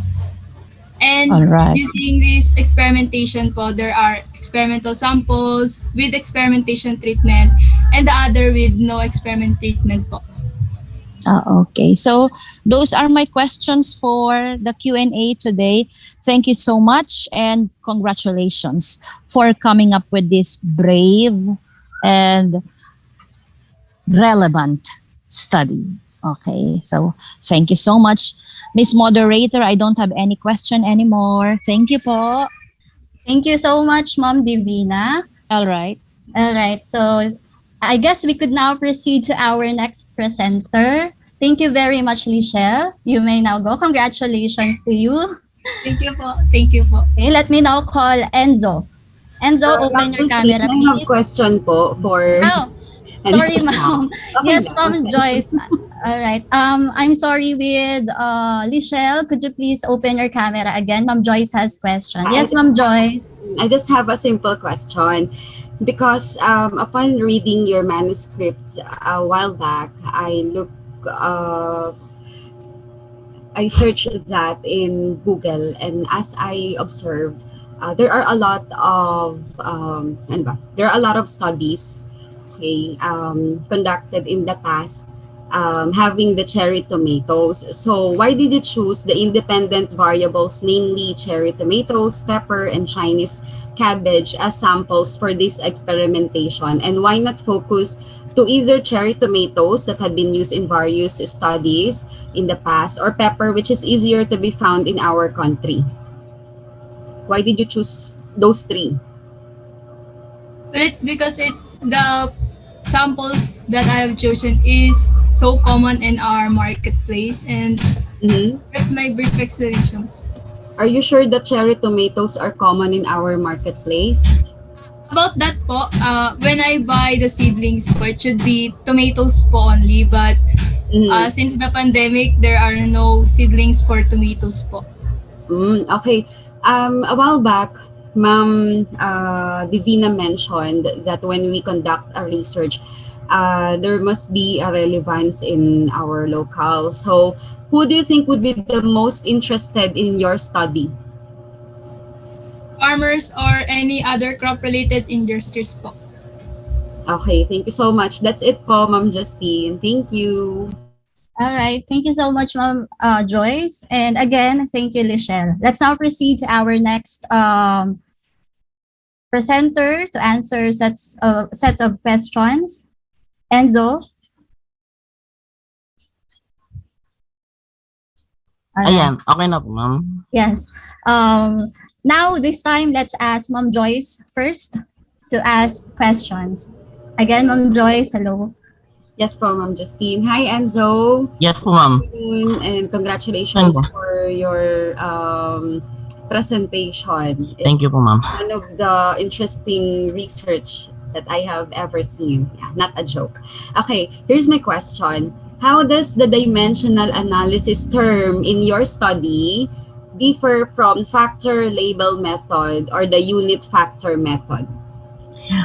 And All right. using this experimentation po, there are experimental samples with experimentation treatment and the other with no experiment treatment po. Okay. So those are my questions for the Q&A today. Thank you so much and congratulations for coming up with this brave and relevant study. Okay. So thank you so much. Miss Moderator, I don't have any question anymore. Thank you po. Thank you so much, Ma'am Divina. All right. All right. So I guess we could now proceed to our next presenter. Thank you very much, Lichelle. You may now go. Congratulations to you. Thank you po. Thank you po. Okay, let me now call Enzo. Enzo, open your camera, I please. have question po for... Oh, sorry, ma'am. Yes, Ma'am Joyce. All right. I'm sorry with Lichelle. Could you please open your camera again? Ma'am Joyce has question. Yes, Ma'am Joyce. I just have a simple question. Because upon reading your manuscript a while back, I searched that in Google, and as I observed, there are a lot of there are a lot of studies, okay, conducted in the past, having the cherry tomatoes. So why did you choose the independent variables, namely cherry tomatoes, pepper, and Chinese cabbage as samples for this experimentation? And why not focus to either cherry tomatoes that had been used in various studies in the past, or pepper, which is easier to be found in our country? Why did you choose those three? Well, it's because the samples that I have chosen is so common in our marketplace, and that's my brief explanation. Are you sure that cherry tomatoes are common in our marketplace? About that po, when I buy the seedlings po, it should be tomatoes po only, but since the pandemic, there are no seedlings for tomatoes po. Okay. A while back, Ma'am Divina mentioned that when we conduct a research, there must be a relevance in our locale. So who do you think would be the most interested in your study? Farmers or any other crop-related industries po. Okay, thank you so much. That's it po, Ma'am Justine. Thank you. All right. Thank you so much, Ma'am Joyce. And again, thank you, Lichelle. Let's now proceed to our next presenter to answer sets of questions. Enzo. Ayan, okay na po, ma'am. Yes. Now, this time, let's ask Ma'am Joyce first to ask questions. Again, Ma'am Joyce, hello. Yes po, Ma'am Justine. Hi, Enzo. Yes po, ma'am. And congratulations for your presentation. Thank you po, ma'am. One of the interesting research that I have ever seen. Yeah, not a joke. Okay, here's my question. How does the dimensional analysis term in your study differ from factor label method or the unit factor method?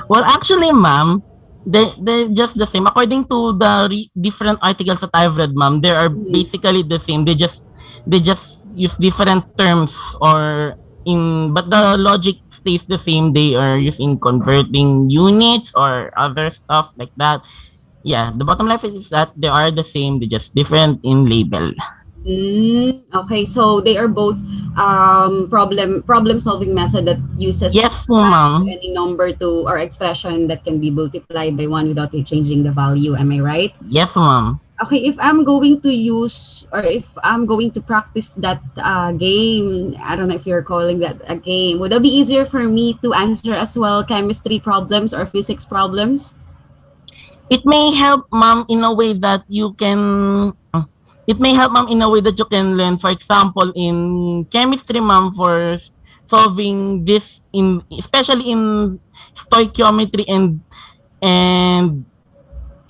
Well, actually, ma'am, they're just the same. According to the different articles that I've read, ma'am, they are basically the same. They just use different terms, but the logic stays the same. They are using converting units or other stuff like that. Yeah, the bottom line is that they are the same, they're just different in label. Okay, so they are both problem solving method that uses Yes po, ma'am. any number to or expression that can be multiplied by one without it changing the value. Am I right? Yes, ma'am. Okay, if I'm going to use or if I'm going to practice that game, I don't know if you're calling that a game, would it be easier for me to answer as well chemistry problems or physics problems? It may help, ma'am, in a way that you can learn, for example, in chemistry, ma'am, for solving this in especially in stoichiometry and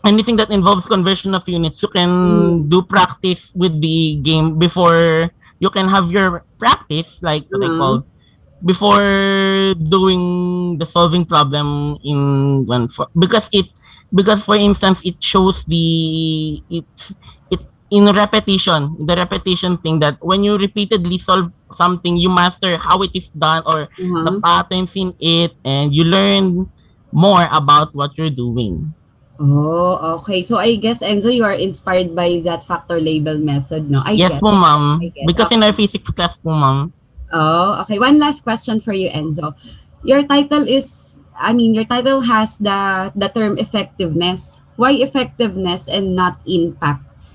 anything that involves conversion of units, you can do practice with the game before you can have your practice, like what I call, before doing the solving problem in one for, because for instance it shows it in repetition, the repetition thing, that when you repeatedly solve something, you master how it is done or the patterns in it, and you learn more about what you're doing. Oh, okay. So I guess, Enzo, you are inspired by that factor label method, no? Yes po, ma'am. Because in our physics class po, ma'am. Oh, okay. One last question for you, Enzo. Your title your title has the term effectiveness. Why effectiveness and not impact?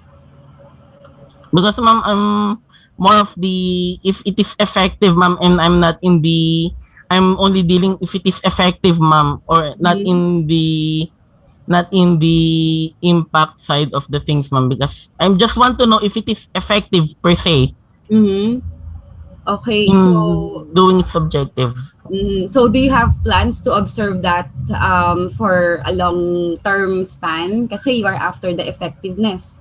Because, ma'am, I'm more of the, if it is effective, ma'am, and I'm not in the, I'm only dealing if it is effective, ma'am, or not in the impact side of the things, ma'am, because I just want to know if it is effective per se. Okay, so doing it subjective. So do you have plans to observe that for a long-term span? Kasi you are after the effectiveness.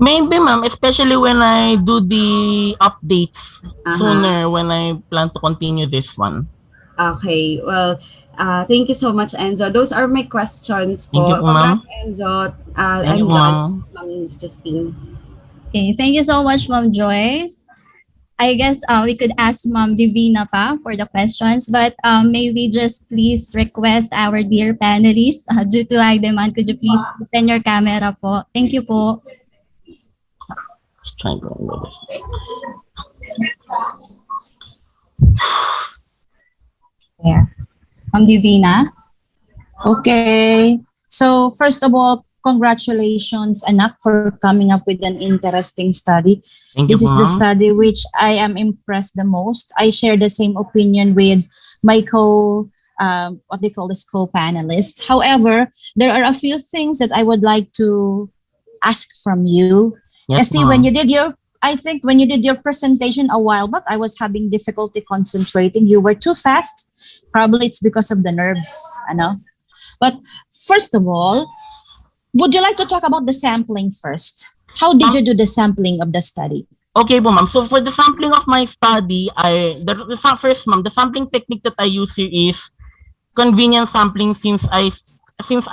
Maybe, ma'am, especially when I do the updates sooner when I plan to continue this one. Okay, well, thank you so much, Enzo. Those are my questions po. Thank you po, ma'am. Congrats, Enzo. Thank you, I'm done, ma'am. Ma'am Justine. Okay, thank you so much, Ma'am Joyce. I guess we could ask Ma'am Divina pa for the questions, but maybe just please request our dear panelists, due to high demand, could you please open your camera po? Thank you po. There. Ma'am Divina. Okay. So first of all, congratulations, Anak, for coming up with an interesting study. Thank you, This is the ma'am. study which I am impressed the most. I share the same opinion with my co-panelists. However, there are a few things that I would like to ask from you. Yes, See, I think when you did your presentation a while back, I was having difficulty concentrating. You were too fast. Probably it's because of the nerves, But first of all, would you like to talk about the sampling first? How did you do the sampling of the study? Okay po, ma'am. So for the sampling of my study, the sampling technique that I use here is convenient sampling, since I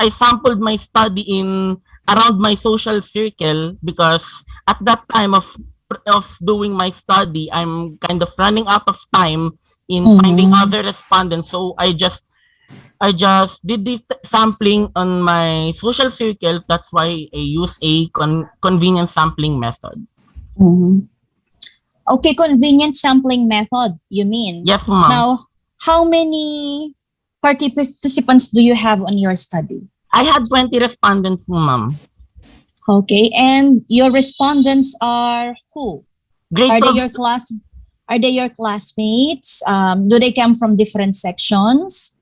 sampled my study in around my social circle, because at that time of doing my study, I'm kind of running out of time in finding other respondents. So I just did the sampling on my social circle. That's why I use a convenient sampling method. Okay, convenient sampling method, you mean? Yes, ma'am. Now, how many participants do you have on your study? I had 20 respondents, ma'am. Okay, and your respondents are who? Are they your classmates? Do they come from different sections?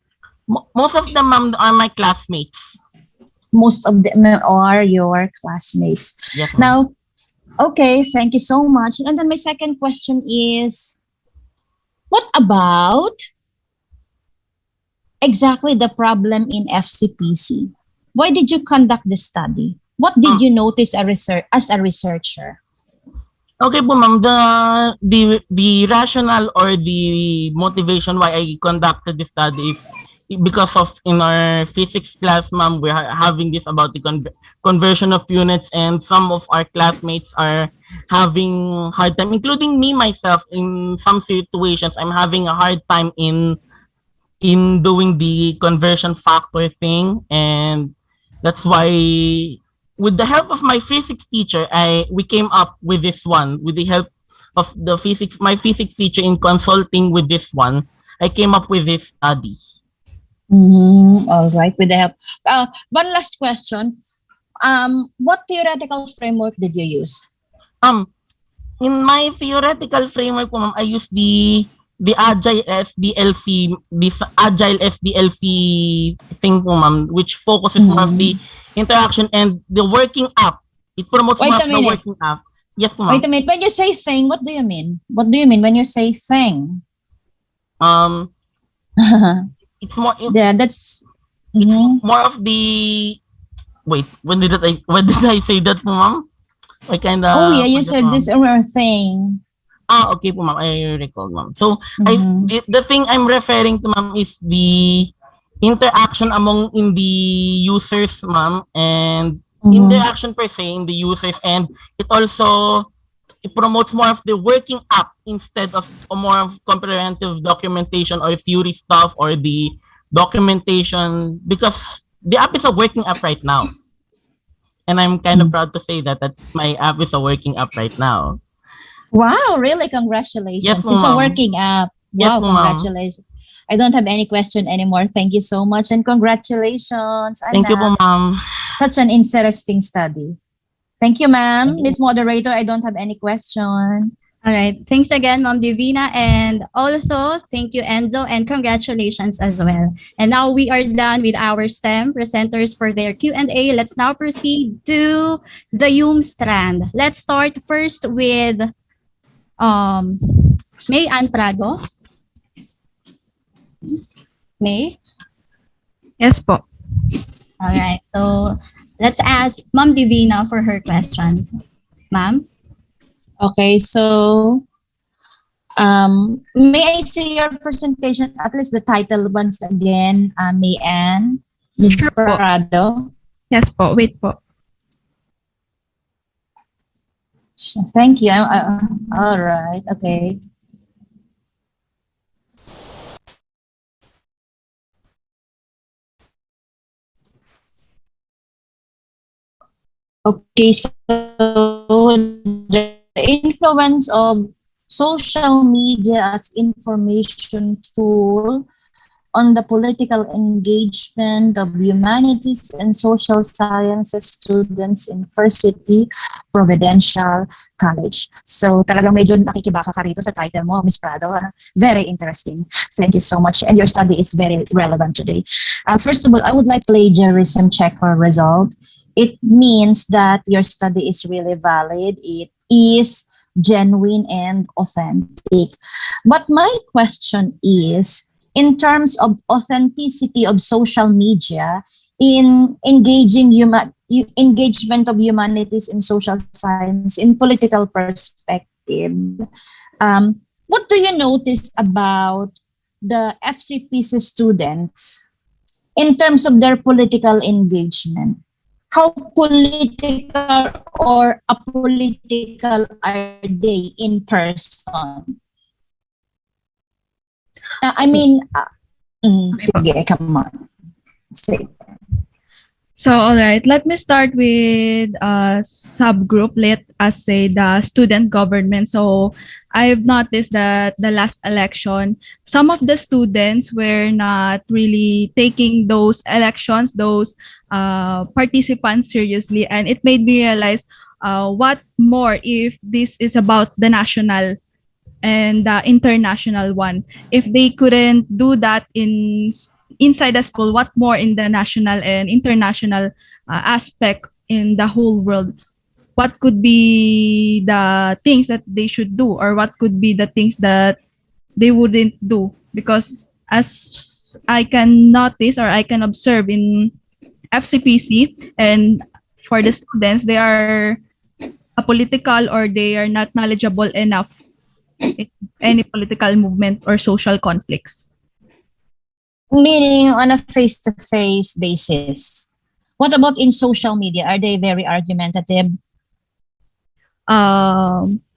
Most of them, ma'am, are my classmates. Most of them are your classmates. Yes, now, okay, thank you so much. And then my second question is, what about exactly the problem in FCPC? Why did you conduct this study? What did you notice as a researcher? Okay po, ma'am, the rationale or the motivation why I conducted this study is because of, in our physics class, ma'am, we're having this about the conversion of units, and some of our classmates are having hard time, including me myself. In some situations, I'm having a hard time in doing the conversion factor thing, and That's why, with the help of my physics teacher, we came up with this one. With the help of my physics teacher in consulting with this one, I came up with this study. All right, with the help. One last question. What theoretical framework did you use? In my theoretical framework po, ma'am, I use the agile SDLC, this agile SDLC thing po, ma'am, which focuses more of the interaction and the working up. It promotes more of the working up. Yes po, ma'am. Wait a minute. When you say thing, what do you mean? What do you mean when you say thing? It's more. That's. It's more of the. Wait, when did I say that po, ma'am? I kind of. Oh yeah, you said this other thing. Okay po, ma'am. I recall, ma'am. So, the thing I'm referring to, ma'am, is the interaction in the users, ma'am, and interaction per se in the users, and it promotes more of the working up instead of more of comprehensive documentation or theory stuff or the documentation, because the app is a working app right now. And I'm kind of proud to say that my app is a working app right now. Wow, really? Congratulations. Yes, it's a working app. Yes, Wow, congratulations. I don't have any question anymore. Thank you so much and congratulations. Thank you po, ma'am. Such an interesting study. Thank you, ma'am. Miss Moderator, I don't have any question. All right. Thanks again, Ma'am Divina. And also, thank you, Enzo, and congratulations as well. And now we are done with our STEM presenters for their Q&A. Let's now proceed to the Yung strand. Let's start first with May Ann Prado. May? Yes po. All right. So let's ask Ma'am Divina for her questions. Ma'am? Okay, so may I see your presentation, at least the title once again, May Ann, Ms. Prado? Yes po, wait po. Thank you. All right, okay. Okay, so the influence of social media as information tool on the political engagement of humanities and social sciences students in First City Providential College. So talagang medyo nakikibaka ka rito sa title mo, Ms. Prado. Very interesting. Thank you so much. And your study is very relevant today. First of all, I would like plagiarism check for result. It means that your study is really valid. It is genuine and authentic. But my question is, in terms of authenticity of social media in engagement of humanities and social science in political perspective, what do you notice about the FCPC students in terms of their political engagement? How political or apolitical are they in person? I mean, sige, come on. Say. So, all right, let me start with a subgroup. Let us say the student government. So, I've noticed that the last election, some of the students were not really taking those elections, those participants seriously. And it made me realize what more if this is about the national and the international one. If they couldn't do that inside the school, what more in the national and international aspect in the whole world? What could be the things that they should do, or what could be the things that they wouldn't do? Because as I can notice or I can observe in FCPC, and for the students, they are apolitical or they are not knowledgeable enough in any political movement or social conflicts. Meaning on a face-to-face basis. What about in social media? Are they very argumentative?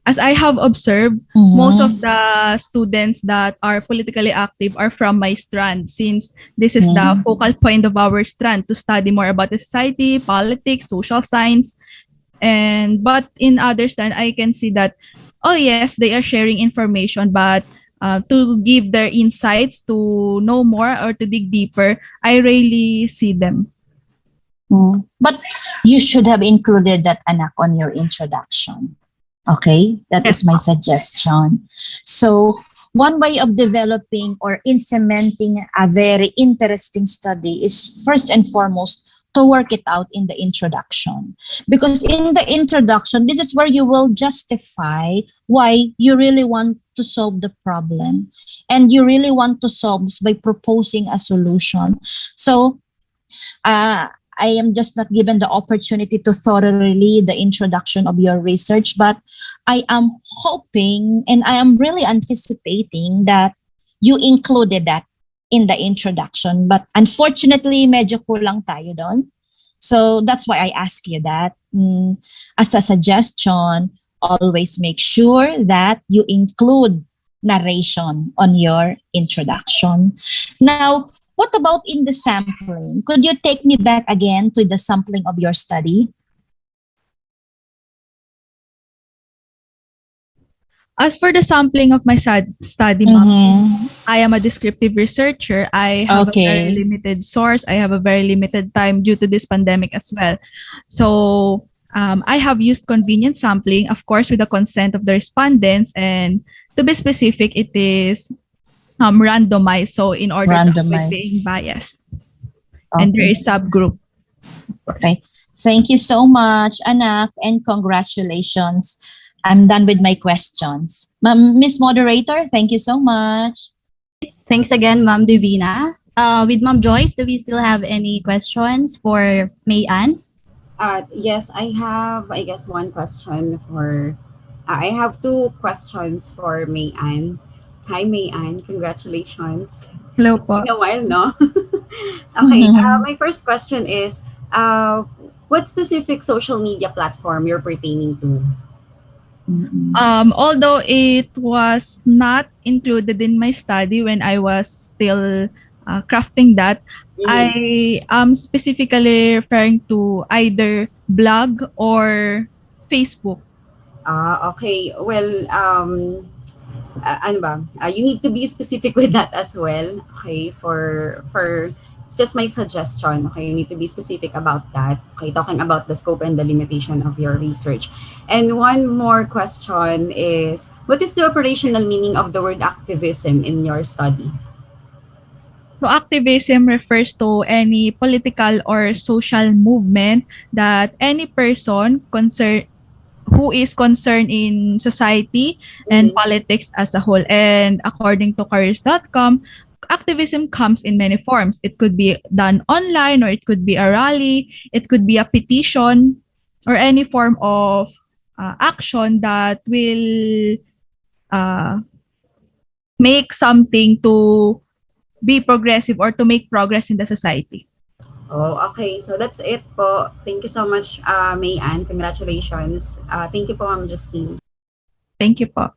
as I have observed, most of the students that are politically active are from my strand, since this is the focal point of our strand to study more about the society, politics, social science. And but in other strand, I can see that, oh yes, they are sharing information, but to give their insights, to know more or to dig deeper, I rarely see them. But you should have included that, anak, on your introduction. Okay, that is my suggestion. So one way of developing or in cementing a very interesting study is first and foremost to work it out in the introduction. Because in the introduction, this is where you will justify why you really want to solve the problem. And you really want to solve this by proposing a solution. So I am just not given the opportunity to thoroughly read the introduction of your research, but I am hoping and I am really anticipating that you included that in the introduction. But unfortunately, medyo kulang tayo doon. So that's why I ask you that. As a suggestion, always make sure that you include narration on your introduction. Now, what about in the sampling? Could you take me back again to the sampling of your study? As for the sampling of my study, ma'am, I am a descriptive researcher. I have a very limited source. I have a very limited time due to this pandemic as well. So I have used convenient sampling, of course, with the consent of the respondents. And to be specific, it is randomized. So in order to avoid being biased. And there is subgroup. Okay. Thank you so much, anak, and congratulations. I'm done with my questions. Miss Moderator, thank you so much. Thanks again, Ma'am Divina. With Ma'am Joyce, do we still have any questions for May Ann? Yes, I have, I guess, one question for, I have two questions for May Ann. Hi, May Ann. Congratulations. Hello po. In a while, no? Okay, my first question is, what specific social media platform you're pertaining to? Although it was not included in my study when I was still crafting that, I am specifically referring to either blog or Facebook. Okay. Well, ano ba? You need to be specific with that as well. Okay, for it's just my suggestion. Okay, you need to be specific about that. Okay, talking about the scope and the limitation of your research. And one more question is, what is the operational meaning of the word activism in your study? So activism refers to any political or social movement that any person who is concerned in society and politics as a whole. And according to careers.com, activism comes in many forms. It could be done online, or it could be a rally, it could be a petition, or any form of action that will make something to be progressive or to make progress in the society. Oh, okay. So that's it po. Thank you so much, May Ann. Congratulations. Thank you po, Ma'am Justine. Thank you po.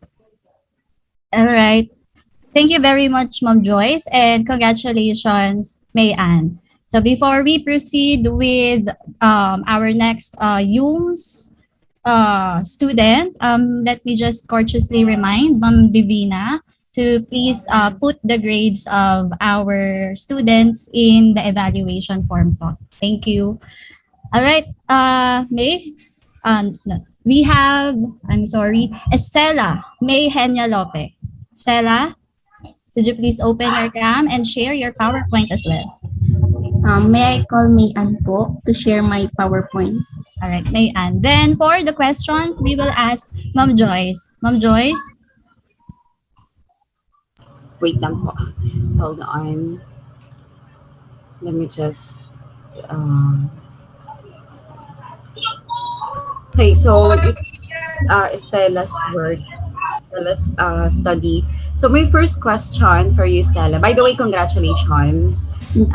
All right. Thank you very much, Ma'am Joyce, and congratulations, May Ann. So before we proceed with our next UMS student, let me just courteously remind Ma'am Divina to please put the grades of our students in the evaluation form po. Thank you. All right, May, no, we have, I'm sorry, Estela May Henya Lope. Stella, could you please open your cam and share your PowerPoint as well? May I call May Ann po to share my PowerPoint? All right, May Ann. Then for the questions, we will ask Ma'am Joyce. Ma'am Joyce? Wait lang po. Hold on. Let me just... Okay, so it's Stella's work. Stella's study. So my first question for you, Stella. By the way, congratulations. Good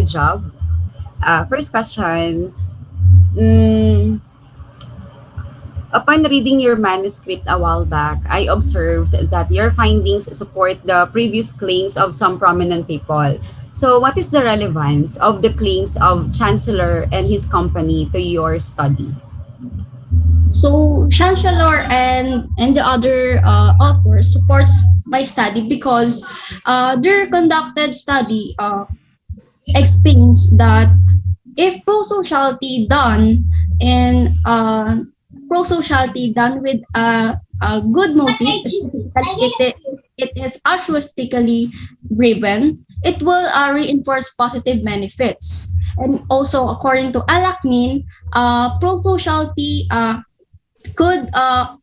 job. First question. Upon reading your manuscript a while back, I observed that your findings support the previous claims of some prominent people. So, what is the relevance of the claims of Chancellor and his company to your study? So Chancellor and the other authors supports my study because their conducted study explains that if pro-sociality done in pro-sociality done with a good motive, specifically it is altruistically driven, it will reinforce positive benefits. And also, according to Alaknin, pro-sociality could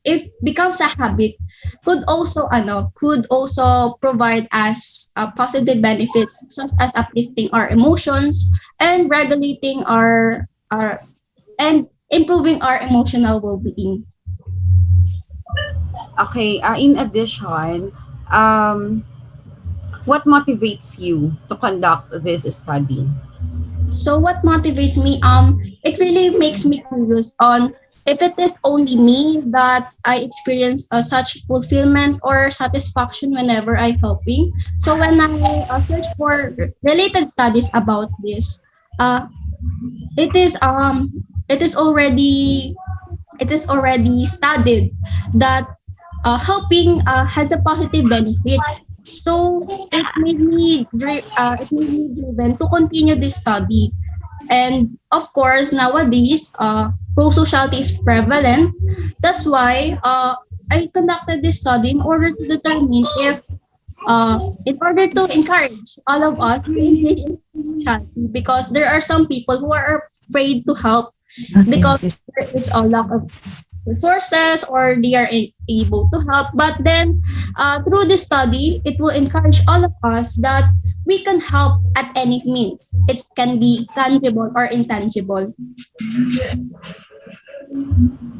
if becomes a habit could also provide us positive benefits such as uplifting our emotions and regulating our and improving our emotional well-being. Okay, in addition, what motivates you to conduct this study? So what motivates me? It really makes me curious on if it is only me that I experience such fulfillment or satisfaction whenever I helping. So when I search for related studies about this, uh, it is um it is already it is already studied that helping has a positive benefits. So it made me driven to continue this study. And of course, nowadays, pro-sociality is prevalent. That's why I conducted this study in order to determine if, in order to encourage all of us to engage in sociality, because there are some people who are afraid to help because there is a lack of resources or they are able to help. But then through this study, it will encourage all of us that we can help at any means. It can be tangible or intangible.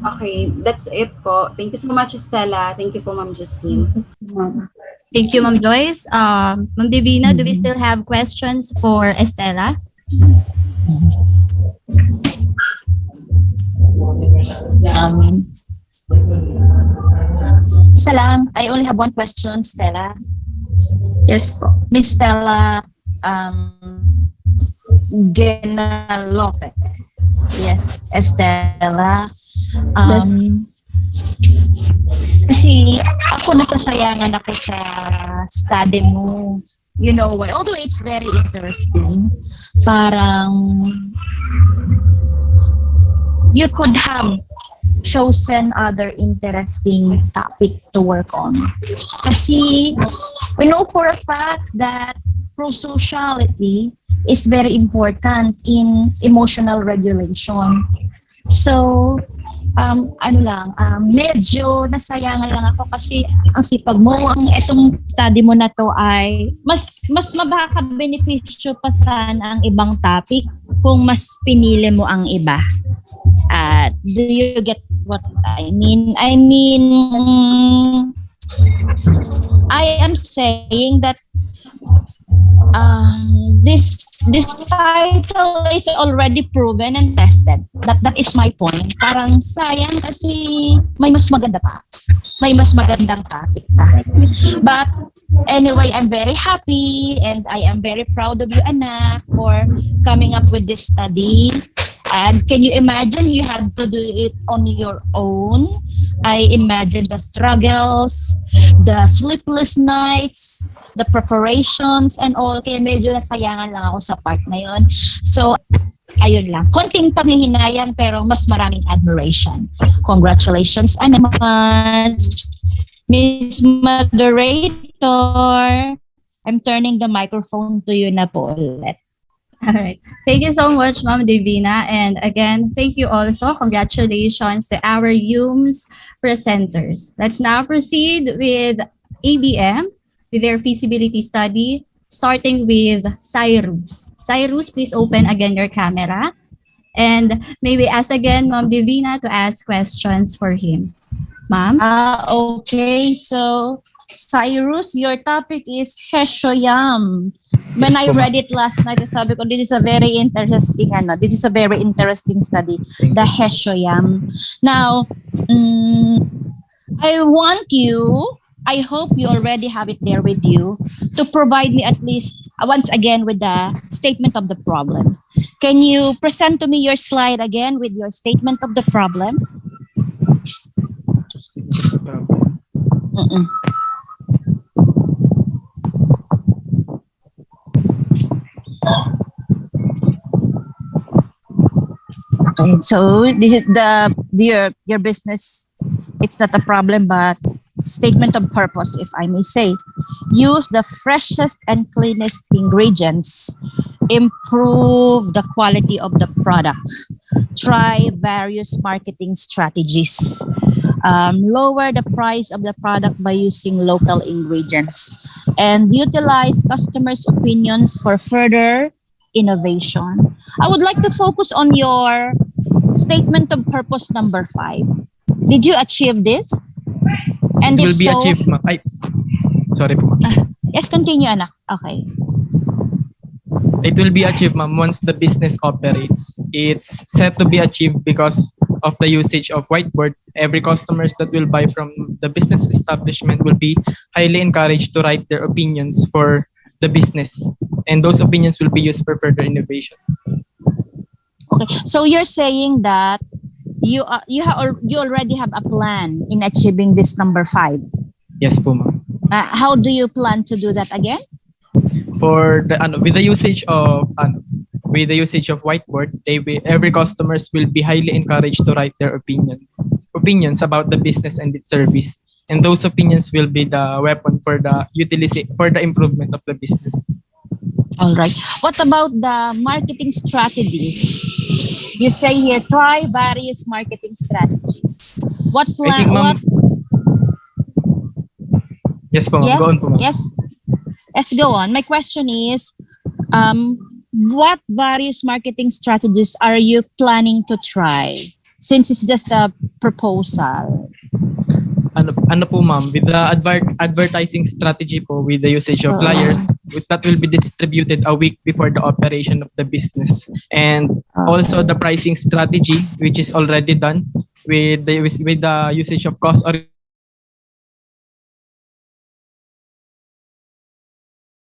Okay, that's it po. Thank you so much, Stella. Thank you po, Ma'am Justine. Thank you, Ma'am Joyce. Ma'am Divina, do we still have questions for Estela? Isa lang, I only have one question, Stella. Yes po. Miss Stella Genalope. Yes, Estela. Kasi ako nasasayangan ako sa study mo. You know why? Although it's very interesting, parang you could have chosen other interesting topic to work on. Kasi we know for a fact that pro-sociality is very important in emotional regulation. So, medyo nasayangan lang ako kasi ang sipag mo, ang etong study mo na to ay mas mabaka-benepisyo pa sana ang ibang topic kung mas pinili mo ang iba. Do you get what I mean? I am saying that this title is already proven and tested. That is my point. Parang sayang kasi may mas maganda pa. May mas magandang topic pa. But anyway, I'm very happy and I am very proud of you, Anak, for coming up with this study. And can you imagine you had to do it on your own? I imagine the struggles, the sleepless nights, the preparations and all. Kaya medyo nasayangan lang ako sa part na yun. So, ayun lang. Konting panghihinayang pero mas maraming admiration. Congratulations, Anak. Miss Moderator, I'm turning the microphone to you na po ulit. All right. Thank you so much, Ma'am Divina. And again, thank you also. Congratulations to our UMS presenters. Let's now proceed with ABM, with their feasibility study, starting with Cyrus. Cyrus, please open again your camera. And maybe ask again Ma'am Divina to ask questions for him. Ma'am? Okay. So, Cyrus, your topic is Heshoyam. When I read it last night, sabi ko, this is a very interesting study, the Heshoyam. Now, I want you, I hope you already have it there with you, to provide me at least once again with the statement of the problem. Can you present to me your slide again with your statement of the problem? Mm-mm. Okay, so this is your business. It's not a problem, but statement of purpose, if I may say. Use the freshest and cleanest ingredients. Improve the quality of the product. Try various marketing strategies. Lower the price of the product by using local ingredients. And utilize customers' opinions for further innovation. I would like to focus on your statement of purpose number 5. Did you achieve this? And It if will be so, achieved, ma'am. Ay, sorry po, ma'am. yes, continue, anak. Okay. It will be achieved, ma'am, once the business operates. It's set to be achieved because of the usage of whiteboard. Every customers that will buy from the business establishment will be highly encouraged to write their opinions for the business, and those opinions will be used for further innovation. Okay. So you're saying that you already have a plan in achieving this number 5. Yes po, ma'am. How do you plan to do that again? For the with the usage of whiteboard, every customers will be highly encouraged to write their opinions about the business and its service, and those opinions will be the weapon for the improvement of the business. All right. What about the marketing strategies? You say here, try various marketing strategies. What I think, plan? ma'am. Yes po, ma'am. Yes, Go on po, ma'am. yes, go on. My question is, what various marketing strategies are you planning to try? Since it's just a proposal. Ano po, ma'am, with the advertising strategy po, with the usage of flyers, that will be distributed a week before the operation of the business, and also the pricing strategy, which is already done with the usage of cost or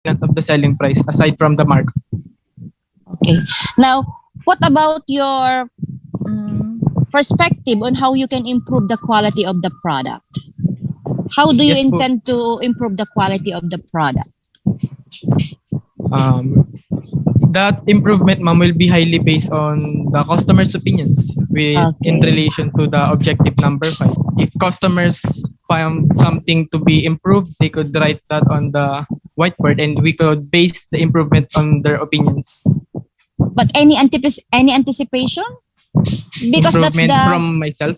of the selling price aside from the mark. Okay. Now, what about your perspective on how you can improve the quality of the product? How do you Yes, po. intend to improve the quality of the product? That improvement, ma'am, will be highly based on the customer's opinions in relation to the objective number 5. If customers found something to be improved, they could write that on the whiteboard, and we could base the improvement on their opinions. But any anticipation? Because that's Improvement the from myself.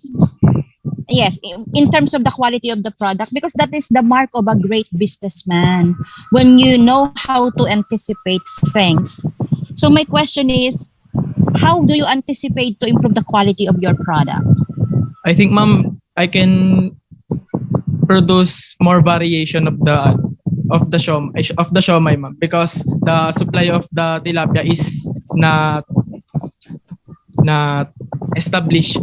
yes, in terms of the quality of the product, because that is the mark of a great businessman, when you know how to anticipate things. So my question is, how do you anticipate to improve the quality of your product? I think, ma'am, I can produce more variation of the siomai, ma'am, because the supply of the tilapia is not established.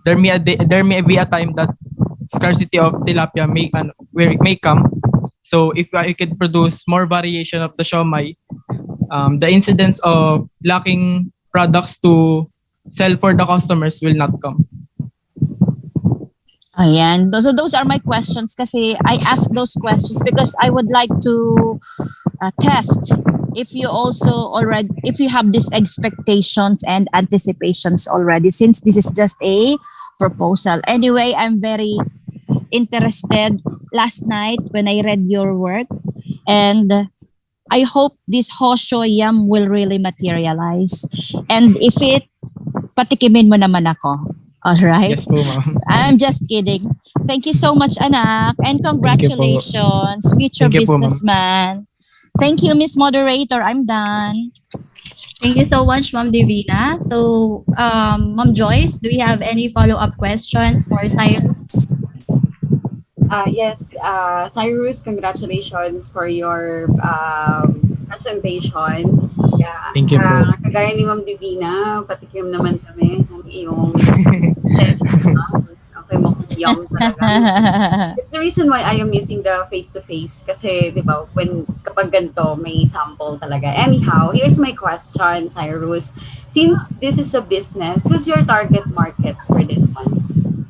There may be a time that scarcity of tilapia may come. So if I could produce more variation of the siomai, the incidence of lacking products to sell for the customers will not come. Ayan. So those are my questions kasi I ask those questions because I would like to test if you have these expectations and anticipations already, since this is just a proposal. Anyway, I'm very interested last night when I read your work, and I hope this Hoshoyam will really materialize. And if it, patikimin mo naman ako. All right? Yes po, ma'am. I'm just kidding. Thank you so much, anak. And congratulations, future Thank you po, ma'am. businessman. Thank you, Miss Moderator. I'm done. Thank you so much, Ma'am Divina. So, Ma'am Joyce, do we have any follow-up questions for Cyrus? Yes, Cyrus, congratulations for your presentation. Yeah. Thank you po. Kagaya ni Ma'am Divina, patikim naman kami ng yung okay mo, yum talaga. It's the reason why I am using the face-to-face kasi, di ba, kapag ganito, may sample talaga. Anyhow, here's my question, Cyrus. Since this is a business, who's your target market for this one?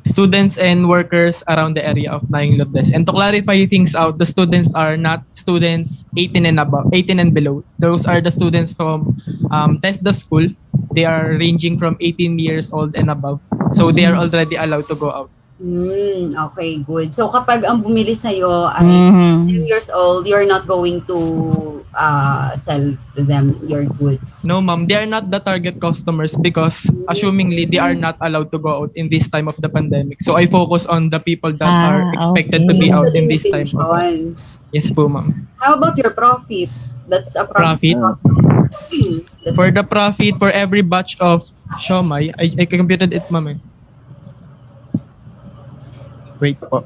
Students and workers around the area of Flying Lotus. And to clarify things out, the students are not students 18 and above, 18 and below. Those are the students from TESDA school. They are ranging from 18 years old and above. So they are already allowed to go out. Okay, good. So kapag ang bumili sa'yo ay 10 years old, you're not going to sell to them your goods? No, ma'am. They are not the target customers because assumingly they are not allowed to go out in this time of the pandemic. So I focus on the people that are expected to be That's out the in this time. limitation. Yes po, ma'am. How about your profit? That's a Profit? For the profit, for every batch of siomai, I computed it, ma'am. Wait po.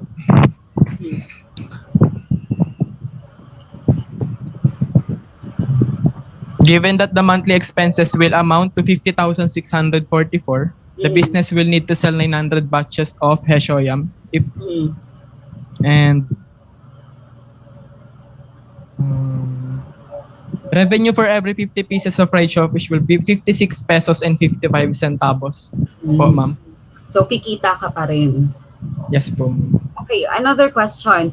Given that the monthly expenses will amount to 50,644, the business will need to sell 900 batches of heshoyam. And revenue for every 50 pieces of fried shellfish will be 56 pesos and 55 centavos. Po, ma'am. So kikita ka pa rin. Yes po. Okay, another question.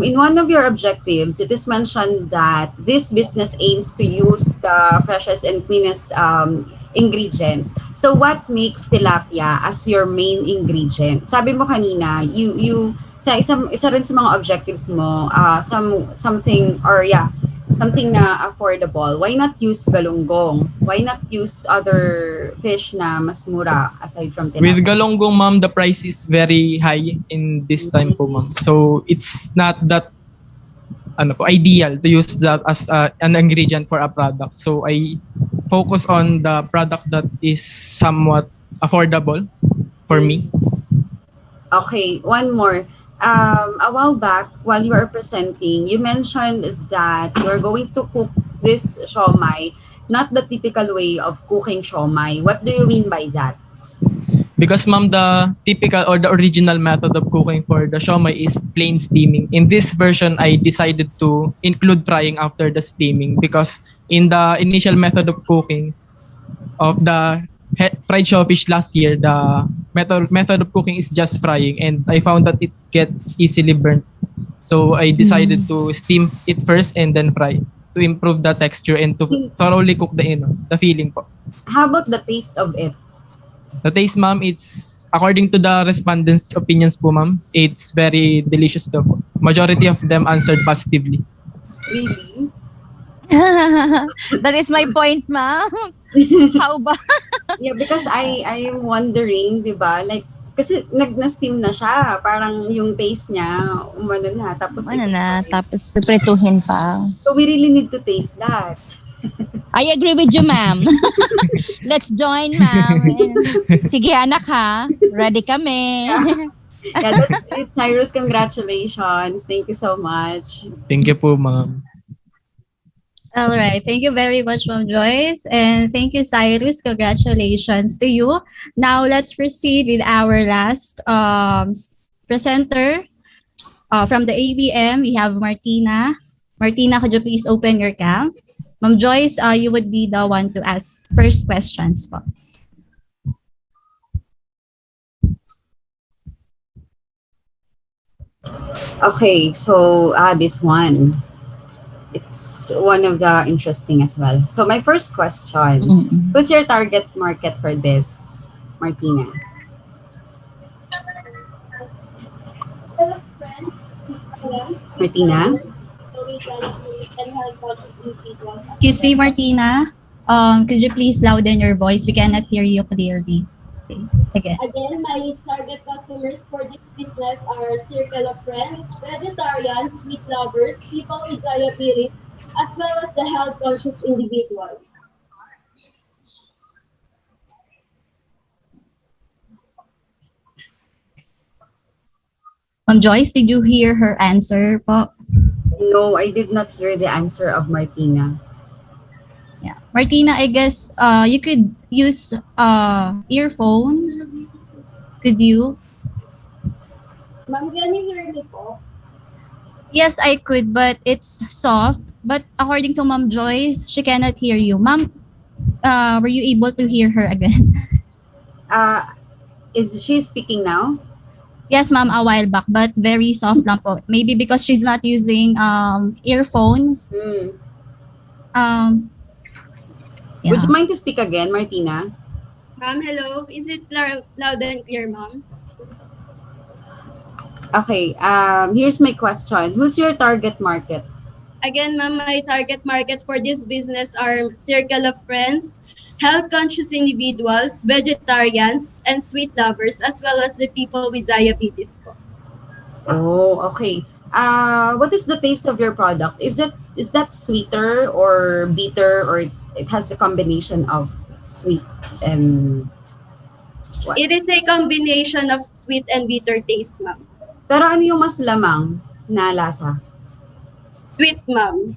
In one of your objectives, it is mentioned that this business aims to use the freshest and cleanest ingredients. So what makes tilapia as your main ingredient? Sabi mo kanina, isa rin sa mga objectives mo, something na affordable. Why not use galunggong? Why not use other fish na mas mura aside from tilapia? With galunggong, ma'am, the price is very high in this time po, ma'am. So it's not that ideal to use that as an ingredient for a product. So I focus on the product that is somewhat affordable for me. Okay, one more. A while back, while you were presenting, you mentioned that you're going to cook this siomai, not the typical way of cooking siomai. What do you mean by that? Because, ma'am, the typical or the original method of cooking for the siomai is plain steaming. In this version, I decided to include frying after the steaming because in the initial method of cooking of the fried shellfish last year, the method of cooking is just frying, and I found that it gets easily burnt. So I decided to steam it first and then fry to improve the texture and to thoroughly cook the filling po. How about the taste of it? The taste, ma'am, it's according to the respondents' opinions po, ma'am, it's very delicious daw po. Majority of them answered positively. Really? That is my point, ma'am. How ba? Yeah, because I am wondering, di ba, like, kasi na-steam na siya, parang yung taste niya, tapos piprituhin pa. So we really need to taste that. I agree with you, ma'am. Let's join, ma'am. Sige, anak, ha? Ready kami. Yeah, that's it. Cyrus, congratulations. Thank you so much. Thank you po, ma'am. All right. Thank you very much, Ma'am Joyce. And thank you, Cyrus. Congratulations to you. Now, let's proceed with our last presenter from the ABM. We have Martina. Martina, could you please open your cam? Ma'am Joyce, you would be the one to ask first questions po. Okay, so this one. It's one of the interesting as well. So my first question, who's your target market for this, Martina? Martina? Excuse me, Martina. Could you please louden your voice? We cannot hear you clearly. Okay. Again, my target customers for this business are circle of friends, vegetarians, meat lovers, people with diabetes, as well as the health-conscious individuals. Joyce, did you hear her answer po? No, I did not hear the answer of Martina. Yeah. Martina, I guess you could use earphones. Could you? Ma'am, can you hear me po? Yes, I could, but it's soft. But according to Ma'am Joyce, she cannot hear you. Ma'am, were you able to hear her again? Is she speaking now? Yes, ma'am, a while back, but very soft lang po. Maybe because she's not using earphones. Um, Would you yeah. mind to speak again, Martina? Ma'am, hello. Is it loud and clear, ma'am? Okay, here's my question. Who's your target market? Again, ma'am, my target market for this business are circle of friends, health-conscious individuals, vegetarians, and sweet lovers, as well as the people with diabetes po. Oh, okay. What is the taste of your product? Is that sweeter or bitter, or it has a combination of sweet and what? It is a combination of sweet and bitter taste, ma'am. Pero ano yung mas lamang na lasa? Sweet, ma'am.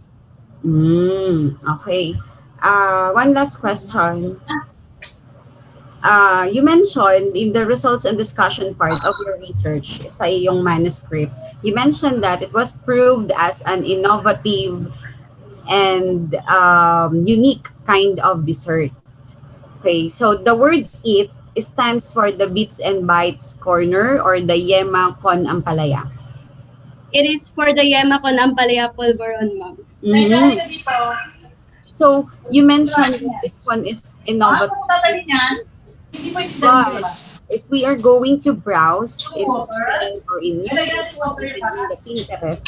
Okay. One last question. You mentioned in the results and discussion part of your research sa iyong manuscript, you mentioned that it was proved as an innovative and unique kind of dessert. Okay, so the word "it" stands for the Bits and Bytes corner or the yema con ampalaya. It is for the yema con ampalaya polvoron, ma'am. So you mentioned that this one is innovative. But if we are going to browse in Google or in YouTube or even in the Pinterest,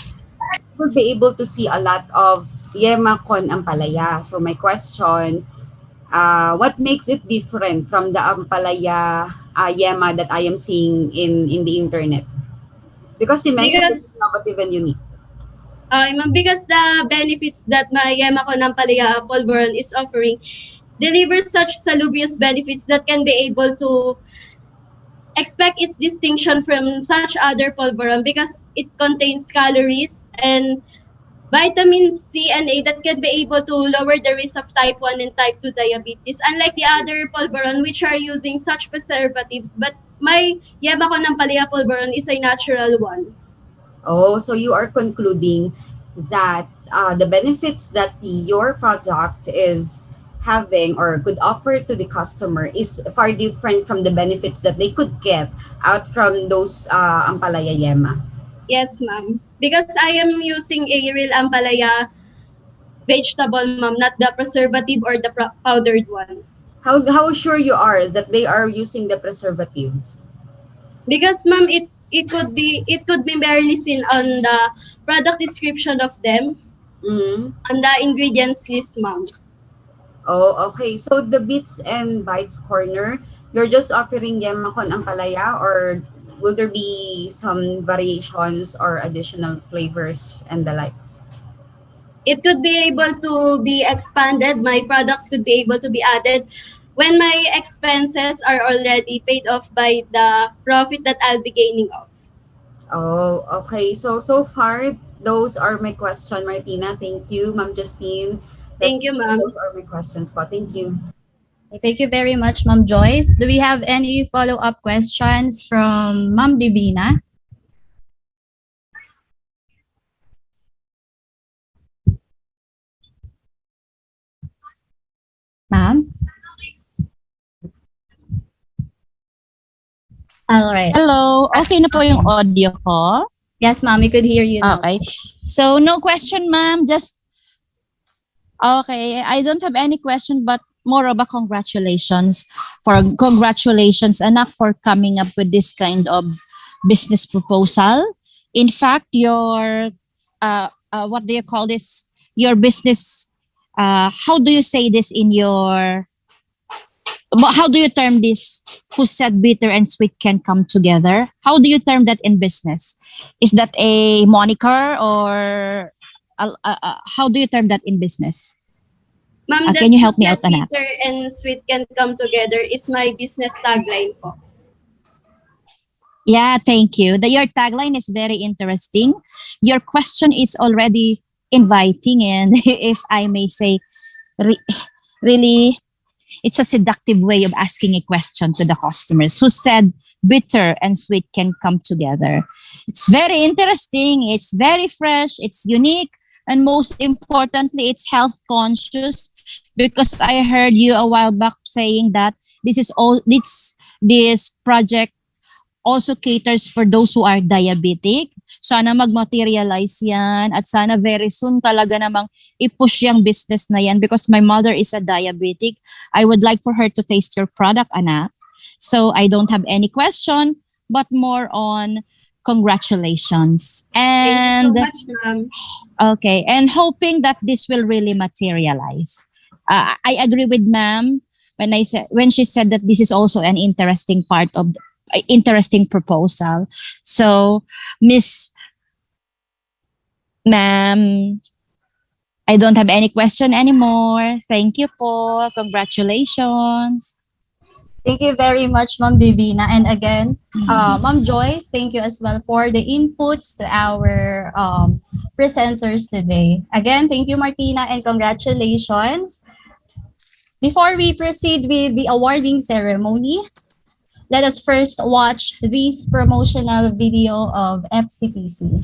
we'll be able to see a lot of yema con ampalaya. So my question, what makes it different from the ampalaya yema that I am seeing in the internet? Because you mentioned it's innovative and unique. Ma'am, because the benefits that my yema con ampalaya polvoron is offering delivers such salubrious benefits that can be able to expect its distinction from such other polvoron because it contains calories and vitamin C and A that can be able to lower the risk of type 1 and type 2 diabetes. Unlike the other polvoron which are using such preservatives, but my yema con ampalaya polvoron is a natural one. Oh, so you are concluding that the benefits that your product is having or could offer to the customer is far different from the benefits that they could get out from those ampalaya yema. Yes, ma'am. Because I am using a real ampalaya vegetable, ma'am, not the preservative or the powdered one. How sure you are that they are using the preservatives? Because, ma'am, it could be barely seen on the product description of them, on the ingredients list, ma'am. Oh, okay. So the Bits and Bytes corner, you're just offering yema con ampalaya, or will there be some variations or additional flavors and the likes? It could be able to be expanded. My products could be able to be added when my expenses are already paid off by the profit that I'll be gaining off. Oh, okay. So far, those are my question, Martina. Thank you, Ma'am Justine. Thank you, ma'am. Those are my questions po. Thank you. Thank you very much, Ma'am Joyce. Do we have any follow-up questions from Ma'am Divina? Ma'am? All right. Hello, okay na po yung audio ko? Yes, ma'am, we could hear you now. Okay. So, no question, ma'am. Just, okay, I don't have any question, but more of a congratulations, anak, for coming up with this kind of business proposal. In fact, your, what do you call this? Your business, how do you say this in your, how do you term this? Who said bitter and sweet can come together? How do you term that in business? Is that a moniker, or how do you term that in business? Ma'am, Can you help me out, anak? bitter and sweet can come together is my business tagline po. Yeah, thank you. Your tagline is very interesting. Your question is already inviting, and if I may say, re- really, it's a seductive way of asking a question to the customers who said bitter and sweet can come together. It's very interesting, it's very fresh, it's unique, and most importantly, it's health conscious because I heard you a while back saying that this project also caters for those who are diabetic. Sana mag-materialize yan at sana very soon talaga namang i-push yung business na yan because my mother is a diabetic. I would like for her to taste your product, anak. So I don't have any question, but more on congratulations. And Thank you so much, ma'am. okay, and hoping that this will really materialize. I agree with ma'am when she said that this is also an interesting part of interesting proposal. So, Ma'am, I don't have any question anymore. Thank you po. Congratulations. Thank you very much, Ma'am Divina. And again, Ma'am Joyce, thank you as well for the inputs to our presenters today. Again, thank you, Martina, and congratulations. Before we proceed with the awarding ceremony, let us first watch this promotional video of FCPC.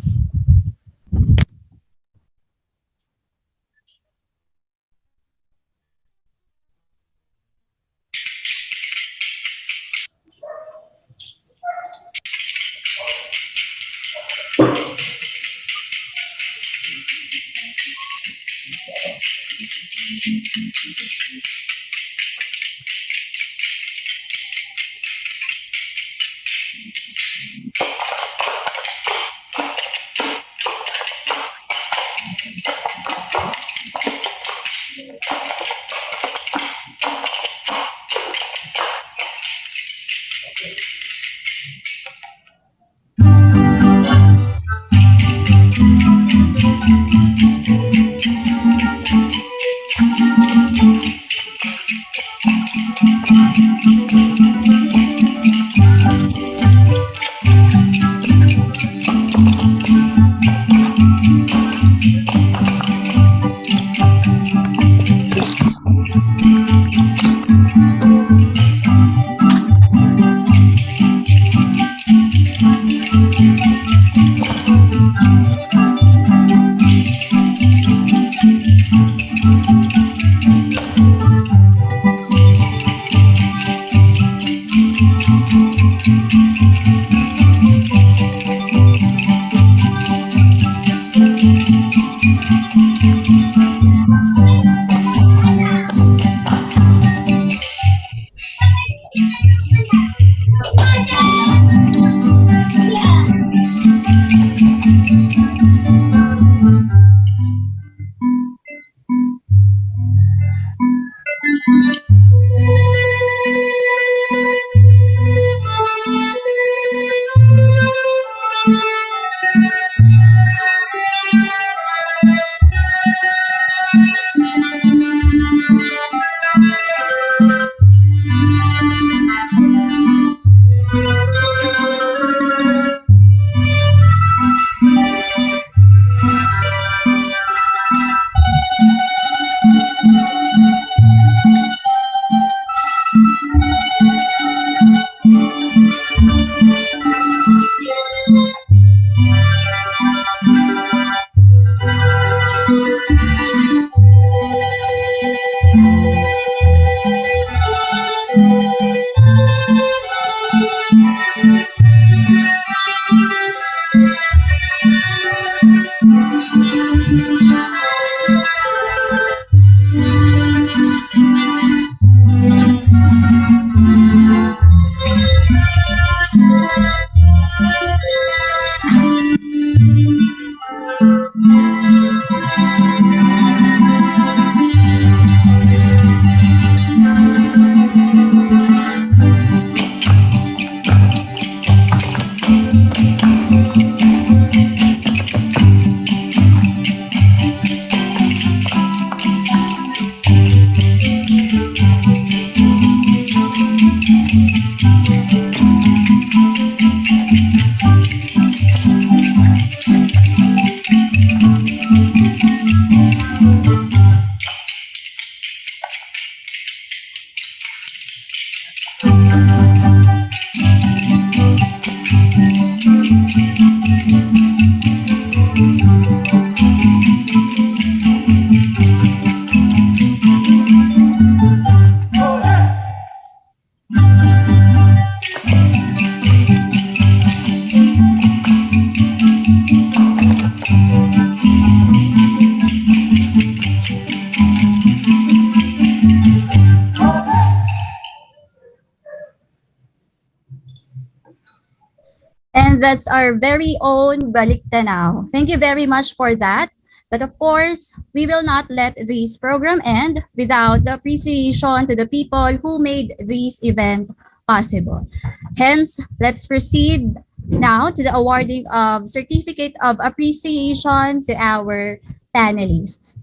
That's our very own Balik Tanaw. Thank you very much for that. But of course, we will not let this program end without the appreciation to the people who made this event possible. Hence, let's proceed now to the awarding of Certificate of Appreciation to our panelists.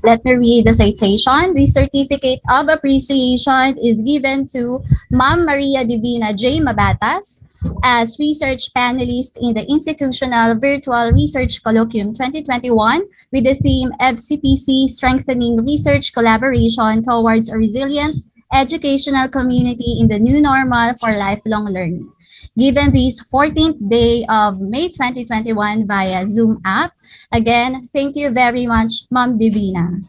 Let me read the citation. The Certificate of Appreciation is given to Ma'am Maria Divina J. Mabatas as research panelist in the Institutional Virtual Research Colloquium 2021 with the theme FCPC Strengthening Research Collaboration Towards a Resilient Educational Community in the New Normal for Lifelong Learning. Given this 14th day of May 2021 via Zoom app. Again, thank you very much, Ma'am Divina.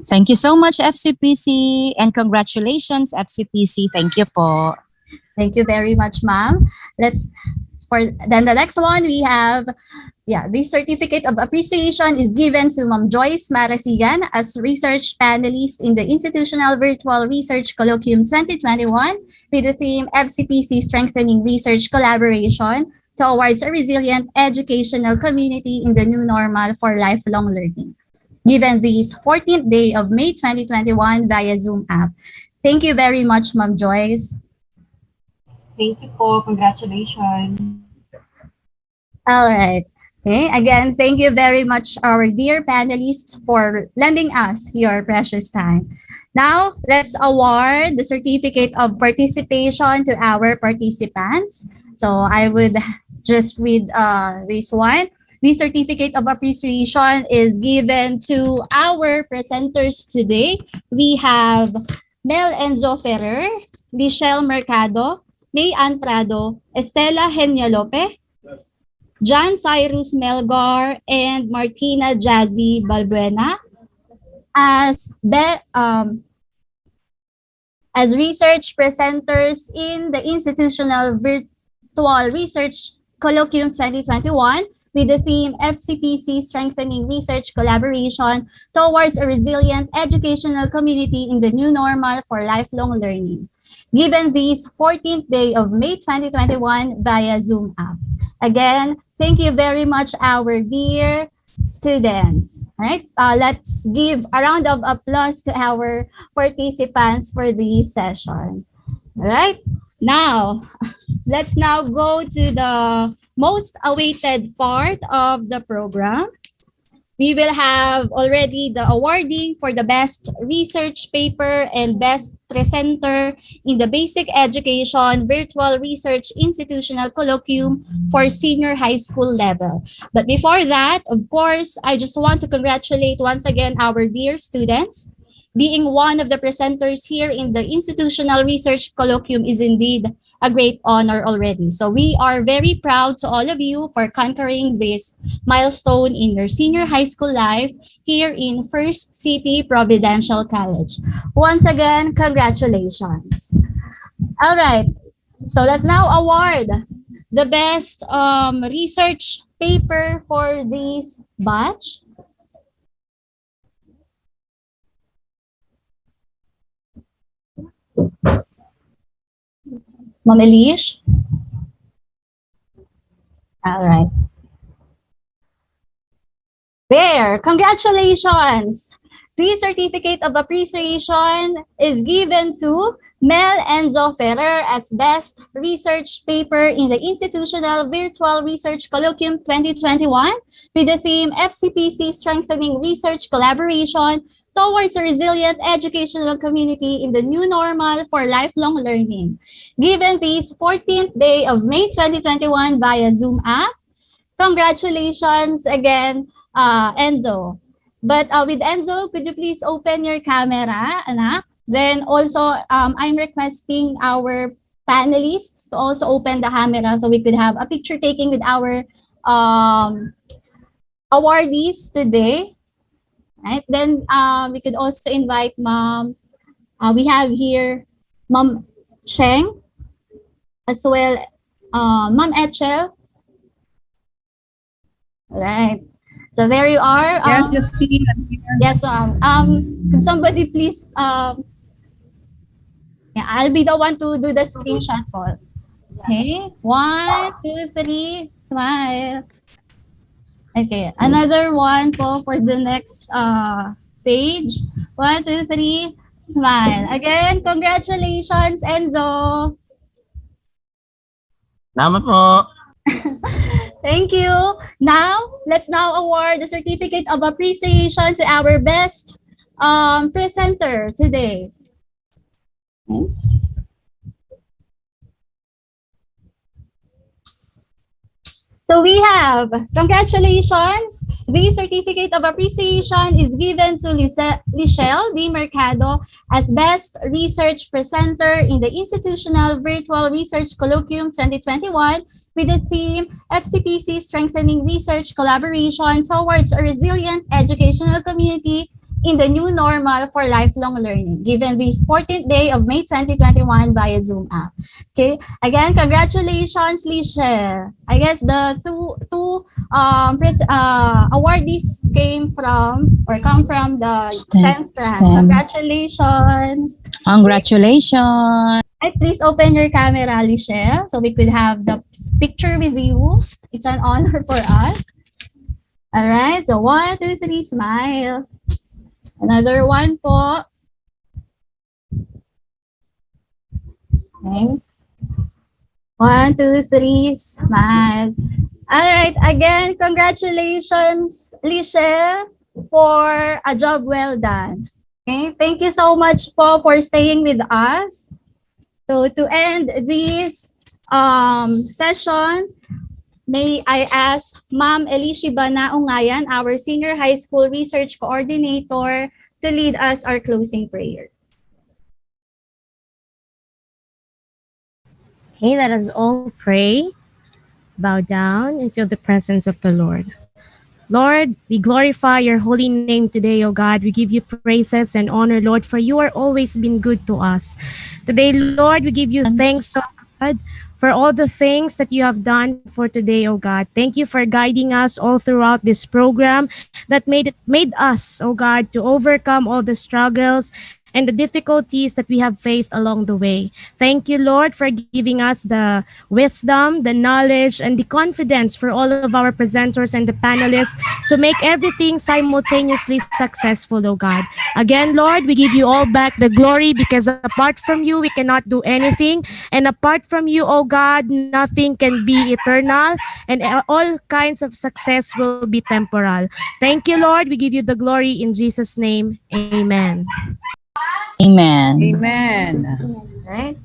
Thank you so much, FCPC, and congratulations, FCPC. Thank you po. Thank you very much, ma'am. Then the next one we have, this certificate of appreciation is given to Ma'am Joyce Marasigan as research panelist in the Institutional Virtual Research Colloquium 2021 with the theme FCPC Strengthening Research Collaboration Towards a Resilient Educational Community in the New Normal for Lifelong Learning. Given this 14th day of May 2021 via Zoom app. Thank you very much, Ma'am Joyce. Thank you po. Congratulations. All right. Okay. Again, thank you very much, our dear panelists, for lending us your precious time. Now, let's award the certificate of participation to our participants. So I would just read this one. The certificate of appreciation is given to our presenters today. We have Mel Enzo Ferrer, Lichelle Mercado, May Ann Prado, Estela Henya-Lope, John Cyrus Melgar, and Martina Jazzy Balbuena as research presenters in the Institutional Virtual Research Colloquium 2021 with the theme FCPC Strengthening Research Collaboration Towards a Resilient Educational Community in the New Normal for Lifelong Learning. Given this 14th day of May 2021 via Zoom app. Again, thank you very much, our dear students. All right, let's give a round of applause to our participants for this session. All right, now, let's now go to the most awaited part of the program. We will have already the awarding for the best research paper and best presenter in the Basic Education Virtual Research Institutional Colloquium for senior high school level. But before that, of course, I just want to congratulate once again our dear students. Being one of the presenters here in the Institutional Research Colloquium is indeed a great honor already. So we are very proud to all of you for conquering this milestone in your senior high school life here in First City Providential College. Once again, congratulations. All right, so let's now award the best research paper for this batch. Ma'am Elish? All right. There, congratulations! The certificate of appreciation is given to Mel Enzo Ferrer as best research paper in the Institutional Virtual Research Colloquium 2021 with the theme FCPC Strengthening Research Collaboration Towards a Resilient Educational Community in the New Normal for Lifelong Learning. Given this 14th day of May 2021 via Zoom app. Congratulations again, Enzo. But with Enzo, could you please open your camera, anak? Then also, I'm requesting our panelists to also open the camera so we could have a picture taking with our awardees today. Right? Then we could also invite Ma'am. We have here Ma'am Cheng, as well Ma'am Echel. Right. So there you are. Yes, Justine. Yes, could somebody please Yeah, I'll be the one to do the screenshot po. Okay, 1, 2, 3, smile. Okay, another one po for the next page. 1, 2, 3, smile. Again, congratulations, Enzo. Salamat po. Thank you. Now, let's now award the certificate of appreciation to our best presenter today. So we have, congratulations. The certificate of appreciation is given to Lichelle D. Mercado as Best Research Presenter in the Institutional Virtual Research Colloquium 2021 with the theme FCPC Strengthening Research Collaboration Towards a Resilient Educational Community in the New Normal for Lifelong Learning, given this 14th day of May 2021 via Zoom app. Okay, again, congratulations, Lichelle. I guess the two awardees come from the STEM strand. Congratulations. Congratulations. Right, please open your camera, Lichelle, so we could have the picture with you. It's an honor for us. All right, so 1, 2, 3, smile. Another one po. Okay. 1, 2, 3, smile. All right, again, congratulations, Lichelle, for a job well done. Okay, thank you so much po for staying with us. So to end this session, may I ask Ma'am Elishiba Naungayan, our Senior High School Research Coordinator, to lead us our closing prayer. Okay, let us all pray, bow down, and feel the presence of the Lord. Lord, we glorify your holy name today, O God. We give you praises and honor, Lord, for you are always been good to us. Today, Lord, we give you thanks, O God, for all the things that you have done for today, O God. Thank you for guiding us all throughout this program that made us, O God, to overcome all the struggles and the difficulties that we have faced along the way. Thank you, Lord, for giving us the wisdom, the knowledge, and the confidence for all of our presenters and the panelists to make everything simultaneously successful, oh God. Again, Lord, we give you all back the glory because apart from you, we cannot do anything. And apart from you, oh God, nothing can be eternal and all kinds of success will be temporal. Thank you, Lord. We give you the glory in Jesus' name. Amen. Amen. Amen. Right?